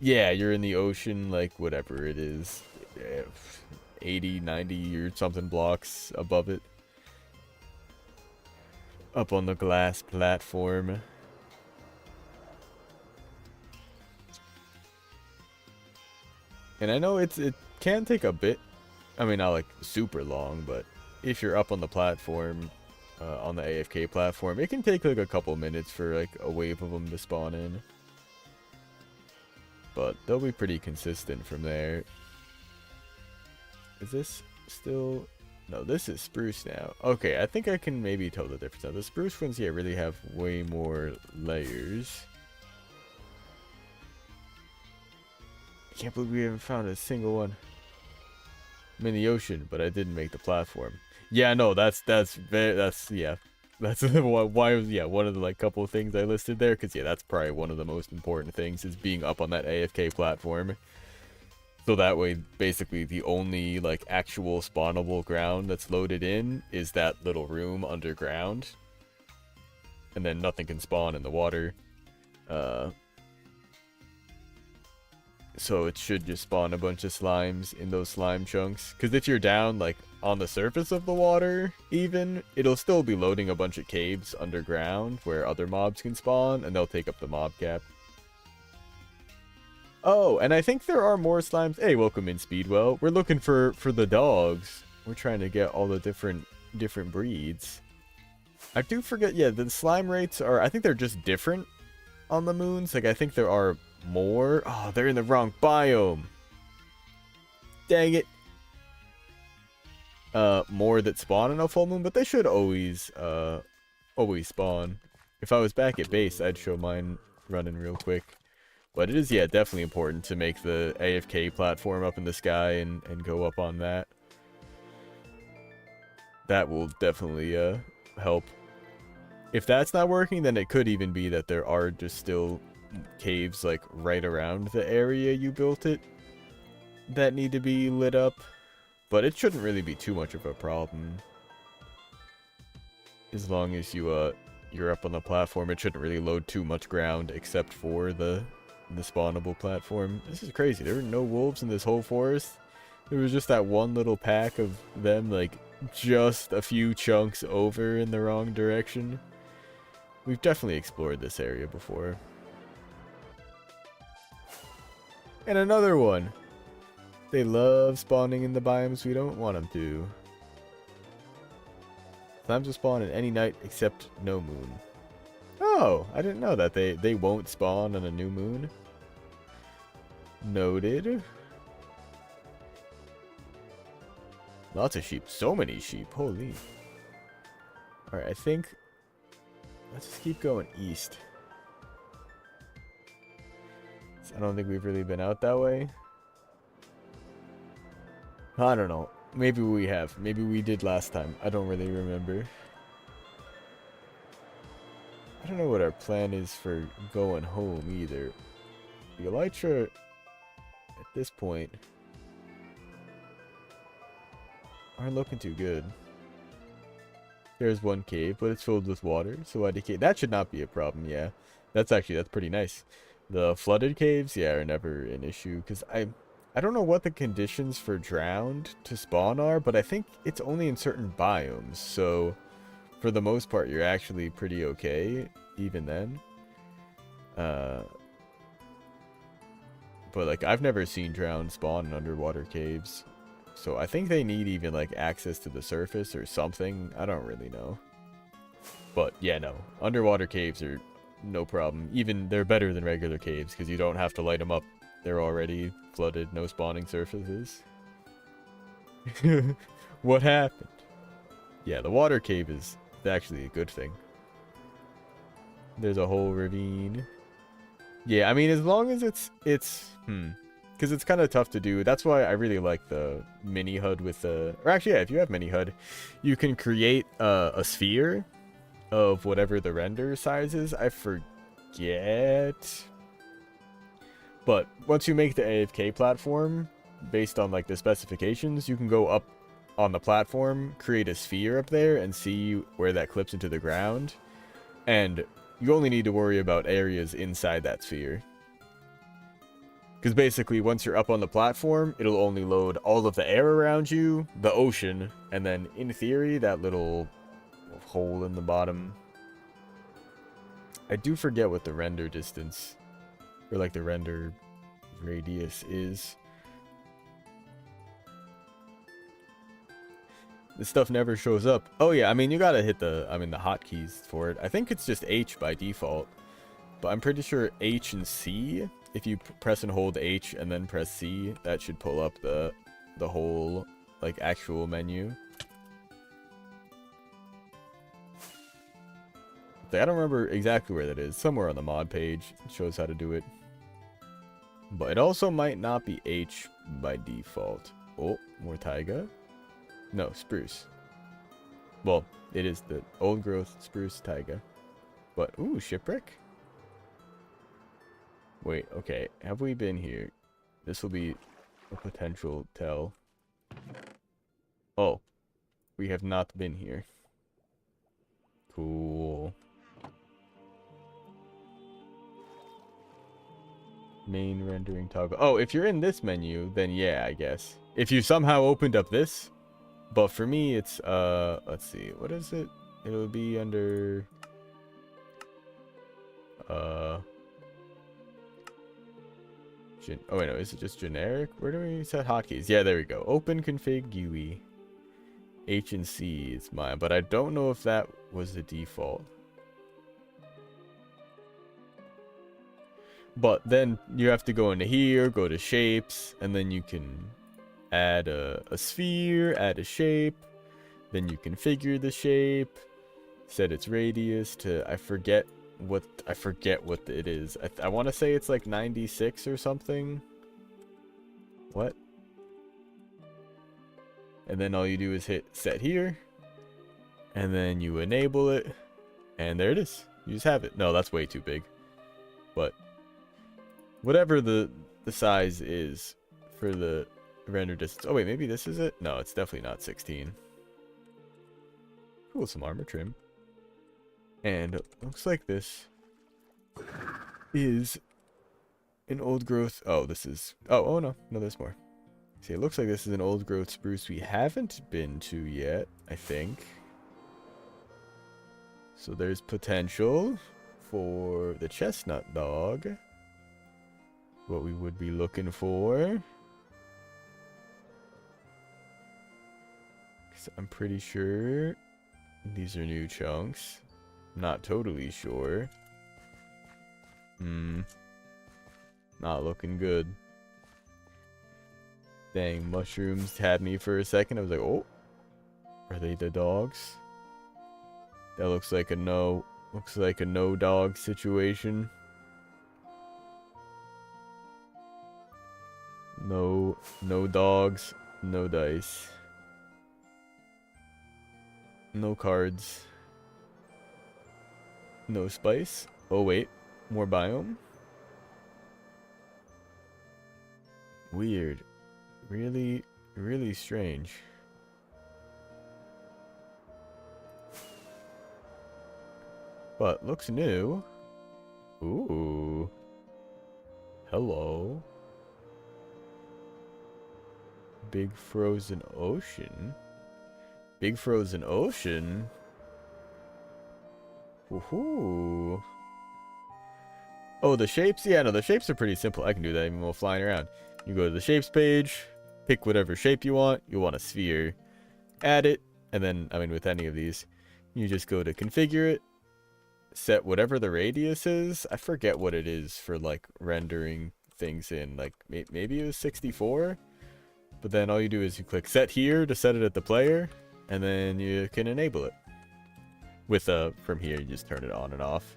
Yeah, you're in the ocean, like whatever it is, 80, 90 or something blocks above it, up on the glass platform. And I know it can take a bit. I mean, not like super long, but if you're up on the platform, on the AFK platform, it can take like a couple minutes for like a wave of them to spawn in. But they'll be pretty consistent from there. Is this still... No, this is spruce now. Okay, I think I can maybe tell the difference now. The spruce ones, yeah, really have way more layers. I can't believe we haven't found a single one. I'm in the ocean, but I didn't make the platform. Yeah, no, yeah. That's why one of the like couple of things I listed there, because yeah, that's probably one of the most important things is being up on that AFK platform. So that way, basically, the only like actual spawnable ground that's loaded in is that little room underground, and then nothing can spawn in the water. So it should just spawn a bunch of slimes in those slime chunks. Because if you're down, like, on the surface of the water, even, it'll still be loading a bunch of caves underground where other mobs can spawn, and they'll take up the mob cap. Oh, and I think there are more slimes. Hey, welcome in, Speedwell. We're looking for the dogs. We're trying to get all the different breeds. I do forget, yeah, the slime rates are, I think they're just different on the moons. Like, I think there are more. Oh, they're in the wrong biome. Dang it. More that spawn on a full moon, but they should always spawn. If I was back at base, I'd show mine running real quick. But it is, yeah, definitely important to make the AFK platform up in the sky and go up on that. That will definitely help. If that's not working, then it could even be that there are just still caves like right around the area you built it that need to be lit up, but it shouldn't really be too much of a problem as long as you're up on the platform. It shouldn't really load too much ground except for the spawnable platform. This is crazy. There were no wolves in this whole forest. There was just that one little pack of them, like just a few chunks over in the wrong direction. We've definitely explored this area before. And another one. They love spawning in the biomes we don't want them to. Slimes will spawn in any night except no moon. Oh, I didn't know that. They won't spawn on a new moon. Noted. Lots of sheep. So many sheep. Holy. Alright, I think... Let's just keep going east. I don't think we've really been out that way. I don't know. Maybe we have. Maybe we did last time. I don't really remember. I don't know what our plan is for going home either. The elytra, at this point, aren't looking too good. There's one cave, but it's filled with water, so I decay. That should not be a problem, yeah. That's pretty nice. The flooded caves, yeah, are never an issue, because I don't know what the conditions for drowned to spawn are, but I think it's only in certain biomes, so for the most part, you're actually pretty okay, even then. Uh, but like I've never seen drowned spawn in underwater caves. So I think they need even like access to the surface or something. I don't really know. But yeah, no. Underwater caves are no problem. Even they're better than regular caves because you don't have to light them up. They're already flooded, no spawning surfaces. What happened? Yeah, the water cave is actually a good thing. There's a whole ravine. Yeah, I mean, as long as it's because it's kind of tough to do. That's why I really like the mini HUD with the, or actually, yeah, if you have mini HUD, you can create a sphere of whatever the render size is. I forget. But once you make the AFK platform, based on like the specifications, you can go up on the platform, create a sphere up there, and see where that clips into the ground. And you only need to worry about areas inside that sphere. Because basically, once you're up on the platform, it'll only load all of the air around you, the ocean, and then, in theory, that little hole in the bottom. I do forget what the render distance, or like the render radius is. This stuff never shows up. Oh yeah, I mean, you gotta hit the hotkeys for it. I think it's just H by default. But I'm pretty sure H and C, if you press and hold H and then press C, that should pull up the whole, like, actual menu. I don't remember exactly where that is. Somewhere on the mod page, it shows how to do it. But it also might not be H by default. Oh, more taiga. No, spruce. Well, it is the old growth spruce taiga. But, ooh, shipwreck? Wait, okay. Have we been here? This will be a potential tell. Oh. We have not been here. Cool. Main rendering toggle. Oh, if you're in this menu, then yeah, I guess. If you somehow opened up this. But for me, it's, let's see. What is it? It'll be under... oh wait, no, is it just generic? Where do we set hotkeys? Yeah, there we go. Open config GUI. H and C is mine, but I don't know if that was the default. But then you have to go into here, go to shapes, and then you can add a sphere, add a shape. Then you configure the shape, set its radius to, I forget what it is. I want to say it's like 96 or something. What? And then all you do is hit set here, and then you enable it, and there it is. You just have it. No, that's way too big. But whatever the size is for the render distance. Oh wait, maybe this is it? No, it's definitely not 16. Cool, some armor trim. And it looks like this is an old growth. Oh, this is. Oh no, there's more. See, it looks like this is an old growth spruce we haven't been to yet, I think. So there's potential for the chestnut dog. What we would be looking for. 'Cause I'm pretty sure these are new chunks. Not totally sure. Not looking good. Dang, mushrooms had me for a second. I was like, oh. Are they the dogs? That looks like a no. Looks like a no dog situation. No dogs, no dice. No cards. No spice. Oh wait, more biome. Weird. Really, really strange. But looks new. Ooh. Hello. Big frozen ocean. Big frozen ocean. Woohoo. Oh, the shapes? Yeah, no, the shapes are pretty simple. I can do that even while flying around. You go to the shapes page, pick whatever shape you want. You want a sphere. Add it, and then, I mean, with any of these, you just go to configure it, set whatever the radius is. I forget what it is for, like, rendering things in. Like, maybe it was 64? But then all you do is you click set here to set it at the player, and then you can enable it. With, from here, you just turn it on and off.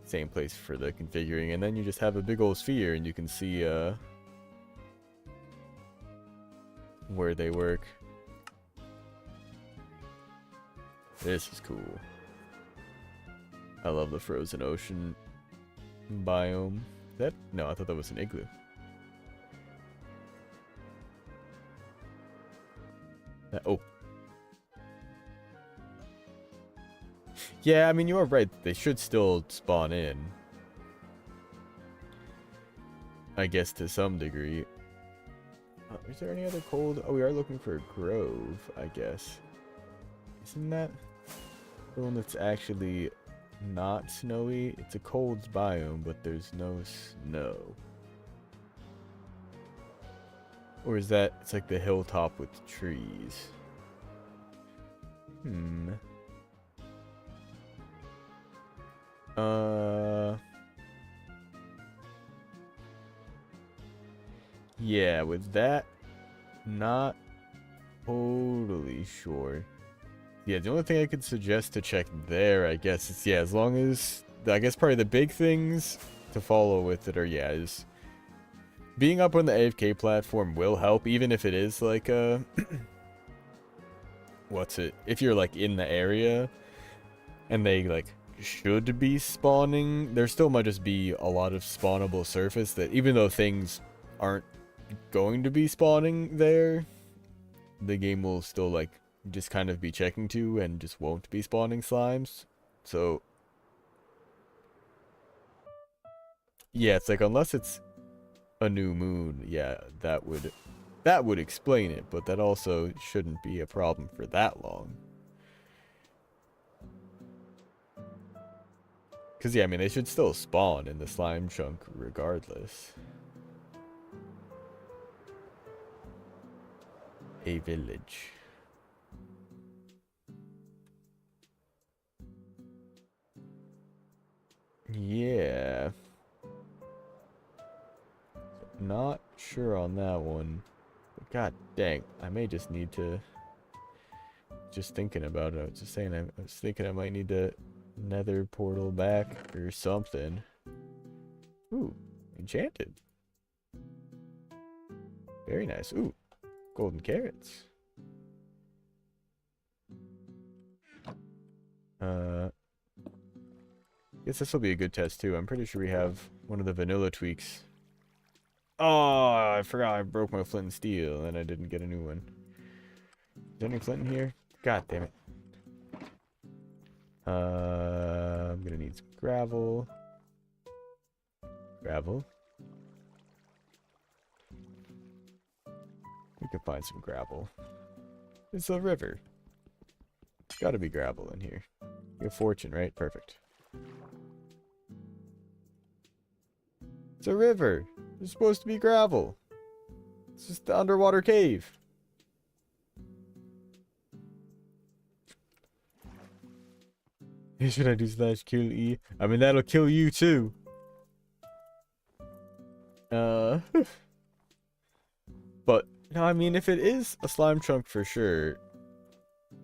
Same place for the configuring, and then you just have a big old sphere, and you can see, where they work. This is cool. I love the frozen ocean biome. That? No, I thought that was an igloo. Oh. Yeah, I mean, you are right. They should still spawn in. I guess to some degree. Is there any other cold? Oh, we are looking for a grove, I guess. Isn't that the one that's actually not snowy? It's a cold biome, but there's no snow. Or is that, it's like the hilltop with trees? Yeah, with that, not totally sure. Yeah, the only thing I could suggest to check there, I guess, is, yeah, as long as, I guess probably the big things to follow with it are, yeah, is being up on the AFK platform will help, even if it is like a, if you're like in the area, and they like should be spawning, there still might just be a lot of spawnable surface that, even though things aren't going to be spawning there, the game will still like just kind of be checking to and just won't be spawning slimes. So yeah, it's like, unless it's a new moon, yeah, that would explain it, but that also shouldn't be a problem for that long. Because yeah, I mean, they should still spawn in the slime chunk regardless. A village. Yeah. Not sure on that one. But god dang, I may just need to... Just thinking about it, I was just saying, I was thinking I might need to nether portal back or something. Ooh, enchanted. Very nice. Ooh, golden carrots. Guess this will be a good test too. I'm pretty sure we have one of the vanilla tweaks. Oh, I forgot I broke my flint and steel and I didn't get a new one. Is there any flint in here? God damn it. I'm gonna need some gravel. Gravel. We can find some gravel. It's a river. Gotta be gravel in here. You have fortune, right? Perfect. It's a river. It's supposed to be gravel. It's just the underwater cave. Should I do slash kill E? I mean, that'll kill you too. But, no, I mean, if it is a slime chunk for sure,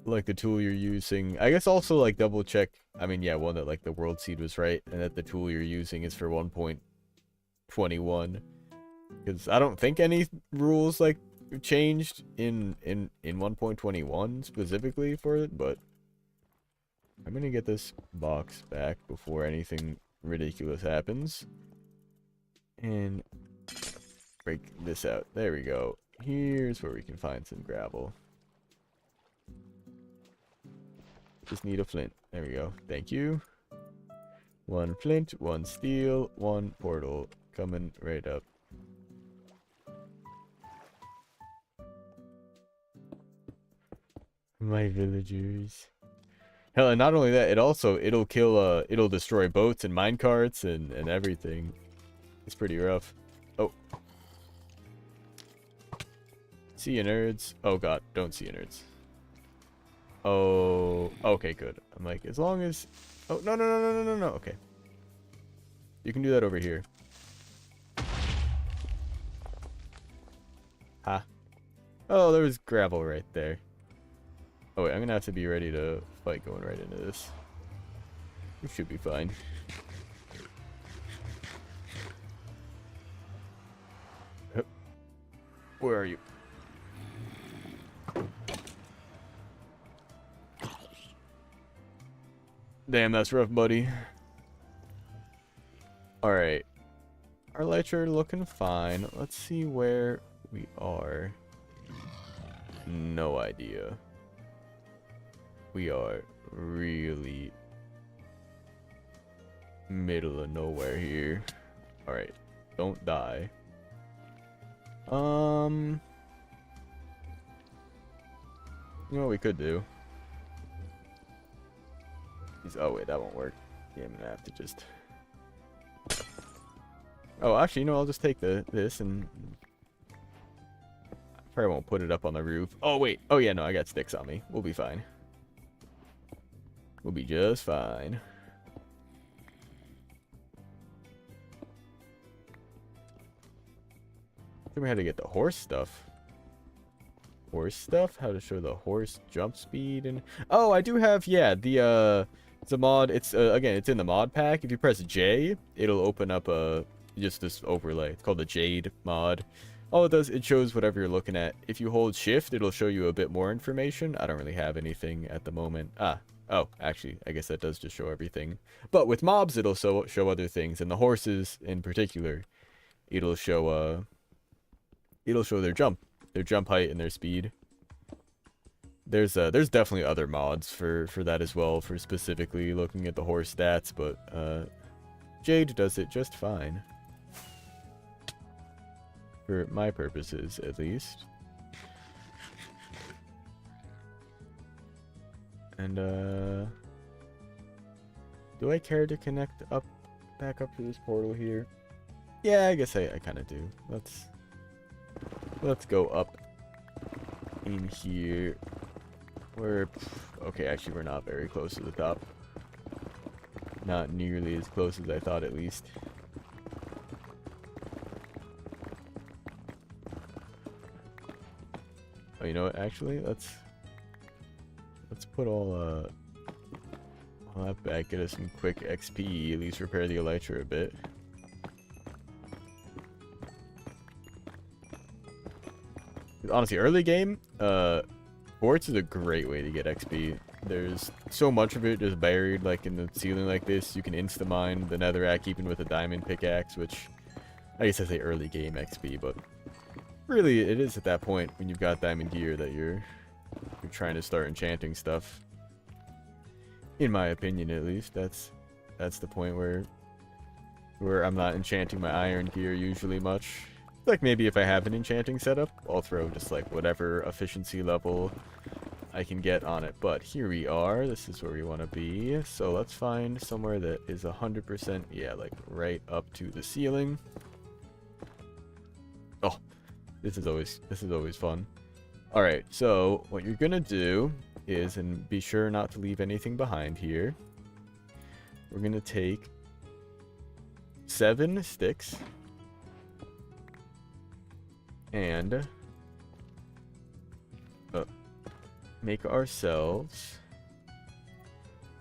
like the tool you're using, I guess also like double check. I mean, yeah, one that like the world seed was right, and that the tool you're using is for 1.21. Because I don't think any rules like changed in 1.21 specifically for it, but I'm gonna get this box back before anything ridiculous happens. And break this out. There we go. Here's where we can find some gravel. Just need a flint. There we go. Thank you. One flint, one steel, one portal. Coming right up. My villagers. Hell, and not only that, it'll kill it'll destroy boats and minecarts and everything. It's pretty rough. Oh. See you, nerds. Oh god, don't see you, nerds. Oh, okay, good. I'm like, as long as... Oh, no, no, no, no, no, no, no. Okay. You can do that over here. Ha. Oh, there was gravel right there. Oh, wait, I'm gonna have to be ready to fight going right into this. We should be fine. Where are you? Damn, that's rough, buddy. Alright. Our lights are looking fine. Let's see where we are. No idea. We are really middle of nowhere here. Alright. Don't die. You know what we could do? Oh wait, that won't work. Yeah, I'm gonna have to just... Oh, actually, you know, I'll just take this and... Probably won't put it up on the roof. Oh wait, oh yeah, no, I got sticks on me. We'll be fine. We'll be just fine. Then we had to get the horse stuff. Horse stuff? How to show the horse jump speed and... Oh, I do have, yeah, it's a mod. It's again, it's in the mod pack. If you press J, it'll open up just this overlay. It's called the Jade mod. All it does, it shows whatever you're looking at. If you hold shift, it'll show you a bit more information. I don't really have anything at the moment. Oh, actually, I guess that does just show everything. But with mobs, it'll show other things, and the horses in particular, it'll show their jump height and their speed. There's definitely other mods for that as well, for specifically looking at the horse stats, but Jade does it just fine. For my purposes, at least. And do I care to connect back up to this portal here? Yeah, I guess I kind of do. Let's go up in here. Okay, actually we're not very close to the top. Not nearly as close as I thought, at least. Oh, you know what? Actually, let's put all that back. Get us some quick XP. At least repair the elytra a bit. Honestly, early game, quartz is a great way to get XP. There's so much of it just buried like in the ceiling like this. You can insta-mine the netherrack even with a diamond pickaxe, which I guess I say early game XP, but really it is at that point when you've got diamond gear that you're trying to start enchanting stuff. In my opinion, at least, that's the point where I'm not enchanting my iron gear usually much. Like maybe if I have an enchanting setup, I'll throw just like whatever efficiency level I can get on it. But here we are. This is where we want to be. So let's find somewhere that is 100%, yeah, like right up to the ceiling. Oh, this is always fun. All right, so what you're gonna do is, and be sure not to leave anything behind here. We're gonna take 7 sticks. And make ourselves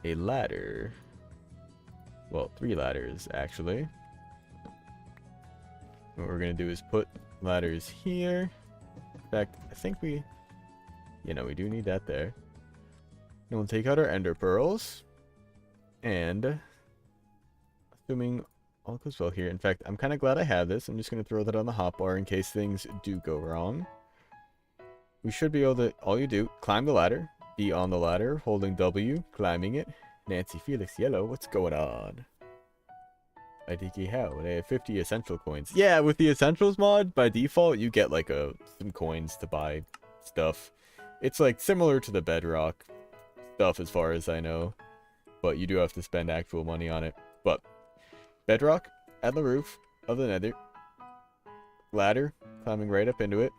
a ladder. Well, 3 ladders, actually. What we're going to do is put ladders here. In fact, I think we do need that there. And we'll take out our ender pearls. And assuming all goes well here. In fact, I'm kind of glad I have this. I'm just going to throw that on the hotbar in case things do go wrong. We should be able to, all you do, climb the ladder, be on the ladder, holding W, climbing it. Nancy Felix Yellow, what's going on? IDK how? They have 50 essential coins. Yeah, with the essentials mod, by default, you get like some coins to buy stuff. It's like similar to the bedrock stuff as far as I know. But you do have to spend actual money on it. But bedrock at the roof of the nether. Ladder, climbing right up into it.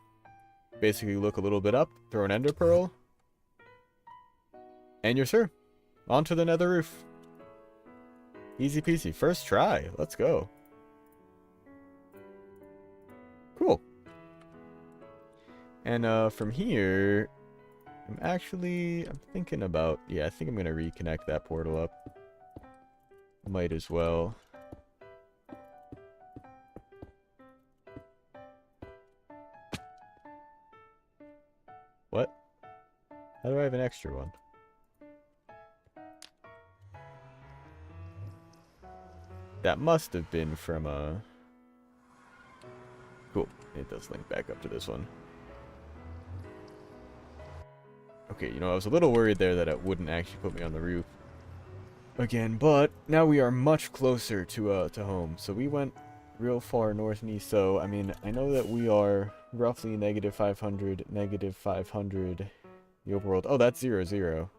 Basically look a little bit up, throw an ender pearl. And you're sir. Onto the nether roof. Easy peasy. First try. Let's go. Cool. And from here, I'm thinking about, yeah, I think I'm going to reconnect that portal up. Might as well. What? How do I have an extra one? That must have been from Cool. It does link back up to this one. Okay, you know, I was a little worried there that it wouldn't actually put me on the roof again, but now we are much closer to home. So we went real far north and east, so I mean, I know that we are roughly -500, -500 the overworld. Oh, that's 0, 0.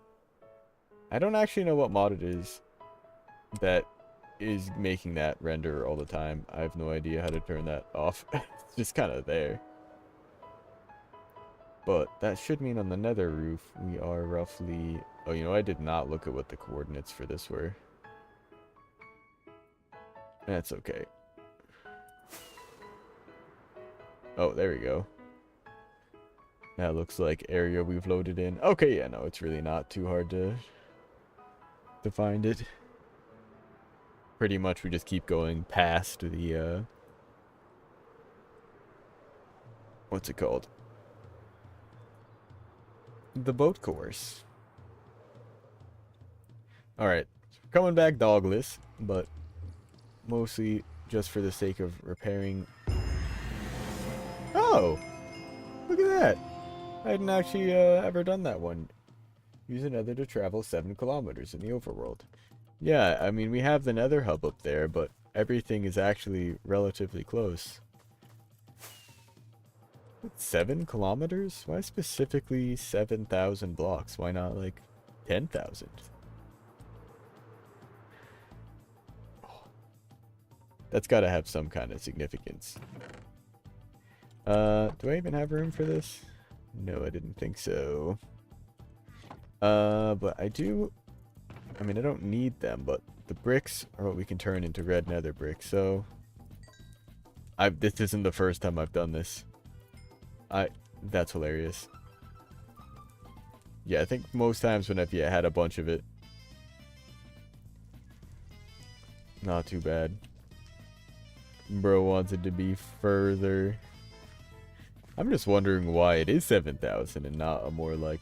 I don't actually know what mod it is that is making that render all the time. I have no idea how to turn that off. It's just kind of there. But that should mean on the nether roof, we are roughly... Oh, you know, I did not look at what the coordinates for this were. That's okay. Oh, there we go. That looks like area we've loaded in. Okay, yeah, no, it's really not too hard to find it. Pretty much we just keep going past the, what's it called? The boat course. Alright, coming back dogless, but mostly just for the sake of repairing. Oh! Look at that! I hadn't actually ever done that one. Use a nether to travel 7 kilometers in the overworld. Yeah, I mean, we have the nether hub up there, but everything is actually relatively close. 7 kilometers? Why specifically 7,000 blocks? Why not, like, 10,000? Oh. That's gotta have some kind of significance. Do I even have room for this? No, I didn't think so. But I do... I mean, I don't need them, but the bricks are what we can turn into red nether bricks, so... This isn't the first time I've done this. That's hilarious. Yeah, I think most times when I've had a bunch of it. Not too bad. Bro wants it to be further. I'm just wondering why it is 7,000 and not a more, like,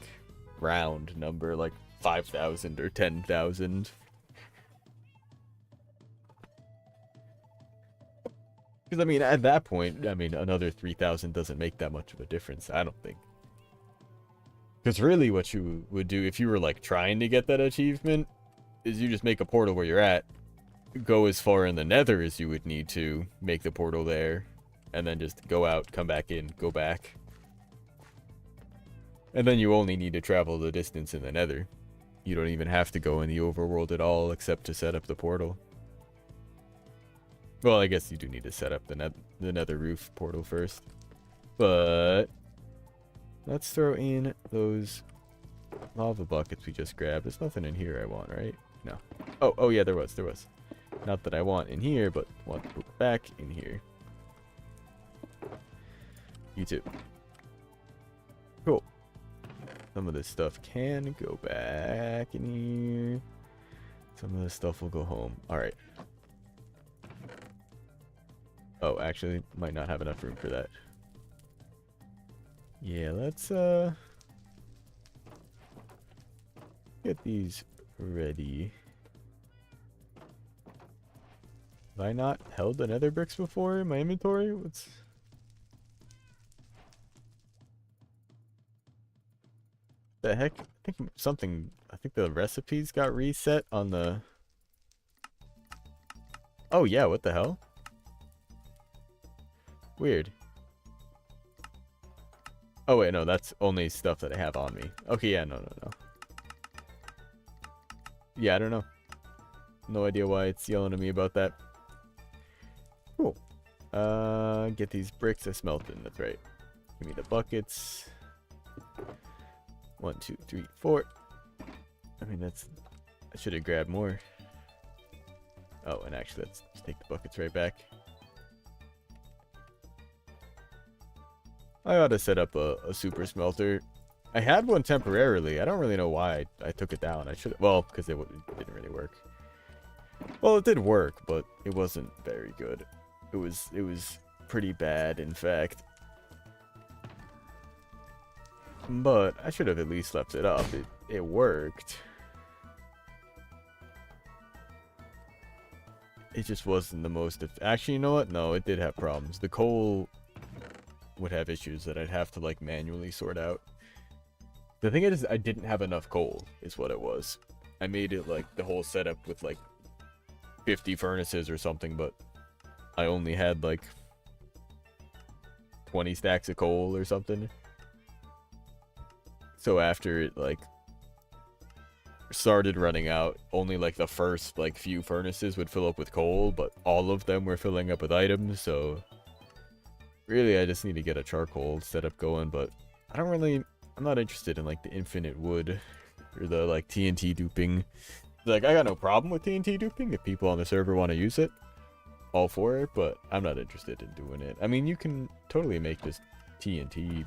round number, like 5,000 or 10,000. Because, I mean, at that point, I mean, another 3,000 doesn't make that much of a difference, I don't think. Because really what you would do if you were, like, trying to get that achievement is you just make a portal where you're at, go as far in the nether as you would need to make the portal there, and then just go out, come back in, go back. And then you only need to travel the distance in the nether. You don't even have to go in the overworld at all except to set up the portal. Well, I guess you do need to set up the nether roof portal first. But let's throw in those lava buckets we just grabbed. There's nothing in here I want, right? No. Oh yeah, there was. Not that I want in here, but want to put back in here. You too. Cool. Some of this stuff can go back in here. Some of this stuff will go home. Alright. Oh, actually, might not have enough room for that. Yeah, let's get these ready. Have I not held the nether bricks before in my inventory? What's... the heck? I think the recipes got reset on the... Oh yeah, what the hell? Weird. Oh wait, no, that's only stuff that I have on me. Okay, yeah, no. Yeah, I don't know. No idea why it's yelling at me about that. Cool. Get these bricks. I smelted. That's right. Give me the buckets. 1, 2, 3, 4. I mean, that's... I should have grabbed more. Oh, and actually, let's just take the buckets right back. I ought to set up a super smelter. I had one temporarily. I don't really know why I took it down. I should... Well, because it didn't really work. Well, it did work, but it wasn't very good. It was pretty bad, in fact. But I should have at least left it up. It worked. It just wasn't the most... Actually, you know what? No, it did have problems. The coal would have issues that I'd have to, like, manually sort out. The thing is, I didn't have enough coal, is what it was. I made it, like, the whole setup with, like, 50 furnaces or something, but I only had, like, 20 stacks of coal or something. So after it, like, started running out, only, like, the first, like, few furnaces would fill up with coal, but all of them were filling up with items, so... Really, I just need to get a charcoal setup going, but I'm not interested in, like, the infinite wood or the, like, TNT duping. Like, I got no problem with TNT duping if people on the server want to use it. All for it, but I'm not interested in doing it. I mean, you can totally make just TNT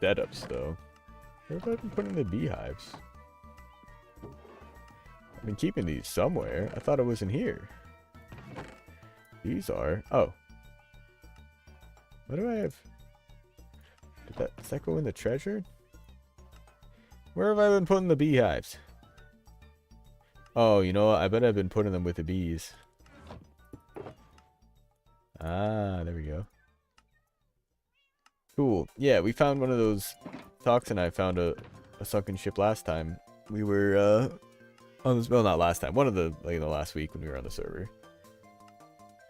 setups, though. Where have I been putting the beehives? I've been keeping these somewhere. I thought it was in here. These are... Oh. What do I have? Does that go in the treasure? Where have I been putting the beehives? Oh, you know what? I bet I've been putting them with the bees. Ah, there we go. Cool. Yeah, we found one of those... Tox and I found a sunken ship last time. We were, on this... Well, not last time. One of the... Like, the last week when we were on the server.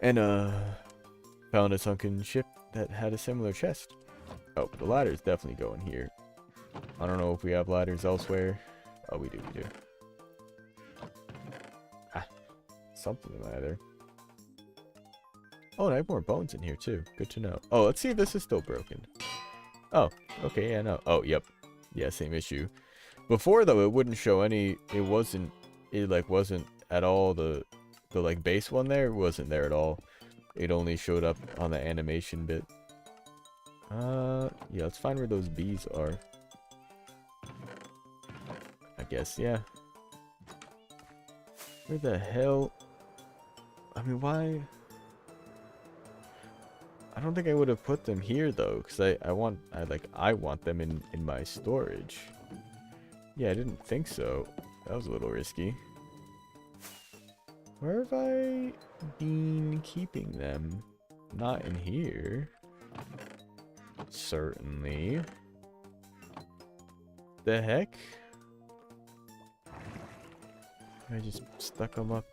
And, found a sunken ship that had a similar chest. Oh, the ladder's definitely going here. I don't know if we have ladders elsewhere. Oh, we do, we do. Ah, something either. Oh, and I have more bones in here, too. Good to know. Oh, let's see if this is still broken. Oh, okay, yeah, no. Oh, yep. Yeah, same issue. Before, though, it wouldn't show any... It wasn't at all the like, base one there. It wasn't there at all. It only showed up on the animation bit. Yeah, let's find where those bees are. I guess, yeah. Where the hell? I mean, why? I don't think I would have put them here, though, because I want them in my storage. Yeah, I didn't think so. That was a little risky. Where have I been keeping them? Not in here. Certainly. The heck? I just stuck them up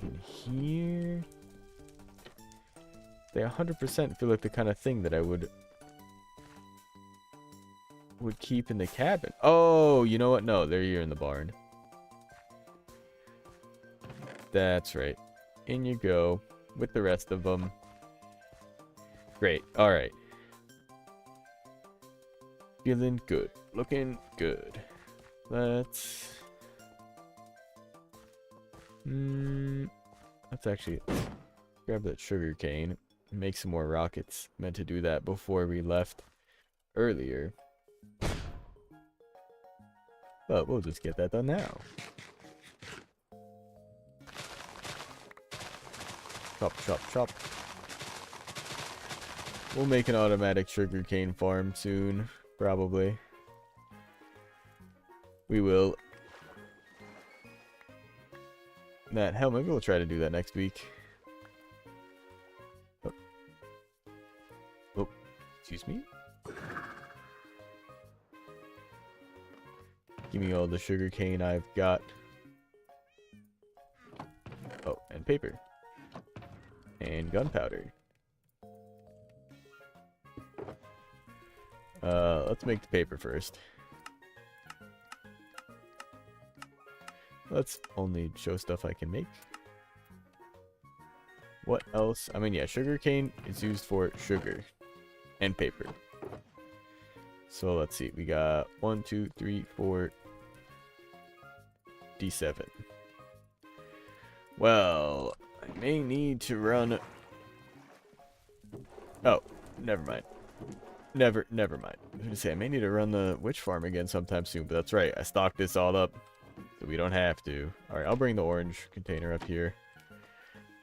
in here. They 100% feel like the kind of thing that I would keep in the cabin. Oh, you know what? No, they're here in the barn. That's right. In you go with the rest of them. Great. All right. Feeling good. Looking good. Let's actually grab that sugar cane. Make some more rockets. Meant to do that before we left earlier. But we'll just get that done now. Chop, chop, chop. We'll make an automatic sugarcane farm soon, probably. We will. Matt, hell, maybe we'll try to do that next week. Oh, excuse me? Give me all the sugarcane I've got. Oh, and paper. And gunpowder. Let's make the paper first. let's only show stuff I can make. What else? I mean, yeah, sugarcane is used for sugar and paper. So let's see. We got 1, 2, 3, 4, D7. Well, I may need to run. Oh, never mind. Never mind. I was gonna say I may need to run the witch farm again sometime soon, but that's right. I stocked this all up, so we don't have to. All right, I'll bring the orange container up here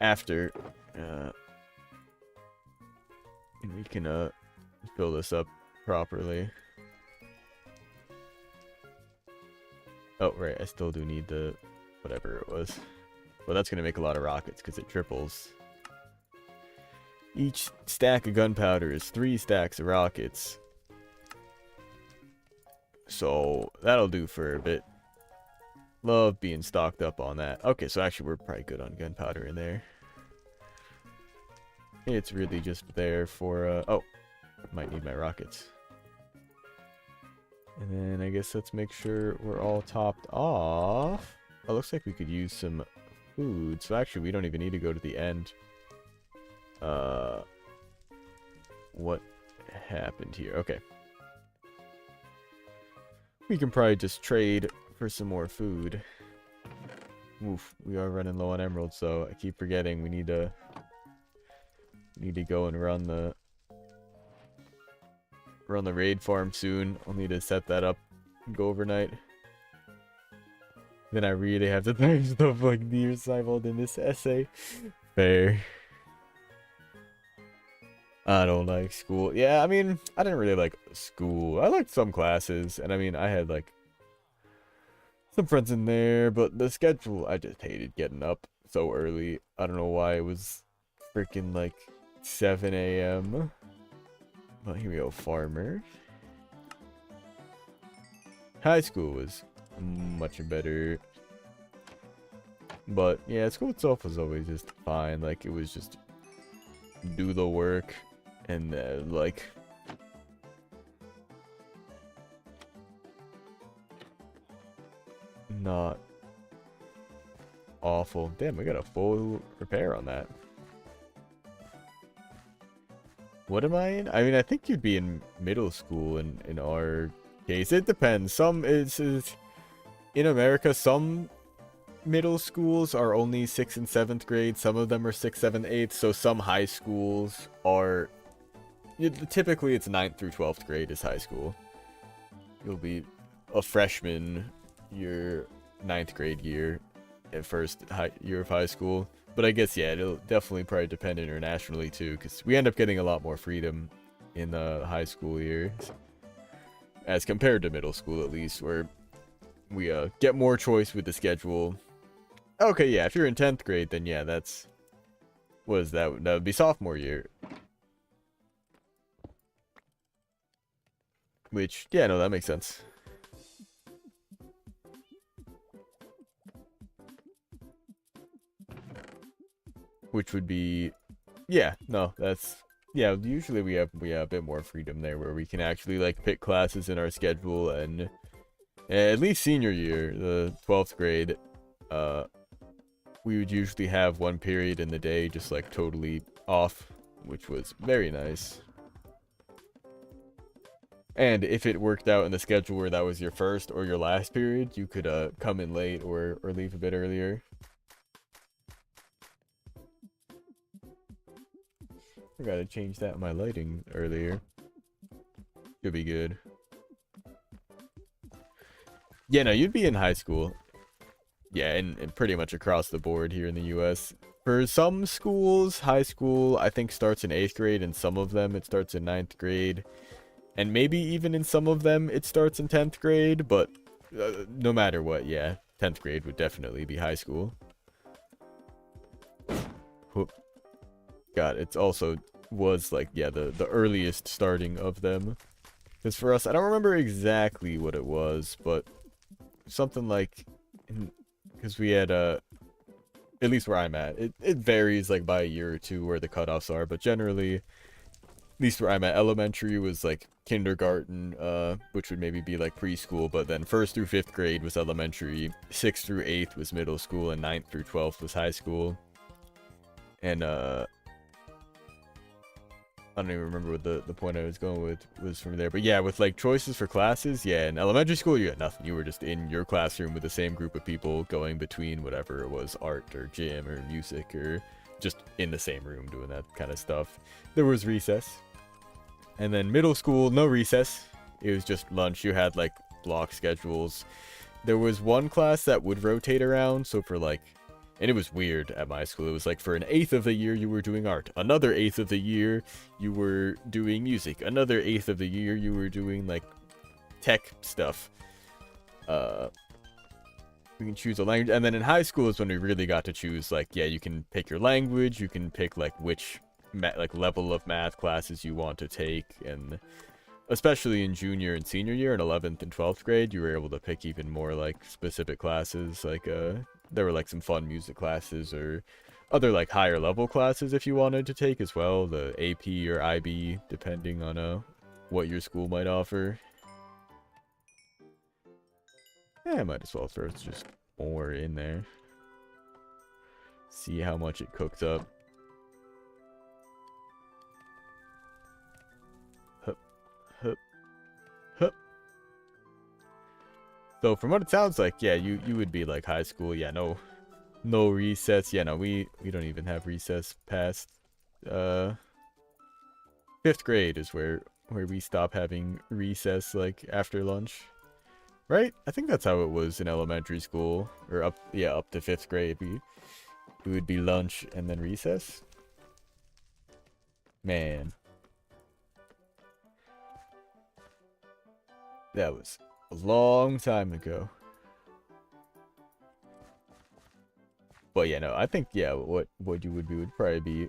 after, and we can fill this up properly. Oh, right. I still do need the whatever it was. Well, that's gonna make a lot of rockets because it triples. Each stack of gunpowder is 3 stacks of rockets. So that'll do for a bit. Love being stocked up on that. Okay, so actually we're probably good on gunpowder in there. It's really just there for, oh, might need my rockets. And then I guess let's make sure we're all topped off. Oh, looks like we could use some food. So actually we don't even need to go to the end. What happened here? Okay. We can probably just trade for some more food. Oof, we are running low on emeralds, so I keep forgetting we need to go and run the raid farm soon. I'll need to set that up and go overnight. Then I really have to type stuff like near Seibold in this essay. Fair. I don't like school. Yeah, I mean, I didn't really like school. I liked some classes, and I mean, I had like some friends in there, but the schedule, I just hated getting up so early. I don't know why it was freaking like 7 a.m. Well, here we go, farmer. High school was much better. But yeah, school itself was always just fine. Like, it was just do the work and like not awful. Damn, we got a full repair on that. What am I in? I mean, I think you'd be in middle school in our case. It depends. Some is in America, some middle schools are only 6th and 7th grade. Some of them are 6th, 7th, 8th. So some high schools are typically it's 9th through 12th grade is high school. You'll be a freshman your 9th grade year at first year of high school. But I guess, yeah, it'll definitely probably depend internationally too, because we end up getting a lot more freedom in the high school years as compared to middle school, at least, where we get more choice with the schedule. Okay, yeah, if you're in 10th grade, then yeah, that's... What is that? That would be sophomore year. Which, yeah, no, that makes sense. Which would be... Yeah, no, that's... Yeah, usually we have a bit more freedom there, where we can actually, like, pick classes in our schedule, and... At least senior year, the 12th grade, we would usually have one period in the day just, like, totally off, which was very nice. And if it worked out in the schedule where that was your first or your last period, you could come in late or leave a bit earlier. I gotta change that in my lighting earlier. Should be good. Yeah, no, you'd be in high school. Yeah, and pretty much across the board here in the US. For some schools, high school, I think, starts in 8th grade, and some of them it starts in 9th grade. And maybe even in some of them it starts in 10th grade, but no matter what, yeah, 10th grade would definitely be high school. God, it's also was like, yeah, the earliest starting of them. Because for us, I don't remember exactly what it was, but something like, because we had at least where I'm at, it varies like by a year or two where the cutoffs are, but generally least where I'm at, elementary was like kindergarten, which would maybe be like preschool, but then 1st through 5th grade was elementary, 6th through 8th was middle school, and 9th through 12th was high school. And I don't even remember what the point I was going with was from there. But yeah, with like choices for classes, yeah, in elementary school you had nothing. You were just in your classroom with the same group of people going between whatever it was, art or gym or music, or just in the same room doing that kind of stuff. There was recess. And then middle school, no recess. It was just lunch. You had like block schedules. There was one class that would rotate around, so for like, and it was weird at my school. It was like for an 1/8 of the year you were doing art. Another 1/8 of the year you were doing music. Another 1/8 of the year you were doing like tech stuff. We can choose a language. And then in high school is when we really got to choose, like, yeah, you can pick your language. You can pick like which like level of math classes you want to take. And especially in junior and senior year in 11th and 12th grade, you were able to pick even more like specific classes. Like there were like some fun music classes or other like higher level classes if you wanted to take as well, the AP or IB, depending on what your school might offer. Yeah, I might as well throw just more in there. See how much it cooks up. Hup, hup, hup. So from what it sounds like, yeah, you would be like high school. Yeah, no recess. Yeah, no, we don't even have recess past 5th grade is where we stop having recess like after lunch. Right? I think that's how it was in elementary school, or up to 5th grade. It would be lunch and then recess. Man, that was a long time ago. But yeah, no, I think yeah, what you would do would probably be.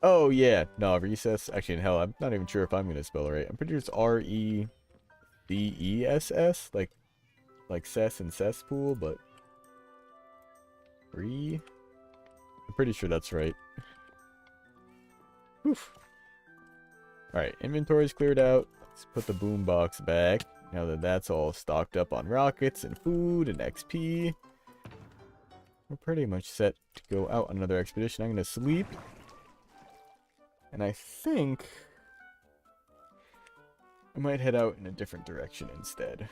Oh yeah, no, recess. Actually, in hell, I'm not even sure if I'm gonna spell it right. I'm pretty sure it's RECESS, like cess and cesspool, but I'm pretty sure that's right. Oof. Alright, inventory's cleared out. Let's put the boombox back. Now that that's all stocked up on rockets and food and XP, we're pretty much set to go out on another expedition. I'm gonna sleep. And I think I might head out in a different direction instead.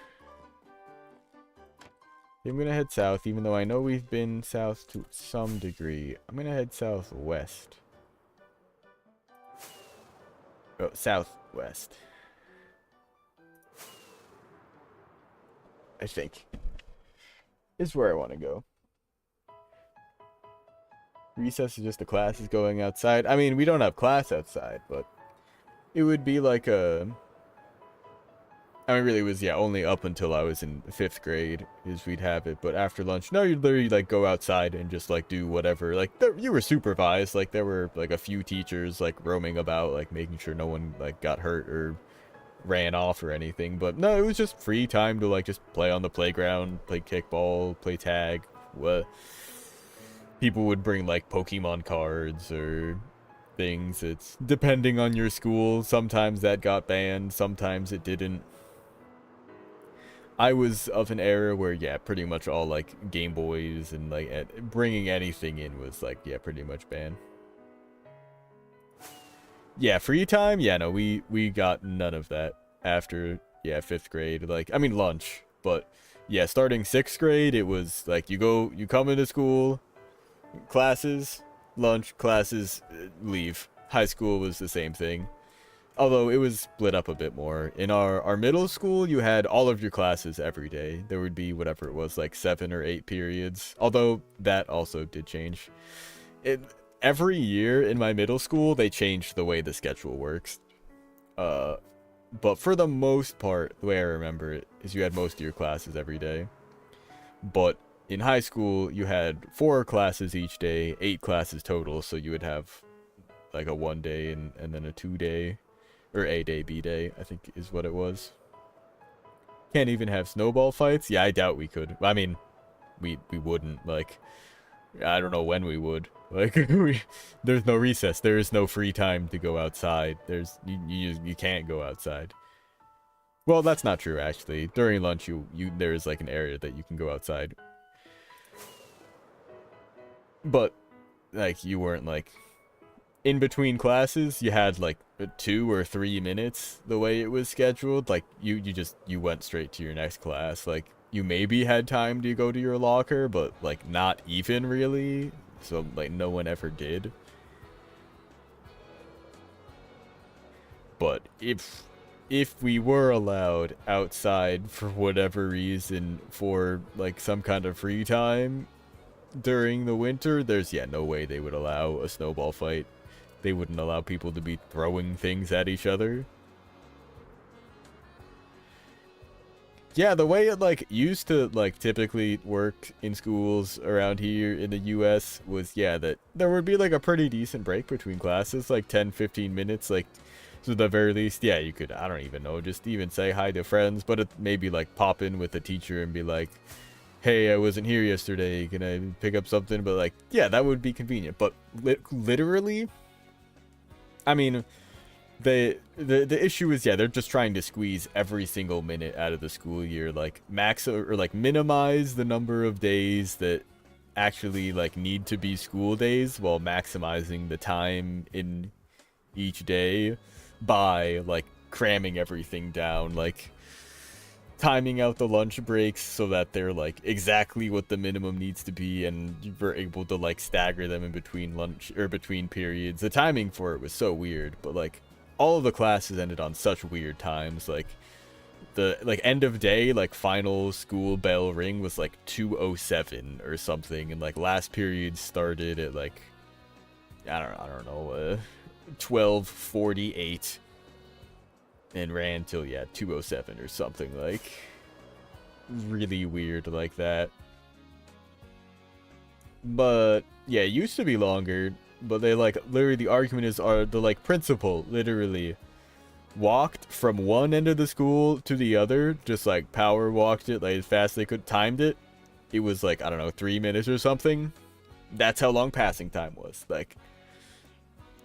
I'm going to head south, even though I know we've been south to some degree. I'm going to head southwest. Oh, southwest. I think is where I want to go. Recess is just the classes going outside. I mean, we don't have class outside, but it would be like a... I mean, really, it was, yeah, only up until I was in 5th grade is we'd have it. But after lunch, no, you'd literally, like, go outside and just, like, do whatever. Like, you were supervised. Like, there were, like, a few teachers, like, roaming about, like, making sure no one, like, got hurt or ran off or anything. But, no, it was just free time to, like, just play on the playground, play kickball, play tag, what... People would bring like Pokemon cards or things. It's depending on your school. Sometimes that got banned, sometimes it didn't. I was of an era where, yeah, pretty much all like Game Boys and like bringing anything in was like, yeah, pretty much banned. Yeah, free time. Yeah, no, we got none of that after 5th grade. Like, I mean lunch, but yeah, starting 6th grade, it was like you come into school. Classes, lunch, classes, leave. High school was the same thing. Although it was split up a bit more. In our middle school, you had all of your classes every day. There would be whatever it was, like 7 or 8 periods. Although that also did change. Every year in my middle school, they changed the way the schedule works. But for the most part, the way I remember it, is you had most of your classes every day. But in high school, you had 4 classes each day, 8 classes total, so you would have like a 1 day and then a 2 day, or A day, B day, I think is what it was. Can't even have snowball fights? Yeah, I doubt we could. I mean, we wouldn't, like, I don't know when we would. Like, there's no recess. There is no free time to go outside. You can't go outside. Well, that's not true, actually. During lunch, there is, like, an area that you can go outside. But, like, you weren't, like, in between classes, you had, like, 2 or 3 minutes the way it was scheduled. Like, you went straight to your next class. Like, you maybe had time to go to your locker, but, like, not even really. So, like, no one ever did. But if we were allowed outside for whatever reason for, like, some kind of free time during the winter, there's, yeah, no way they would allow a snowball fight. They wouldn't allow people to be throwing things at each other. Yeah, the way it, like, used to, like, typically work in schools around here in the US was, yeah, that there would be, like, a pretty decent break between classes, like 10-15 minutes, like, so at the very least, yeah, you could, I don't even know, just even say hi to friends, but it maybe, like, pop in with the teacher and be like, hey, I wasn't here yesterday, can I pick up something? But, like, yeah, that would be convenient, but literally, I mean, the issue is, yeah, they're just trying to squeeze every single minute out of the school year, like like minimize the number of days that actually, like, need to be school days while maximizing the time in each day by, like, cramming everything down, like timing out the lunch breaks so that they're, like, exactly what the minimum needs to be, and you're able to, like, stagger them in between lunch or between periods. The timing for it was so weird, but, like, all of the classes ended on such weird times. Like, the, like, end of day, like, final school bell ring was, like, 2:07 or something, and, like, last period started at, like, I don't know, 12:48 and ran till, yeah, 2:07 or something, like, really weird like that. But yeah, it used to be longer, but they, like, literally, the argument is, the, like, principal literally walked from one end of the school to the other, just, like, power walked it, like, as fast as they could, timed it. It was, like, I don't know, 3 minutes or something. That's how long passing time was. Like,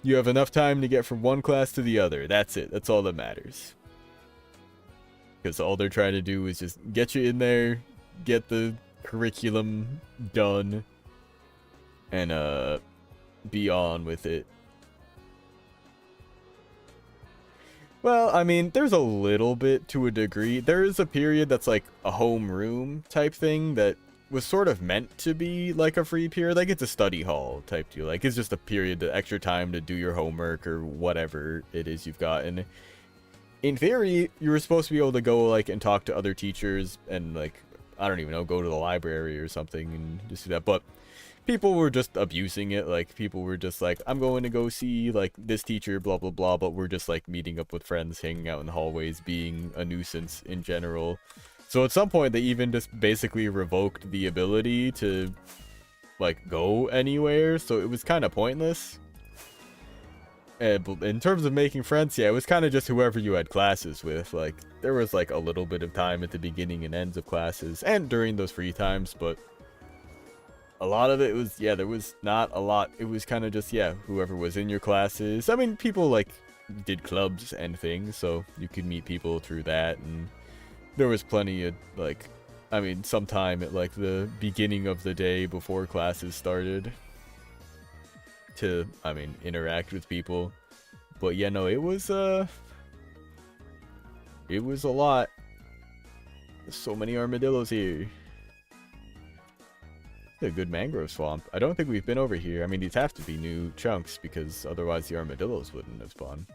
you have enough time to get from one class to the other. That's it. That's all that matters. Because all they're trying to do is just get you in there, get the curriculum done, and be on with it. Well, I mean, there's a little bit to a degree. There is a period that's like a homeroom type thing that was sort of meant to be like a free period. Like, it's a study hall type deal. Like, it's just a period, the extra time to do your homework or whatever it is you've got. And in theory, you were supposed to be able to go, like, and talk to other teachers and, like, I don't even know, go to the library or something and just do that. But people were just abusing it. Like, people were just like, I'm going to go see, like, this teacher, blah, blah, blah. But we're just, like, meeting up with friends, hanging out in the hallways, being a nuisance in general. So at some point, they even just basically revoked the ability to, like, go anywhere. So it was kind of pointless. And in terms of making friends, yeah, it was kind of just whoever you had classes with. Like, there was, like, a little bit of time at the beginning and ends of classes and during those free times, but a lot of it was, yeah, there was not a lot. It was kind of just, yeah, whoever was in your classes. I mean, people, like, did clubs and things, so you could meet people through that, and there was plenty of, like, I mean, sometime at, like, the beginning of the day before classes started to, I mean, interact with people. But yeah, no, it was a lot. There's so many armadillos here. A good mangrove swamp. I don't think we've been over here. I mean, these have to be new chunks because otherwise the armadillos wouldn't have spawned.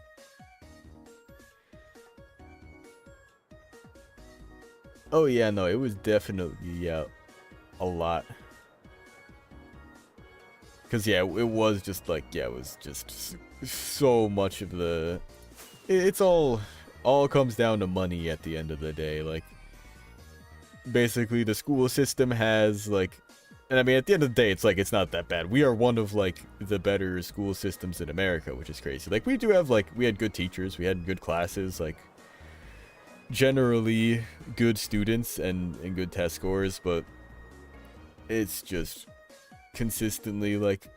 Oh yeah, no, it was definitely, yeah, a lot. Because, yeah, it was just, like, yeah, it was just so much of the... It's all comes down to money at the end of the day. Like, basically, the school system has, like... And, I mean, at the end of the day, it's, like, it's not that bad. We are one of, like, the better school systems in America, which is crazy. Like, we do have, like, we had good teachers, we had good classes, like, generally good students and good test scores, but it's just consistently like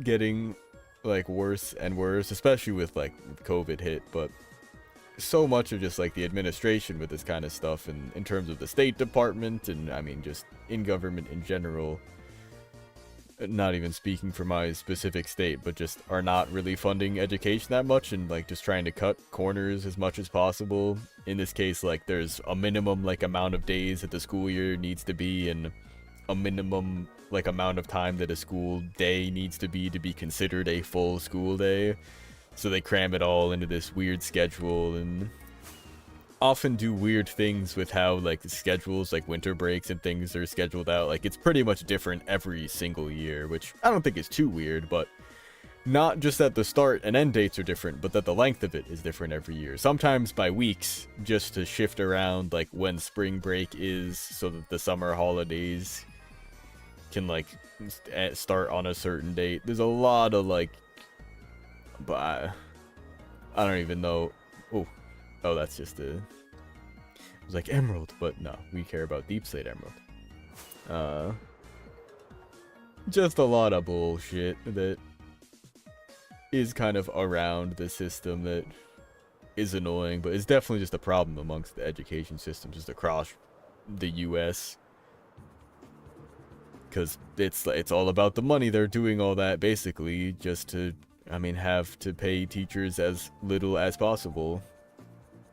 getting like worse and worse, especially with like COVID hit. But so much of just like the administration with this kind of stuff, and in terms of the State Department, and I mean just in government in general, not even speaking for my specific state, but just are not really funding education that much, and like just trying to cut corners as much as possible. In this case, like there's a minimum like amount of days that the school year needs to be, and a minimum like amount of time that a school day needs to be considered a full school day. So they cram it all into this weird schedule, and often do weird things with how like the schedules, like winter breaks and things, are scheduled out. Like it's pretty much different every single year, which I don't think is too weird, but not just that the start and end dates are different, but that the length of it is different every year. Sometimes by weeks, just to shift around like when spring break is, so that the summer holidays can like start on a certain date. There's a lot of like, but I don't even know. Oh, that's just a, it was like emerald, but no, we care about deep slate emerald. Just a lot of bullshit that is kind of around the system that is annoying, but it's definitely just a problem amongst the education system just across the US. Because it's all about the money. They're doing all that basically just to, I mean, have to pay teachers as little as possible,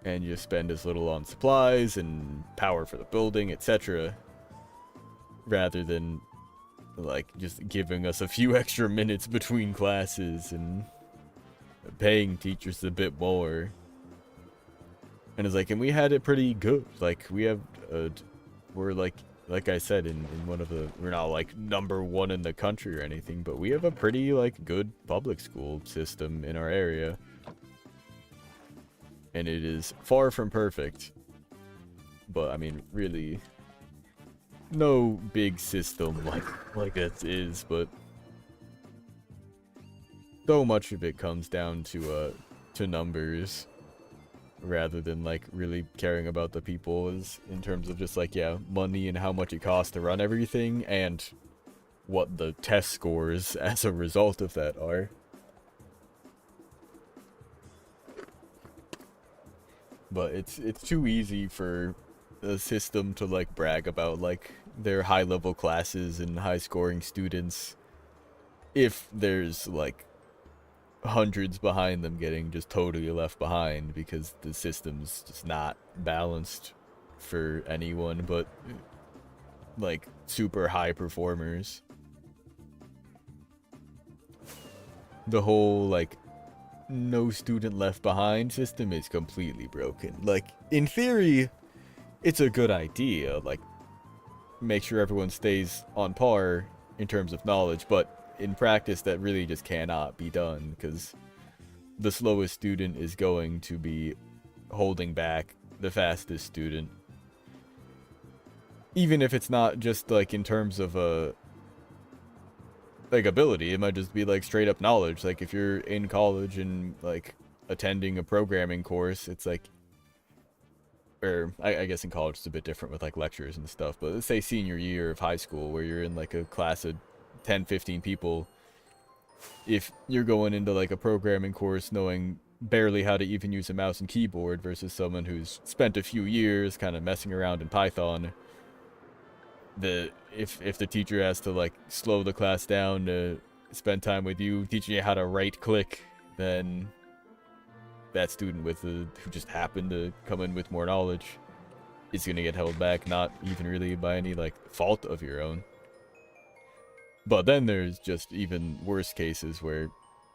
and just spend as little on supplies and power for the building, etc., rather than like just giving us a few extra minutes between classes and paying teachers a bit more. And it's like, and we had it pretty good. Like we have we're like I said, in one of the, we're not like #1 in the country or anything, but we have a pretty like good public school system in our area. And it is far from perfect, but I mean, really, no big system like that is, but so much of it comes down to numbers, rather than like really caring about the people, as in terms of just like, yeah, money and how much it costs to run everything, and what the test scores as a result of that are. But it's too easy for a system to like brag about like their high level classes and high scoring students if there's like hundreds behind them getting just totally left behind, because the system's just not balanced for anyone but like super high performers. The whole like no student left behind system is completely broken. Like in theory it's a good idea, like make sure everyone stays on par in terms of knowledge, but in practice that really just cannot be done, because the slowest student is going to be holding back the fastest student, even if it's not just like in terms of like ability. It might just be like straight up knowledge. Like if you're in college and like attending a programming course, it's like, or I guess in college it's a bit different with like lectures and stuff, but let's say senior year of high school where you're in like a class of 10-15 people, if you're going into like a programming course knowing barely how to even use a mouse and keyboard versus someone who's spent a few years kind of messing around in Python, if the teacher has to like slow the class down to spend time with you teaching you how to right click, then that student with who just happened to come in with more knowledge is going to get held back, not even really by any like fault of your own. But then there's just even worse cases where,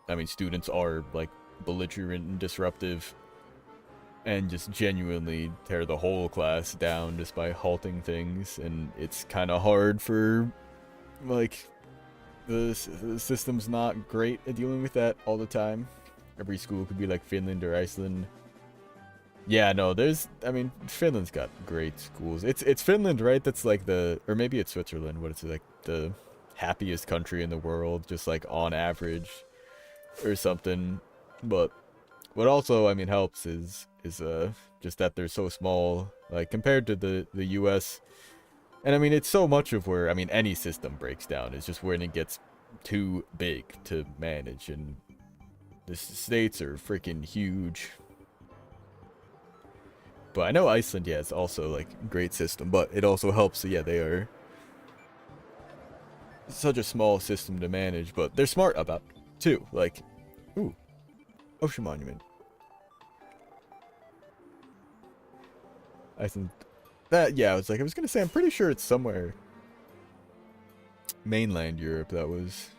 I mean, students are like belligerent and disruptive and just genuinely tear the whole class down just by halting things, and it's kind of hard for, like, the system's not great at dealing with that all the time. Every school could be like Finland or Iceland. Yeah, no, I mean, Finland's got great schools. It's Finland, right? That's like or maybe it's Switzerland, what it's like the happiest country in the world, just like on average or something. But what also, I mean, helps is just that they're so small, like compared to the US And I mean, it's so much of where, I mean, any system breaks down. It's just when it gets too big to manage, and the states are freaking huge. But I know Iceland, yeah, is also, like, a great system, but it also helps, so yeah, they are such a small system to manage, but they're smart about it, too. Like, ooh, Ocean Monument. Iceland, that, yeah, I was gonna say, I'm pretty sure it's somewhere mainland Europe that was,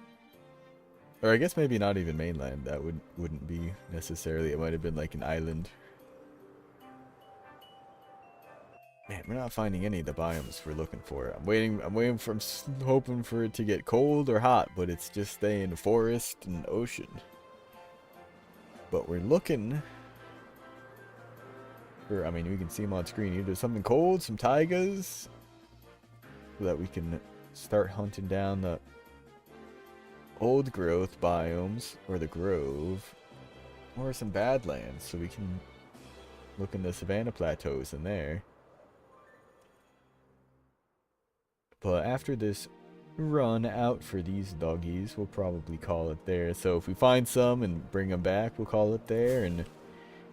or I guess maybe not even mainland, that wouldn't be necessarily, it might have been like an island. Man, we're not finding any of the biomes we're looking for. I'm hoping for it to get cold or hot, but it's just staying forest and ocean. But we're looking for, I mean, we can see them on screen, either something cold, some taigas, so that we can start hunting down the old growth biomes, or the grove, or some badlands, so we can look in the savanna plateaus in there. But after this run out for these doggies, we'll probably call it there. So if we find some and bring them back, we'll call it there. And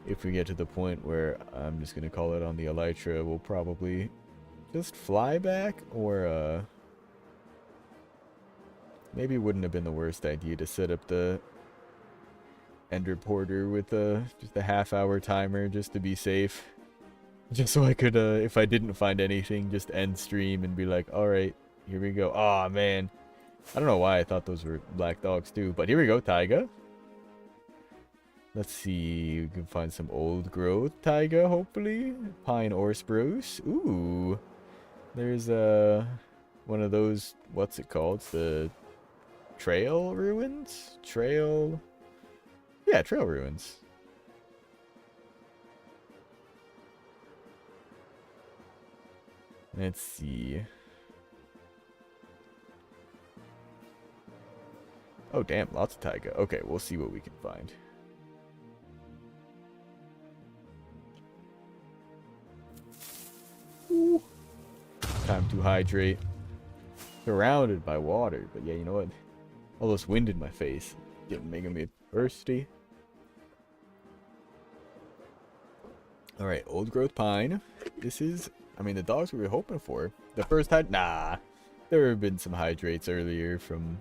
if we get to the point where I'm just going to call it on the elytra, we'll probably just fly back, or maybe it wouldn't have been the worst idea to set up the Ender Porter with just a half-hour timer just to be safe. Just so I could, if I didn't find anything, just end stream and be like, alright, here we go. Aw, man. I don't know why I thought those were black dogs too, but here we go, taiga. Let's see, we can find some old growth taiga, hopefully. Pine or spruce. Ooh. There's, one of those, what's it called? It's the trail ruins? Yeah, trail ruins. Let's see. Oh, damn, lots of taiga. Okay, we'll see what we can find. Ooh. Time to hydrate. Surrounded by water, but yeah, you know what? All this wind in my face, making me thirsty. Alright, old growth pine. This is, I mean, the dogs we were hoping for. The first time, nah. There have been some hydrates earlier from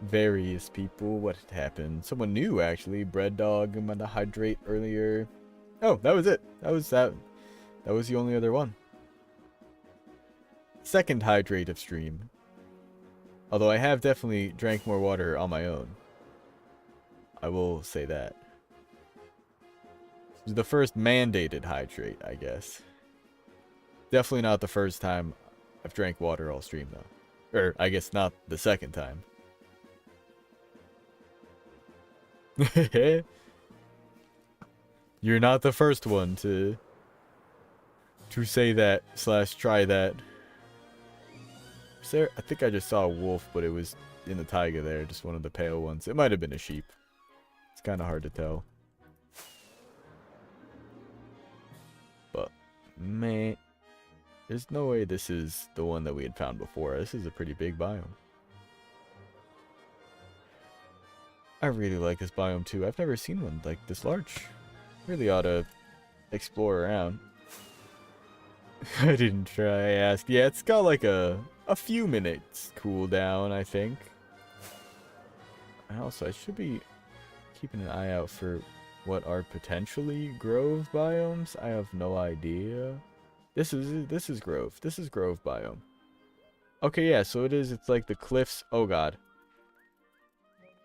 various people. What had happened? Someone new, actually. Bread dog I'm gonna hydrate earlier. Oh, that was it. That was the only other one. Second hydrate of stream. Although I have definitely drank more water on my own. I will say that. This is the first mandated hydrate, I guess. Definitely not the first time I've drank water all stream, though. Or, I guess not the second time. You're not the first one to say that / try that. I think I just saw a wolf, but it was in the taiga there, just one of the pale ones. It might have been a sheep. It's kind of hard to tell. But, man, there's no way this is the one that we had found before. This is a pretty big biome. I really like this biome too. I've never seen one like this large. Really ought to explore around. I didn't try, I asked. Yeah, it's got like a few minutes cooldown, I think. Also, I should be keeping an eye out for what are potentially grove biomes. I have no idea. This is grove. This is grove biome. Okay, yeah, so it is. It's like the cliffs. Oh god.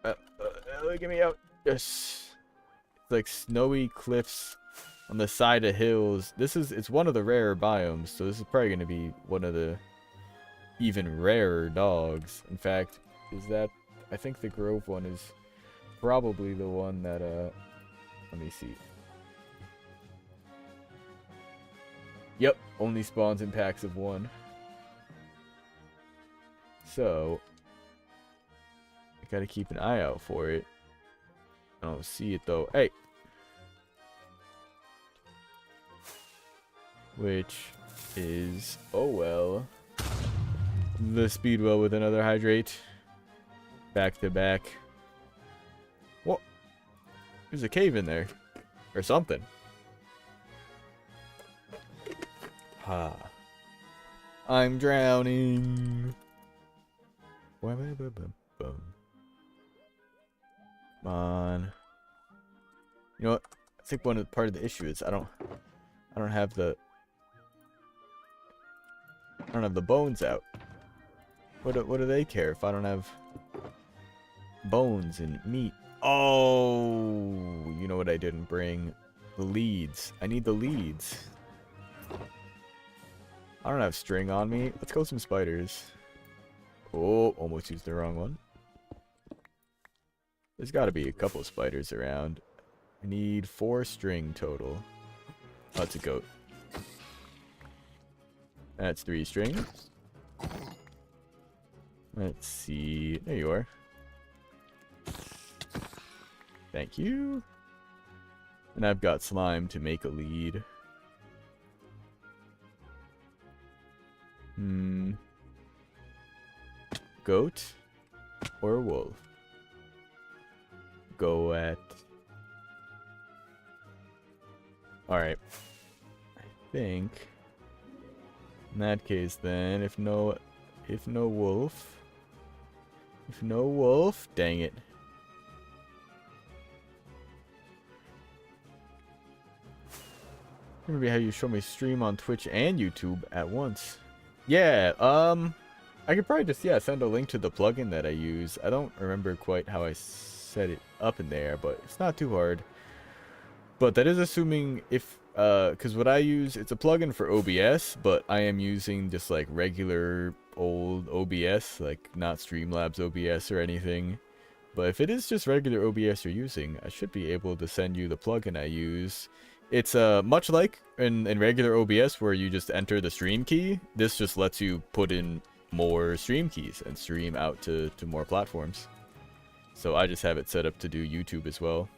Get me out. Yes. It's like snowy cliffs on the side of hills. It's one of the rarer biomes, so this is probably going to be one of the even rarer dogs. In fact, I think the grove one is probably the one that, let me see. Yep, only spawns in packs of 1. So, I gotta keep an eye out for it. I don't see it though. Hey! Which, is, oh well, the Speedwell with another hydrate. Back to back. What? There's a cave in there. Or something. Ha. I'm drowning. Come on. You know what? I think part of the issue is I don't have the bones out. What do they care if I don't have bones and meat? Oh, you know what I didn't bring? The leads. I need the leads. I don't have string on me. Let's go some spiders. Oh, almost used the wrong one. There's got to be a couple spiders around. I need 4 string total. Oh, it's a goat. That's 3 string. Let's see. There you are. Thank you. And I've got slime to make a lead. Goat or wolf? Go at... Alright. I think... In that case then, if no wolf... If no wolf, dang it. Maybe how you show me stream on Twitch and YouTube at once. Yeah, I could probably just, send a link to the plugin that I use. I don't remember quite how I set it up in there, but it's not too hard. But that is assuming if, because what I use, it's a plugin for OBS, but I am using just like regular old OBS, like not Streamlabs OBS or anything. But if it is just regular OBS you're using, I should be able to send you the plugin I use. It's much like in regular OBS where you just enter the stream key. This just lets you put in more stream keys and stream out to more platforms. So I just have it set up to do YouTube as well.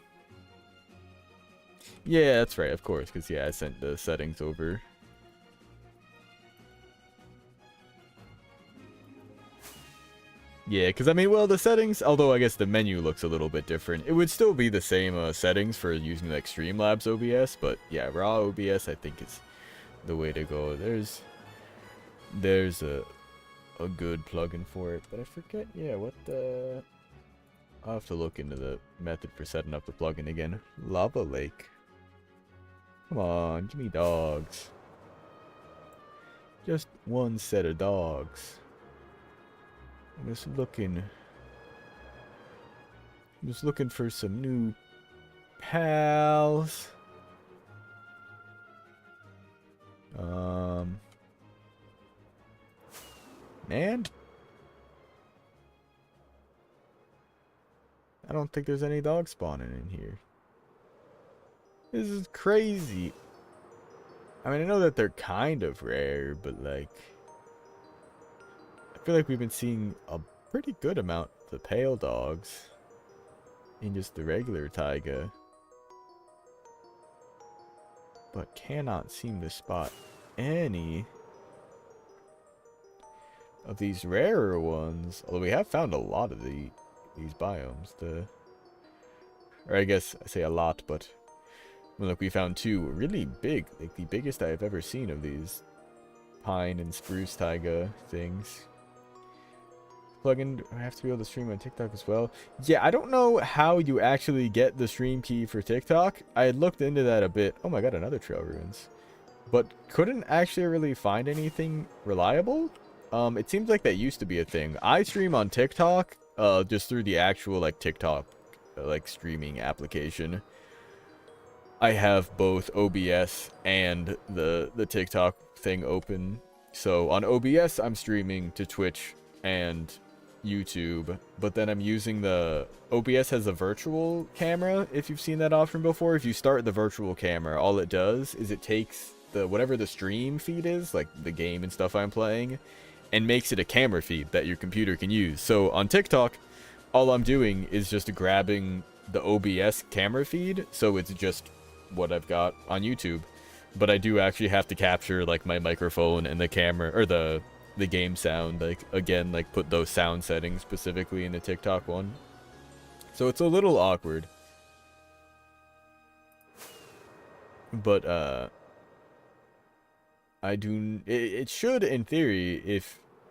Yeah, that's right, of course, because I sent the settings over. Yeah, because I mean, well, the settings, although I guess the menu looks a little bit different, it would still be the same settings for using like Streamlabs OBS, but yeah, raw OBS I think is the way to go. There's a good plugin for it, but I forget, what the... I'll have to look into the method for setting up the plugin again. Lava Lake. Come on, give me dogs. Just one set of dogs. I'm just looking for some new pals. Man, I don't think there's any dogs spawning in here. This is crazy. I mean, I know that they're kind of rare, but like, I feel like we've been seeing a pretty good amount of the pale dogs in just the regular taiga, but cannot seem to spot any of these rarer ones. Although we have found a lot of these biomes. Or I guess I say a lot, but well, look, we found 2 really big, like the biggest I've ever seen of these pine and spruce taiga things. Plugin, I have to be able to stream on TikTok as well. Yeah, I don't know how you actually get the stream key for TikTok. I had looked into that a bit. Oh my god, another trail ruins. But couldn't actually really find anything reliable. It seems like that used to be a thing. I stream on TikTok, just through the actual like TikTok like streaming application. I have both OBS and the TikTok thing open. So on OBS, I'm streaming to Twitch and YouTube, but then I'm using the OBS has a virtual camera. If you've seen that option before, if you start the virtual camera, all it does is it takes the whatever the stream feed is, like the game and stuff I'm playing, and makes it a camera feed that your computer can use. So on TikTok, all I'm doing is just grabbing the OBS camera feed, so it's just what I've got on YouTube. but I do actually have to capture like my microphone and the camera or the game sound, like again, like put those sound settings specifically in the TikTok one. So it's a little awkward. But it should in theory,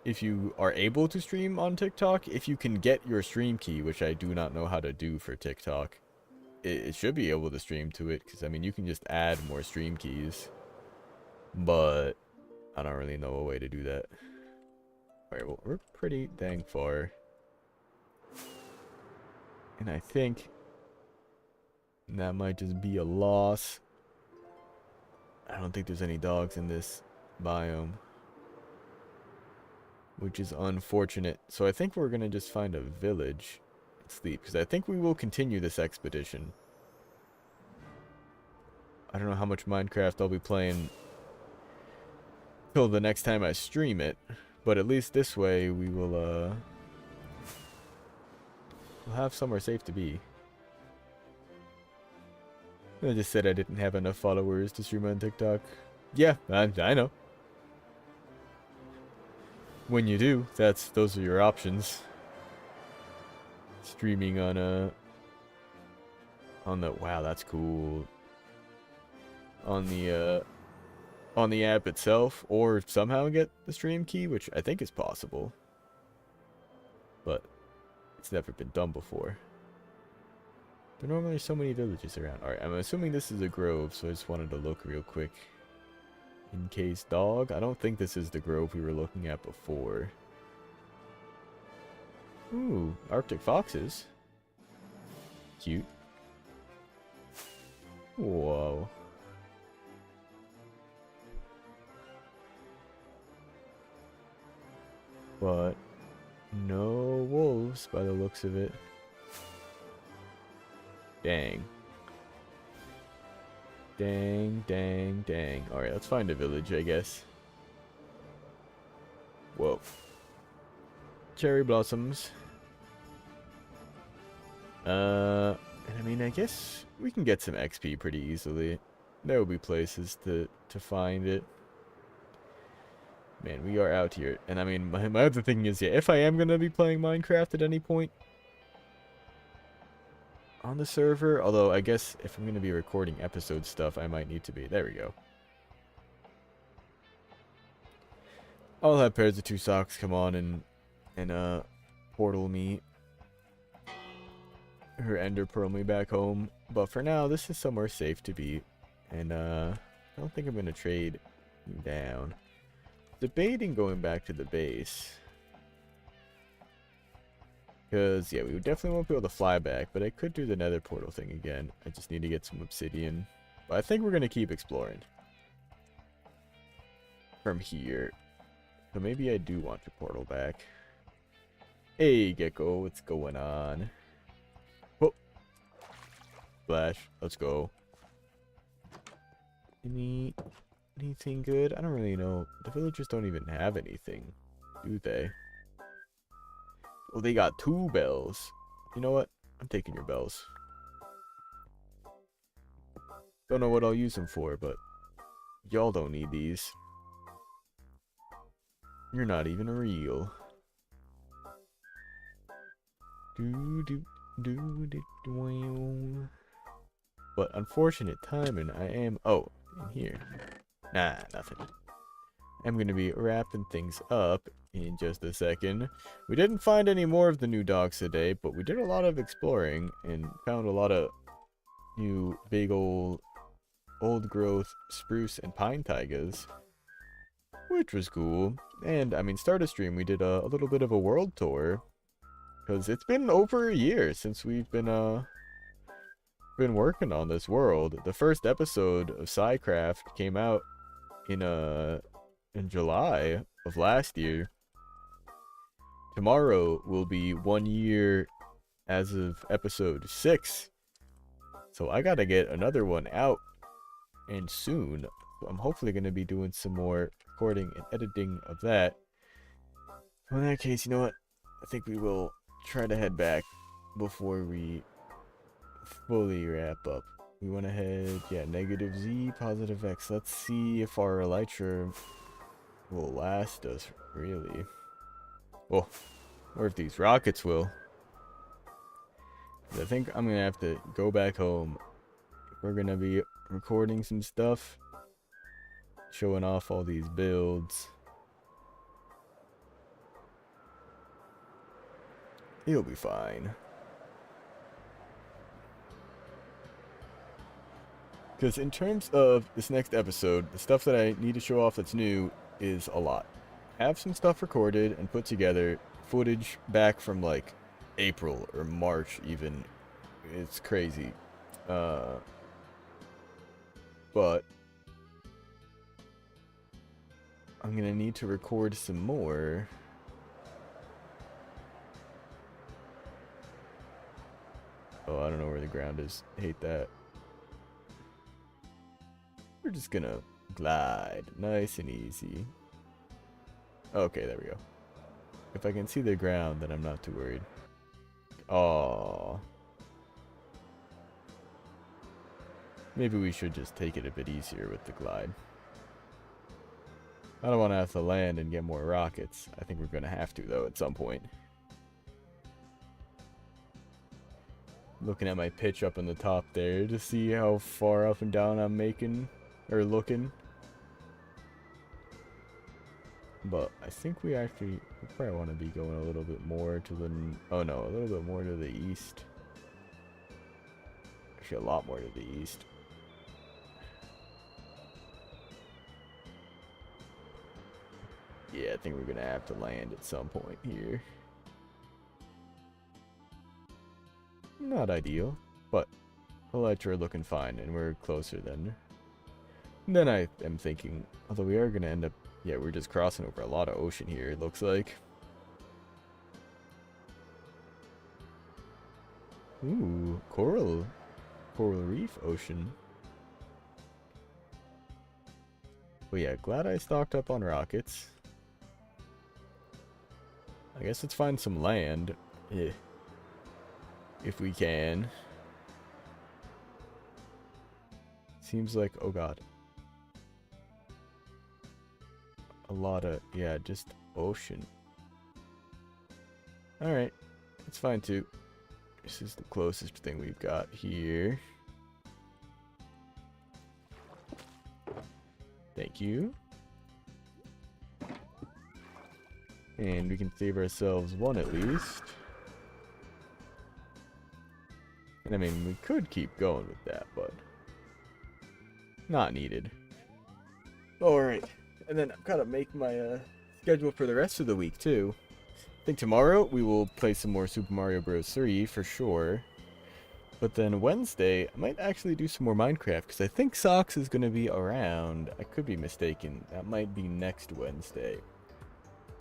if you are able to stream on TikTok, if you can get your stream key, which I do not know how to do for TikTok, it should be able to stream to it, because I mean you can just add more stream keys, but I don't really know a way to do that. Alright, well, we're pretty dang far, and I think that might just be a loss. I don't think there's any dogs in this biome, which is unfortunate. So I think we're gonna just find a village and sleep, because I think we will continue this expedition. I don't know how much Minecraft I'll be playing till the next time I stream it, but at least this way we will we'll have somewhere safe to be. I just said I didn't have enough followers to stream on TikTok. Yeah, I know. When you do, those are your options. Streaming on the wow, that's cool. On the app itself, or somehow get the stream key, which I think is possible. But it's never been done before. There are normally so many villages around. Alright, I'm assuming this is a grove, so I just wanted to look real quick. In case dog? I don't think this is the grove we were looking at before. Ooh, Arctic foxes. Cute. Whoa. But no wolves by the looks of it. Dang. Dang, dang, dang. Alright, let's find a village, I guess. Whoa. Cherry blossoms. And I mean, I guess we can get some XP pretty easily. There will be places to find it. Man, we are out here. And I mean, my other thing is, yeah, if I am going to be playing Minecraft at any point on the server, although I guess if I'm going to be recording episode stuff, I might need to be. There we go. I'll have pairs of 2 socks come on and portal me. Her ender pearl me back home. But for now, this is somewhere safe to be. And I don't think I'm going to trade down. Debating going back to the base. Because, yeah, we definitely won't be able to fly back, but I could do the nether portal thing again. I just need to get some obsidian. But I think we're going to keep exploring from here. So maybe I do want to portal back. Hey, Gecko, what's going on? Oh. Splash, let's go. Anything good? I don't really know. The villagers don't even have anything, do they? Oh, they got 2 bells. You know what? I'm taking your bells. Don't know what I'll use them for, but y'all don't need these. You're not even real. But unfortunate timing, I am... Oh, in here. Nah, nothing. I'm going to be wrapping things up in just a second. We didn't find any more of the new dogs today, but we did a lot of exploring and found a lot of new big old growth spruce and pine taigas, which was cool. And I mean, start of stream, we did a little bit of a world tour, because it's been over a year since we've been working on this world. The first episode of SciCraft came out in July of last year. Tomorrow will be 1 year as of episode 6. So I gotta get another one out, and soon. So I'm hopefully gonna be doing some more recording and editing of that. So in that case, you know what? I think we will try to head back before we fully wrap up. We went ahead, yeah, negative Z, positive X. Let's see if our elytra will last us, really. Well, or if these rockets will. I think I'm gonna have to go back home. We're gonna be recording some stuff, showing off all these builds. He'll be fine. Because in terms of this next episode, the stuff that I need to show off that's new is a lot. Have some stuff recorded and put together, footage back from like April or March even. It's crazy. But I'm gonna need to record some more. Oh, I don't know where the ground is. I hate that. We're just gonna glide nice and easy. Okay, there we go. If I can see the ground, then I'm not too worried. Oh, maybe we should just take it a bit easier with the glide. I don't want to have to land and get more rockets. I think we're gonna have to though at some point. Looking at my pitch up in the top there to see how far up and down I'm making or looking. But I think we probably want to be going a little bit more to the, oh no, a little bit more to the east. Actually, a lot more to the east. Yeah, I think we're gonna have to land at some point here. Not ideal, but elytra looking fine, and we're closer than I am thinking. Although we are gonna end up, yeah, we're just crossing over a lot of ocean here, it looks like. Ooh, coral reef ocean. But yeah, glad I stocked up on rockets. I guess let's find some land. Yeah. If we can. Seems like, oh god. A lot of, yeah, just ocean. Alright, that's fine too. This is the closest thing we've got here. Thank you. And we can save ourselves one at least. And I mean, we could keep going with that, but not needed. Alright, and then I've got to make my schedule for the rest of the week too. I think tomorrow we will play some more Super Mario Bros. 3 for sure. But then Wednesday, I might actually do some more Minecraft, because I think Socks is going to be around. I could be mistaken. That might be next Wednesday.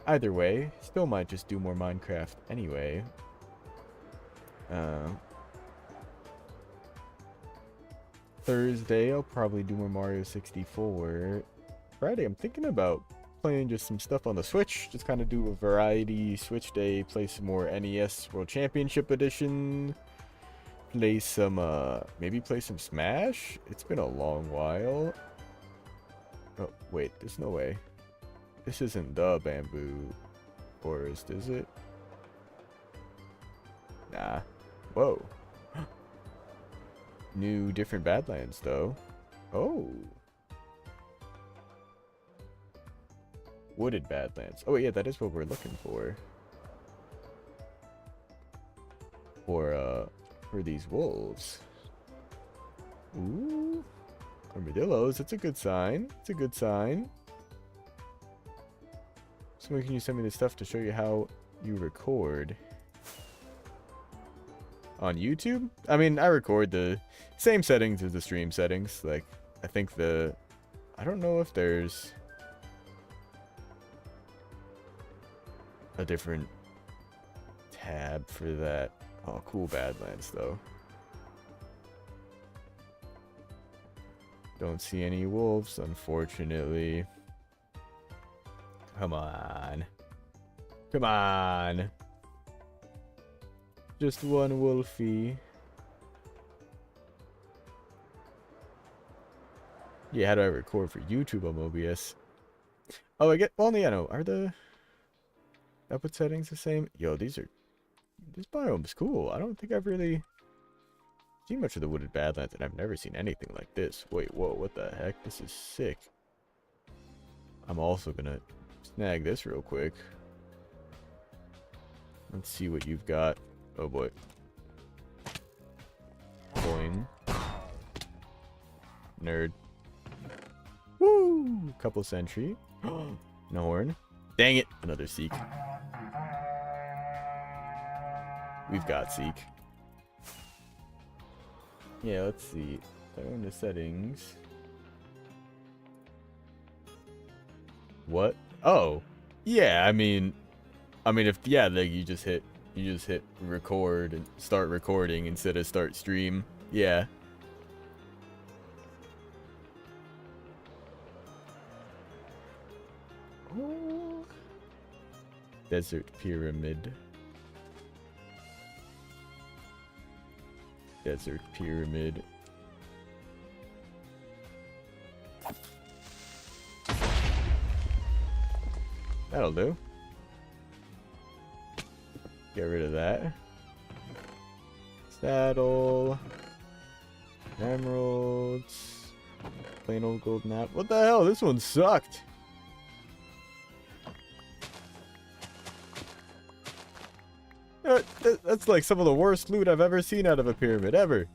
Either way, still might just do more Minecraft anyway. Thursday, I'll probably do more Mario 64. Friday, I'm thinking about playing just some stuff on the Switch. Just kind of do a variety Switch day, play some more NES World Championship Edition. Play some, maybe play some Smash? It's been a long while. Oh, wait, there's no way. This isn't the Bamboo Forest, is it? Nah. Whoa. New, different Badlands, though. Oh. Wooded Badlands. Oh, yeah, that is what we're looking for. For these wolves. Ooh. Armadillos. That's a good sign. It's a good sign. So when can you send me the stuff to show you how you record? On YouTube? I mean, I record the same settings as the stream settings. Like, I think I don't know if there's a different tab for that. Oh, cool Badlands, though. Don't see any wolves, unfortunately. Come on. Come on. Just one wolfie. Yeah, how do I record for YouTube on OBS? Oh, I get, well, yeah, no, are the output settings the same? Yo, this biome's cool. I don't think I've really seen much of the wooded badlands, and I've never seen anything like this. Wait, whoa, what the heck? This is sick. I'm also gonna snag this real quick. Let's see what you've got. Oh boy. Coin. Nerd. Woo! Couple sentry. No horn. Dang it! Another Seek. We've got Seek. Yeah, let's see. Go into settings. What? Oh. Yeah, I mean if yeah, like you just hit record and start recording instead of start stream. Yeah. Oh. Desert Pyramid. Desert Pyramid. That'll do. Get rid of that. Saddle. Emeralds. Plain old golden apple. What the hell? This one sucked. That's like some of the worst loot I've ever seen out of a pyramid, ever.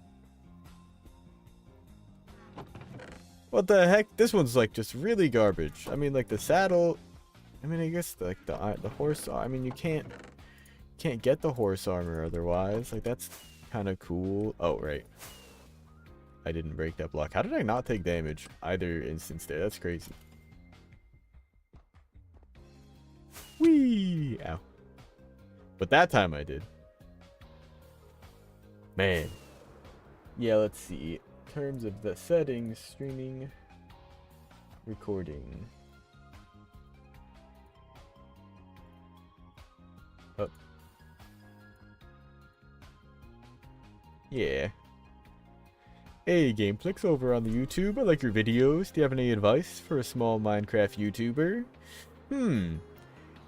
What the heck? This one's like just really garbage. I mean, like the saddle. I mean, I guess like the horse. I mean, you can't get the horse armor otherwise. Like that's kind of cool. Oh right. I didn't break that block. How did I not take damage either instance there? That's crazy. Whee! Ow. But that time I did. Man. Yeah, let's see. In terms of the settings, streaming, recording. Oh. Yeah. Hey, Gameflix over on the YouTube. I like your videos. Do you have any advice for a small Minecraft YouTuber?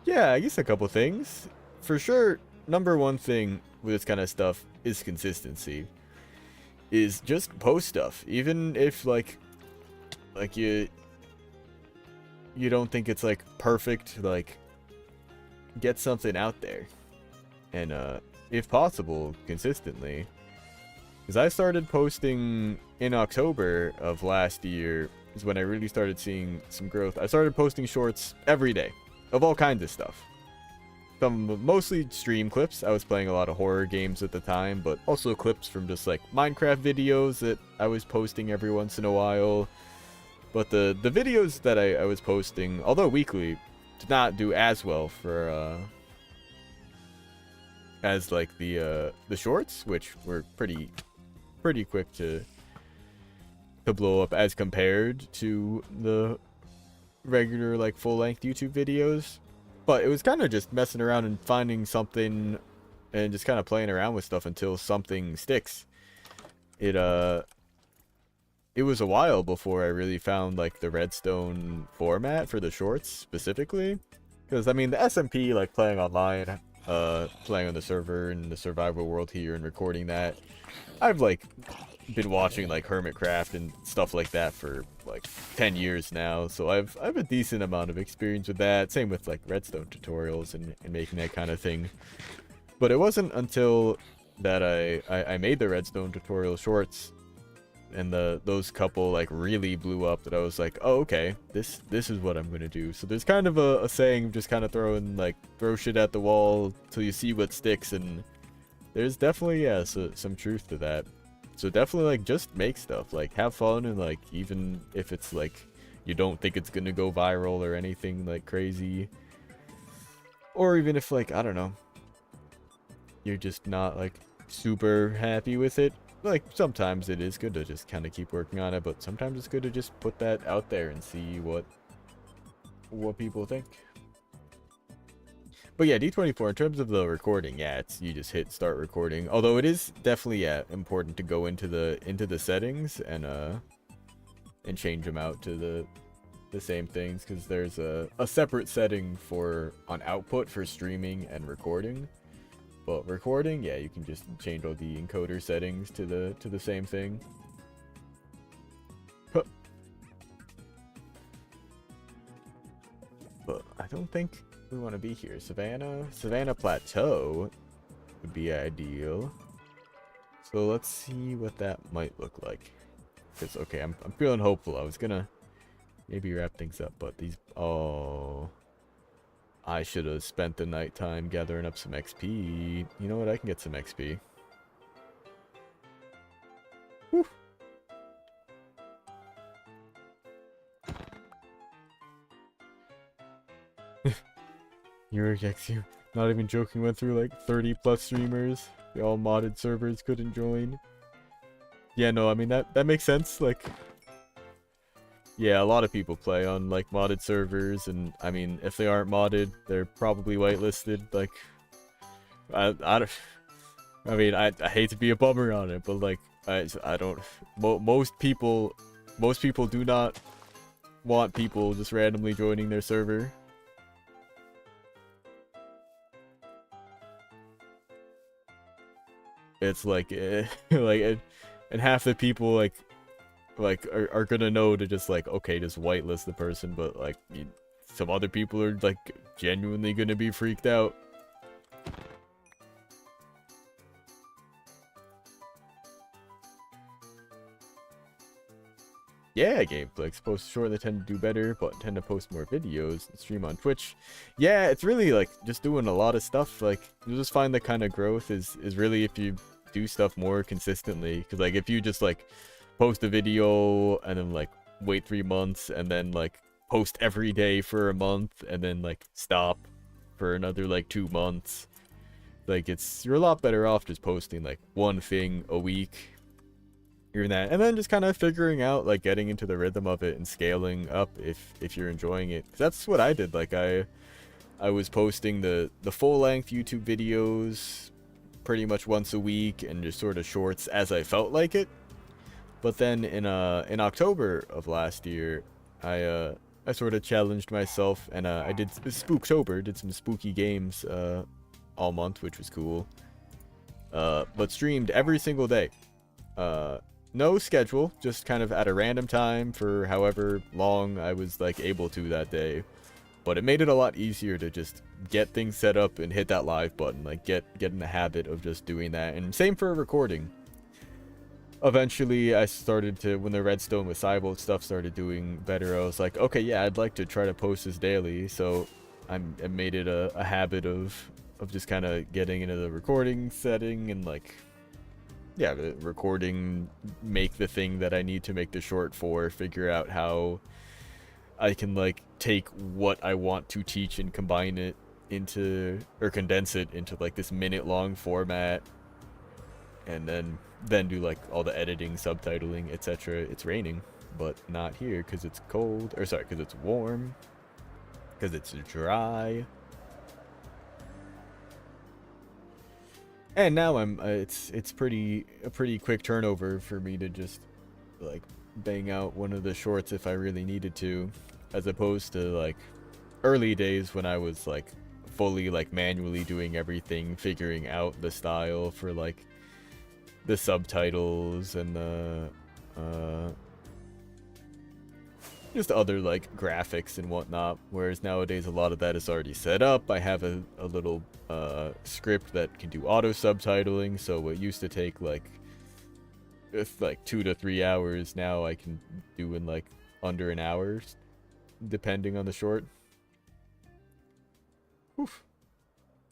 Yeah, I guess a couple things. For sure, number one thing with this kind of stuff is consistency. Is just post stuff, even if like you don't think it's like perfect. Like, get something out there, and if possible, consistently. Because I started posting in October of last year is when I really started seeing some growth. I started posting shorts every day of all kinds of stuff. Some mostly stream clips. I was playing a lot of horror games at the time, but also clips from just like Minecraft videos that I was posting every once in a while. But the videos that I was posting, although weekly, did not do as well for as like the shorts, which were pretty quick to blow up as compared to the regular like full-length YouTube videos. But it was kind of just messing around and finding something and just kind of playing around with stuff until something sticks. It was a while before I really found like the redstone format for the shorts specifically. Because I mean the SMP, like playing online, playing on the server in the survival world here and recording that, I've like been watching like Hermitcraft and stuff like that for like 10 years now, so I've a decent amount of experience with that. Same with like redstone tutorials and making that kind of thing. But it wasn't until that I made the redstone tutorial shorts and those couple like really blew up that I was like, oh okay, this is what I'm gonna do. So there's kind of a saying, just kind of throw shit at the wall till you see what sticks, and there's definitely some truth to that. So definitely like just make stuff, like have fun, and like even if it's like you don't think it's gonna go viral or anything like crazy, or even if like I don't know, you're just not like super happy with it, like sometimes it is good to just kind of keep working on it, but sometimes it's good to just put that out there and see what people think. But yeah, D24, in terms of the recording, yeah, it's you just hit start recording. Although it is definitely important to go into the settings and and change them out to the same things, because there's a separate setting for on output for streaming and recording. But recording, yeah, you can just change all the encoder settings to the same thing. But I don't think we want to be here. Savannah Plateau would be ideal. So let's see what that might look like. Because, okay, I'm feeling hopeful. I was gonna maybe wrap things up, but these... Oh... I should have spent the nighttime gathering up some XP. You know what? I can get some XP. Whew. You not even joking, went through like 30 plus streamers. They all modded servers couldn't join. Yeah, no, I mean that makes sense. Like, yeah, a lot of people play on like modded servers, and I mean, if they aren't modded, they're probably whitelisted. Like, I hate to be a bummer on it, but like, I don't. Most people do not want people just randomly joining their server. It's like, and half the people are gonna know to just like, okay, just whitelist the person, but like some other people are like genuinely gonna be freaked out. Yeah, Gameflix. Post short, they tend to do better, but tend to post more videos and stream on Twitch. Yeah, it's really like just doing a lot of stuff. Like, you'll just find the kind of growth is really if you do stuff more consistently. Because like if you just like post a video and then like wait 3 months and then like post every day for a month and then like stop for another like 2 months, like you're a lot better off just posting like one thing a week. You're in that, and then just kind of figuring out like getting into the rhythm of it and scaling up if you're enjoying it. 'Cause that's what I did. Like I was posting the full length YouTube videos pretty much once a week and just sort of shorts as I felt like it. But then in October of last year, I sort of challenged myself, and I did Spooktober, did some spooky games all month, which was cool. But streamed every single day. No schedule, just kind of at a random time for however long I was like able to that day. But it made it a lot easier to just get things set up and hit that live button, like get in the habit of just doing that. And same for recording. Eventually I started to, when the Redstone with Cybolt stuff started doing better, I was like, okay, yeah, I'd like to try to post this daily. So I made it a habit of just kind of getting into the recording setting and like, yeah, the recording, make the thing that I need to make the short for, figure out how I can like take what I want to teach and combine it into, or condense it into like this minute-long format, and then do like all the editing, subtitling, etc. It's raining, but not here because it's cold, or sorry, because it's warm, because it's dry. And now it's a pretty quick turnover for me to just like bang out one of the shorts if I really needed to, as opposed to like early days when I was like fully like manually doing everything, figuring out the style for like the subtitles and the just other like graphics and whatnot, whereas nowadays a lot of that is already set up. I have a little script that can do auto subtitling, so what used to take like 2 to 3 hours, now I can do in like under an hour, depending on the short. Oof.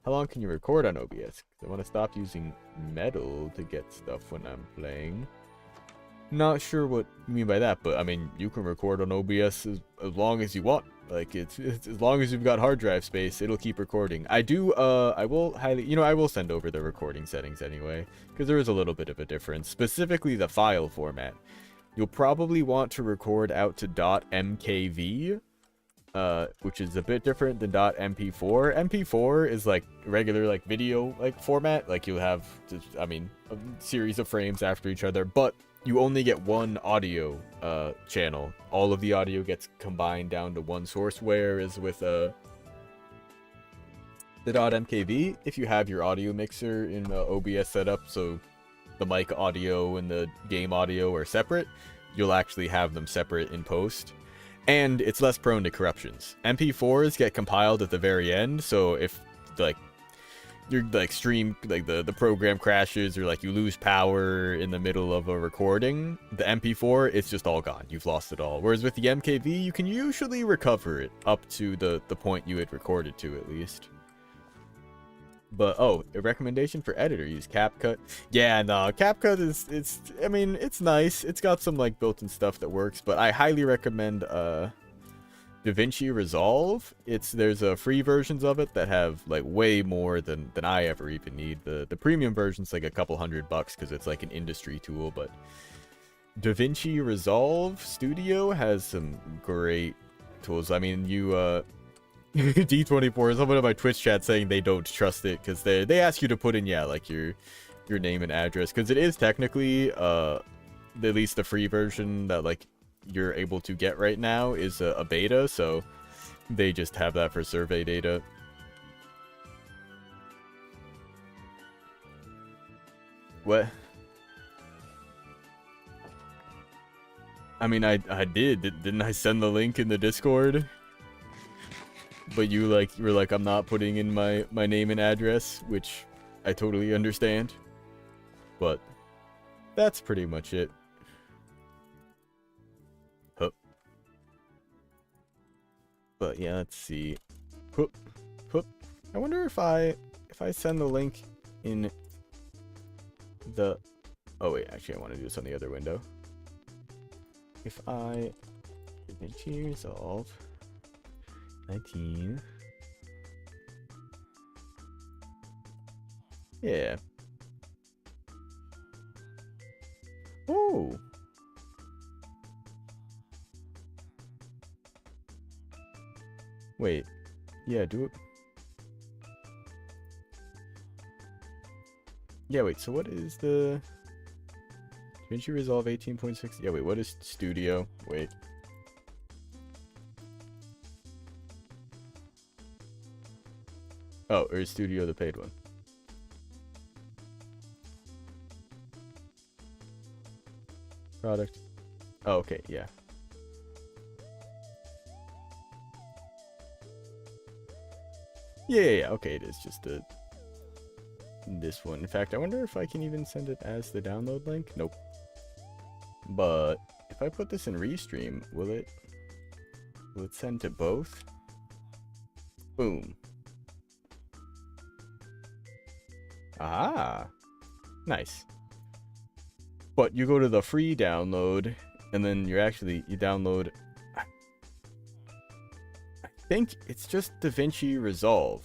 How long can you record on OBS? 'Cause I want to stop using metal to get stuff when I'm playing. Not sure what you mean by that, but I mean, you can record on OBS as long as you want. Like, it's as long as you've got hard drive space, it'll keep recording. I will highly, I will send over the recording settings anyway, because there is a little bit of a difference, specifically the file format. You'll probably want to record out to .mkv, which is a bit different than .mp4. MP4 is like regular video like format, like you'll have just, a series of frames after each other, but you only get one audio channel. All of the audio gets combined down to one source, whereas with the .mkv, if you have your audio mixer in OBS setup, so the mic audio and the game audio are separate, you'll actually have them separate in post. And it's less prone to corruptions. MP4s get compiled at the very end, so if like your like stream, like the program crashes or like you lose power in the middle of a recording, the MP4, it's just all gone. You've lost it all. Whereas with the MKV, you can usually recover it up to the point you had recorded to, at least. But oh, a recommendation for editor: use CapCut. Yeah, no, CapCut is I mean, it's nice. It's got some like built-in stuff that works, but I highly recommend DaVinci Resolve. There's free versions of it that have like way more than I ever even need. The premium version's like a couple $100 because it's like an industry tool, but DaVinci Resolve Studio has some great tools. I mean, you D24, someone in my Twitch chat saying they don't trust it because they ask you to put in, yeah, like your name and address, because it is technically at least the free version that like you're able to get right now is a beta, so they just have that for survey data. What? I mean, I did. Didn't I send the link in the Discord? But you were like, I'm not putting in my name and address, which I totally understand. But that's pretty much it. Hup. But yeah, let's see. Hup. Hup. I wonder if I send the link in the... Oh wait, actually I want to do this on the other window. If I DaVinci Resolve 19. Yeah. Oh. Wait. Yeah, do it. Yeah, wait, so what is the DaVinci Resolve 18.6? Yeah, wait, what is Studio? Wait. Oh, or is Studio the paid one? Product. Oh, okay, yeah. Yeah, okay, it is just this one. In fact, I wonder if I can even send it as the download link. Nope. But if I put this in Restream, will it send to both? Boom. Ah, nice. But you go to the free download, and then you download. I think it's just DaVinci Resolve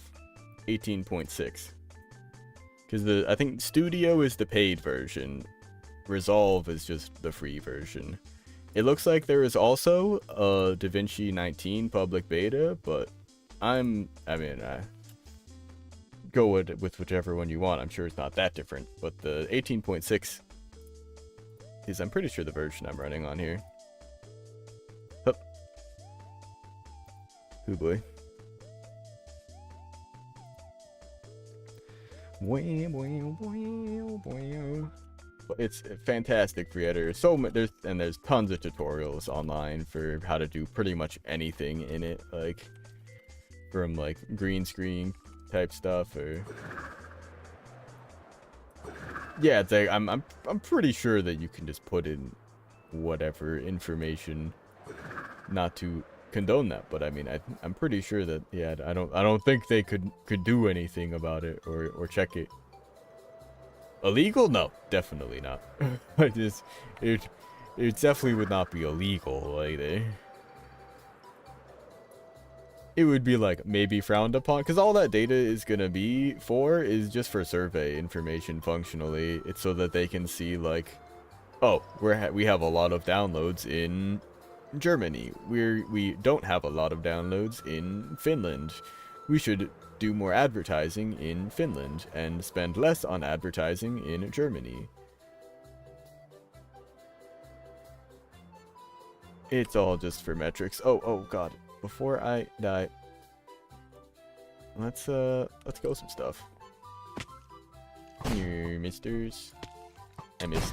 18.6. Because I think Studio is the paid version. Resolve is just the free version. It looks like there is also a DaVinci 19 public beta, but go with whichever one you want. I'm sure it's not that different, but the 18.6 is, I'm pretty sure, the version I'm running on here. Hup. Oh boy. But it's fantastic for editors. There's tons of tutorials online for how to do pretty much anything in it, like from like green screen type stuff, or yeah, it's like I'm pretty sure that you can just put in whatever information, not to condone that, but I mean I'm pretty sure that, yeah, I don't think they could do anything about it or check it. Illegal? No, definitely not. It definitely would not be illegal either. It would be like maybe frowned upon, because all that data is gonna be for is just for survey information functionally. It's so that they can see like, oh, we have a lot of downloads in Germany. We don't have a lot of downloads in Finland. We should do more advertising in Finland and spend less on advertising in Germany. It's all just for metrics. Oh god. Before I die, let's go some stuff. Here, misters. I missed.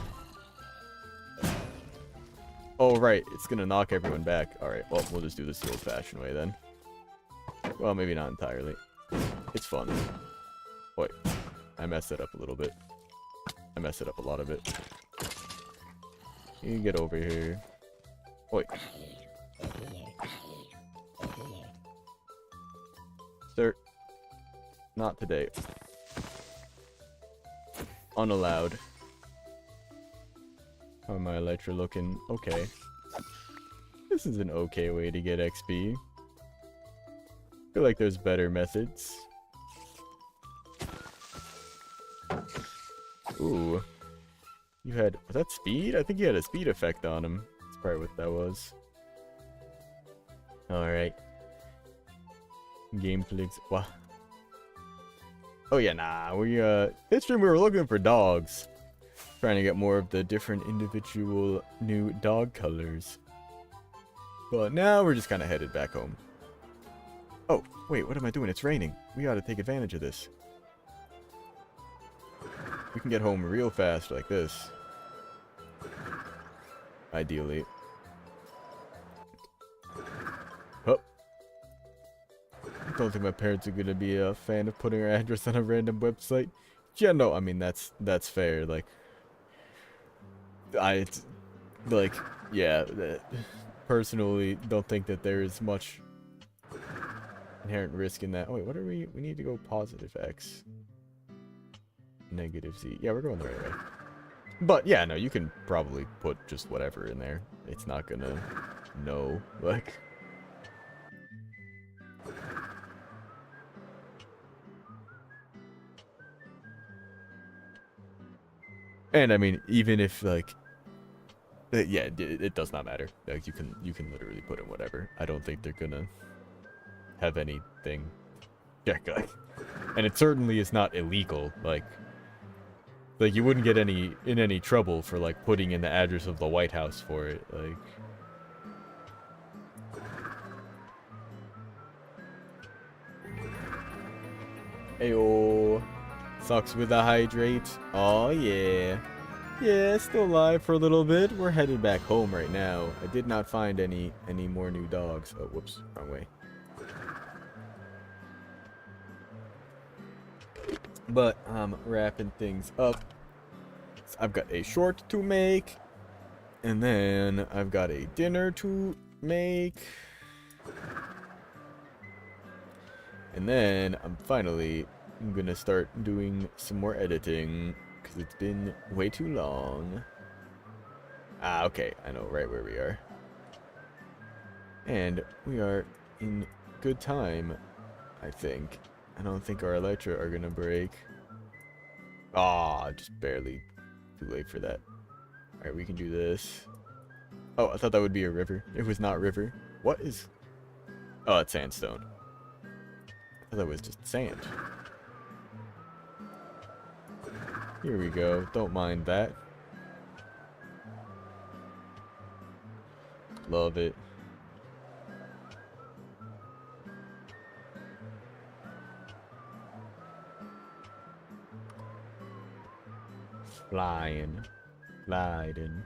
Oh right, it's gonna knock everyone back. Alright, well we'll just do this the old fashioned way then. Well, maybe not entirely. It's fun. Wait, I messed it up a little bit. I messed it up a lot of it. You get over here. Wait. Sir. Not today. Unallowed. How am I, Elytra, looking? Okay. This is an okay way to get XP. Feel like there's better methods. Ooh. You had... Was that speed? I think you had a speed effect on him. That's probably what that was. Alright. Game clicks. What? Oh yeah, nah. This stream we were looking for dogs. Trying to get more of the different individual new dog colors. But now we're just kind of headed back home. Oh, wait, what am I doing? It's raining. We gotta take advantage of this. We can get home real fast like this. Ideally. Oh. Don't think my parents are gonna be a fan of putting our address on a random website. Yeah, no, I mean, that's fair. Like, personally don't think that there is much inherent risk in that. Oh wait, what are we need to go positive X. Negative Z. Yeah, we're going the right way. But yeah, no, you can probably put just whatever in there. It's not gonna know, like. And I mean, even if like, yeah, it does not matter. Like you can literally put in whatever. I don't think they're gonna have anything check, like, and it certainly is not illegal. Like you wouldn't get in any trouble for like putting in the address of the White House for it. Like, ayo, sucks with the hydrate. Oh yeah. Yeah, still alive for a little bit. We're headed back home right now. I did not find any more new dogs. Oh, whoops, wrong way. But I'm wrapping things up. So I've got a short to make, and then I've got a dinner to make, and then I'm gonna start doing some more editing. Because it's been way too long. Ah, okay. I know right where we are. And we are in good time, I think. I don't think our elytra are going to break. Ah, just barely. Too late for that. Alright, we can do this. Oh, I thought that would be a river. It was not river. What is... Oh, it's sandstone. I thought that was just sand. Here we go. Don't mind that. Love it. Flying. Gliding.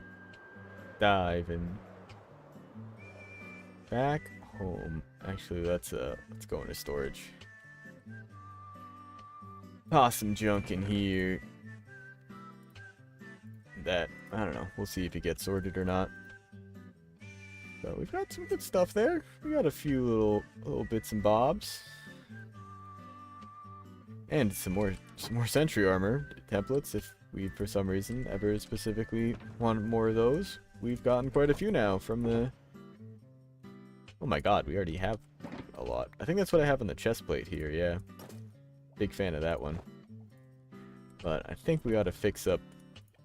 Diving. Back home. Actually, let's go into storage. Toss some junk in here. That, I don't know, we'll see if it gets sorted or not. But we've got some good stuff there. We got a few little bits and bobs. And some more sentry armor templates if we, for some reason, ever specifically want more of those. We've gotten quite a few now from the... Oh my god, we already have a lot. I think that's what I have on the chest plate here, yeah. Big fan of that one. But I think we ought to fix up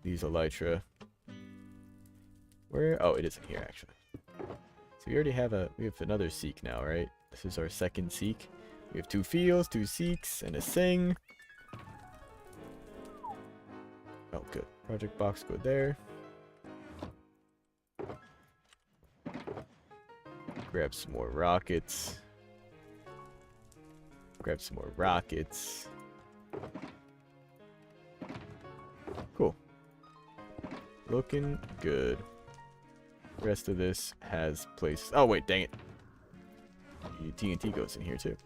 these elytra. Where? Oh, it isn't here, actually. So we already have we have another seek now, right? This is our second seek. We have 2 fields, 2 seeks, and a sing. Oh, good. Project box, go there. Grab some more rockets. Grab some more rockets. Cool. Looking good. The rest of this has places. Oh, wait, dang it. The TNT goes in here, too.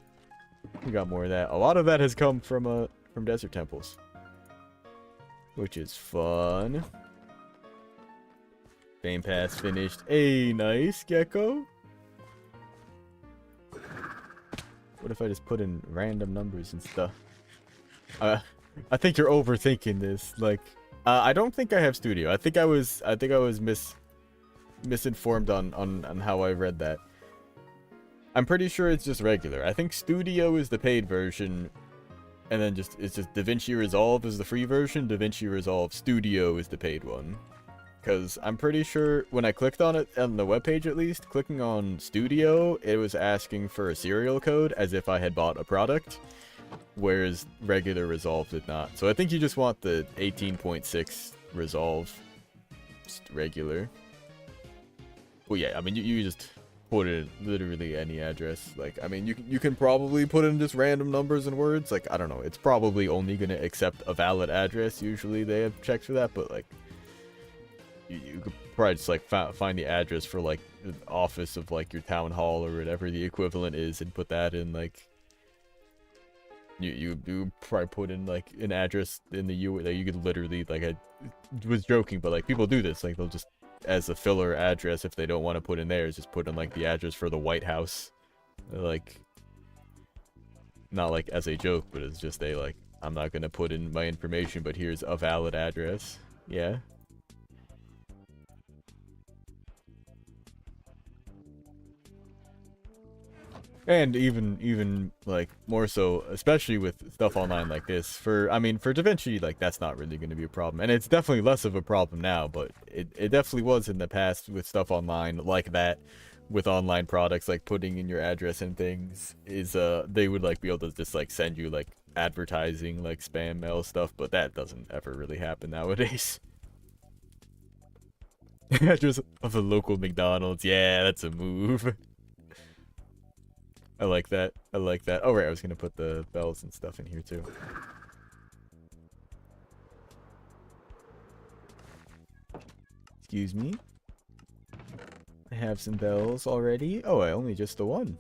We got more of that. A lot of that has come from desert temples. Which is fun. Fame pass finished. Hey, nice, Gecko. What if I just put in random numbers and stuff? I think you're overthinking this. Like, I don't think I have studio. I think I was misinformed on how I read that. I'm pretty sure it's just regular. I think Studio is the paid version, and then it's just DaVinci Resolve is the free version. DaVinci Resolve Studio is the paid one. Because I'm pretty sure when I clicked on it, on the webpage at least, clicking on Studio, it was asking for a serial code as if I had bought a product, whereas regular Resolve did not. So I think you just want the 18.6 Resolve, just regular. Well, yeah, I mean, you just put in literally any address. Like, I mean, you can probably put in just random numbers and words. Like, I don't know, it's probably only going to accept a valid address. Usually they have checks for that, but like, you could probably just like find the address for like the office of like your town hall or whatever the equivalent is and put that in. Like, you probably put in like an address in the U that you could literally, like, I was joking, but like people do this, like they'll just, as a filler address, if they don't want to put in theirs, just put in like the address for the White House. Like, not like as a joke, but it's just a like, I'm not gonna put in my information, but here's a valid address. Yeah. And even like more so, especially with stuff online like this, I mean, for DaVinci, like, that's not really going to be a problem. And it's definitely less of a problem now, but it definitely was in the past with stuff online like that, with online products, like putting in your address and things, is they would like be able to just like send you like advertising, like spam mail stuff, but that doesn't ever really happen nowadays. Address of a local McDonald's, yeah, that's a move. I like that. I like that. Oh, right, I was going to put the bells and stuff in here, too. Excuse me. I have some bells already. Oh, I only just the one.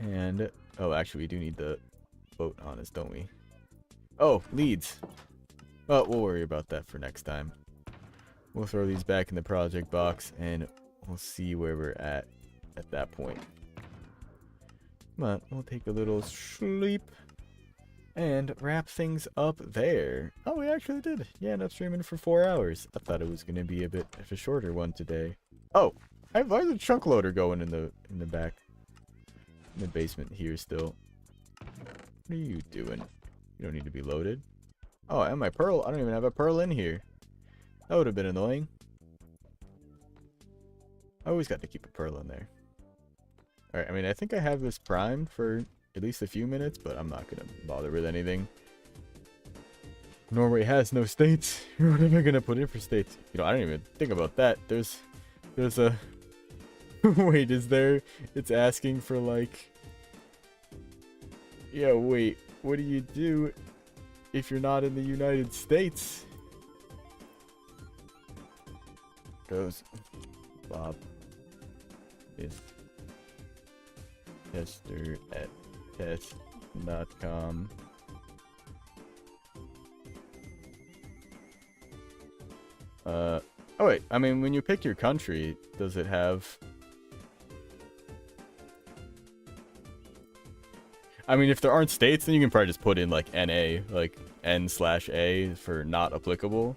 And, oh, actually, we do need the vote on us, don't we? Oh, leads. Well, we'll worry about that for next time. We'll throw these back in the project box, and we'll see where we're at that point. Come on, we'll take a little sleep and wrap things up there. Oh, we actually did. Yeah, ended up streaming for 4 hours. I thought it was going to be a bit of a shorter one today. Oh, I have a chunk loader going in the back, in the basement here still. What are you doing? You don't need to be loaded. Oh, and my pearl. I don't even have a pearl in here. That would have been annoying. I always got to keep a pearl in there. Alright, I mean, I think I have this primed for at least a few minutes, but I'm not going to bother with anything. Norway has no states. What am I going to put in for states? You know, I don't even think about that. There's a... Wait, is there... It's asking for, like... Yeah, wait. What do you do if you're not in the United States? Goes... Bob is tester at test.com. Oh wait, I mean, when you pick your country, does it have... I mean, if there aren't states, then you can probably just put in like NA, like N/A for not applicable.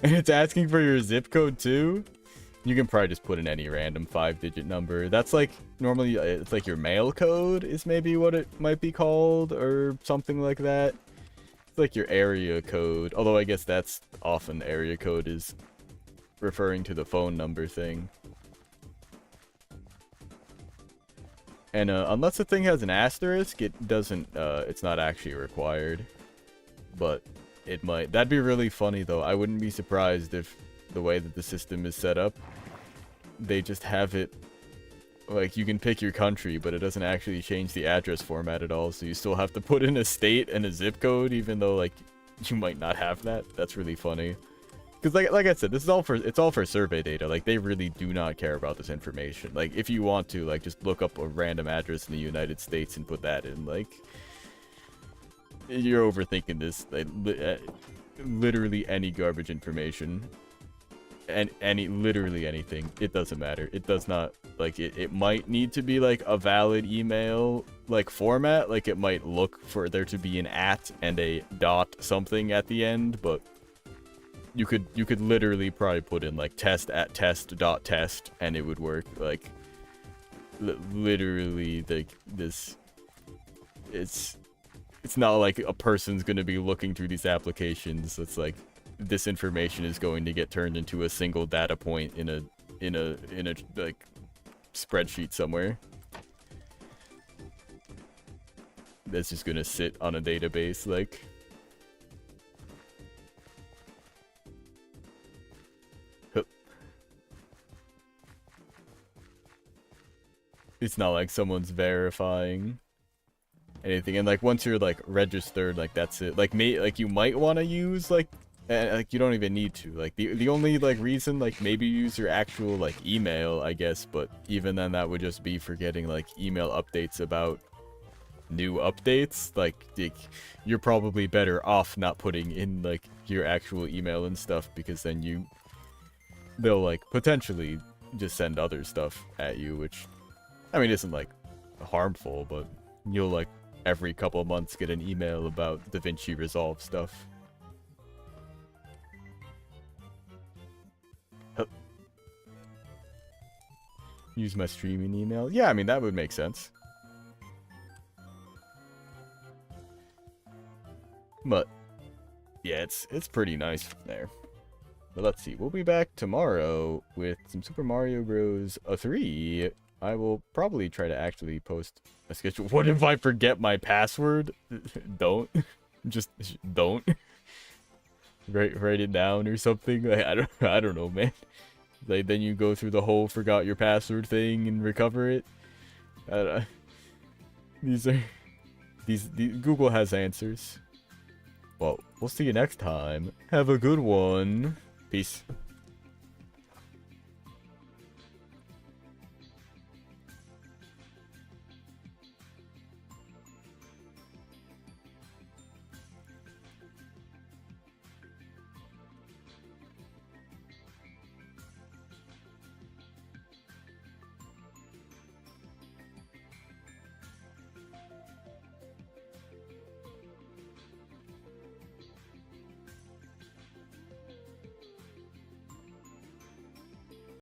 And it's asking for your zip code too? You can probably just put in any random 5-digit number. That's like, normally, it's like your mail code is maybe what it might be called, or something like that. It's like your area code, although I guess that's often area code is referring to the phone number thing. And unless the thing has an asterisk, it doesn't, it's not actually required. But it might. That'd be really funny though. I wouldn't be surprised if the way that the system is set up, they just have it, like, you can pick your country, but it doesn't actually change the address format at all, so you still have to put in a state and a zip code, even though, like, you might not have that. That's really funny. Because, like I said, this is it's all for survey data. Like, they really do not care about this information. Like, if you want to, like, just look up a random address in the United States and put that in, like, you're overthinking this. Like, literally any garbage information. And literally anything, it doesn't matter. It does not, like, it might need to be like a valid email like format, like it might look for there to be an at and a dot something at the end, but you could literally probably put in like test at test dot test and it would work. Like, literally, like, this, it's not like a person's gonna be looking through these applications. It's like, this information is going to get turned into a single data point in a like spreadsheet somewhere. That's just gonna sit on a database, like. It's not like someone's verifying anything, and like once you're like registered, like that's it. Like like you might want to use like you don't even need to. Like the only like reason, like maybe use your actual like email, I guess, but even then that would just be for getting like email updates about new updates. Like you're probably better off not putting in like your actual email and stuff, because then they'll like potentially just send other stuff at you, which I mean isn't like harmful, but you'll like every couple of months get an email about DaVinci Resolve stuff. Use my streaming email. Yeah, I mean, that would make sense. But, yeah, it's pretty nice from there. But let's see. We'll be back tomorrow with some Super Mario Bros. 3. I will probably try to actually post a schedule. What if I forget my password? Don't. Just don't. Write it down or something. Like, I don't know, man. Like, then you go through the whole forgot your password thing and recover it. These Google has answers. Well, we'll see you next time. Have a good one. Peace.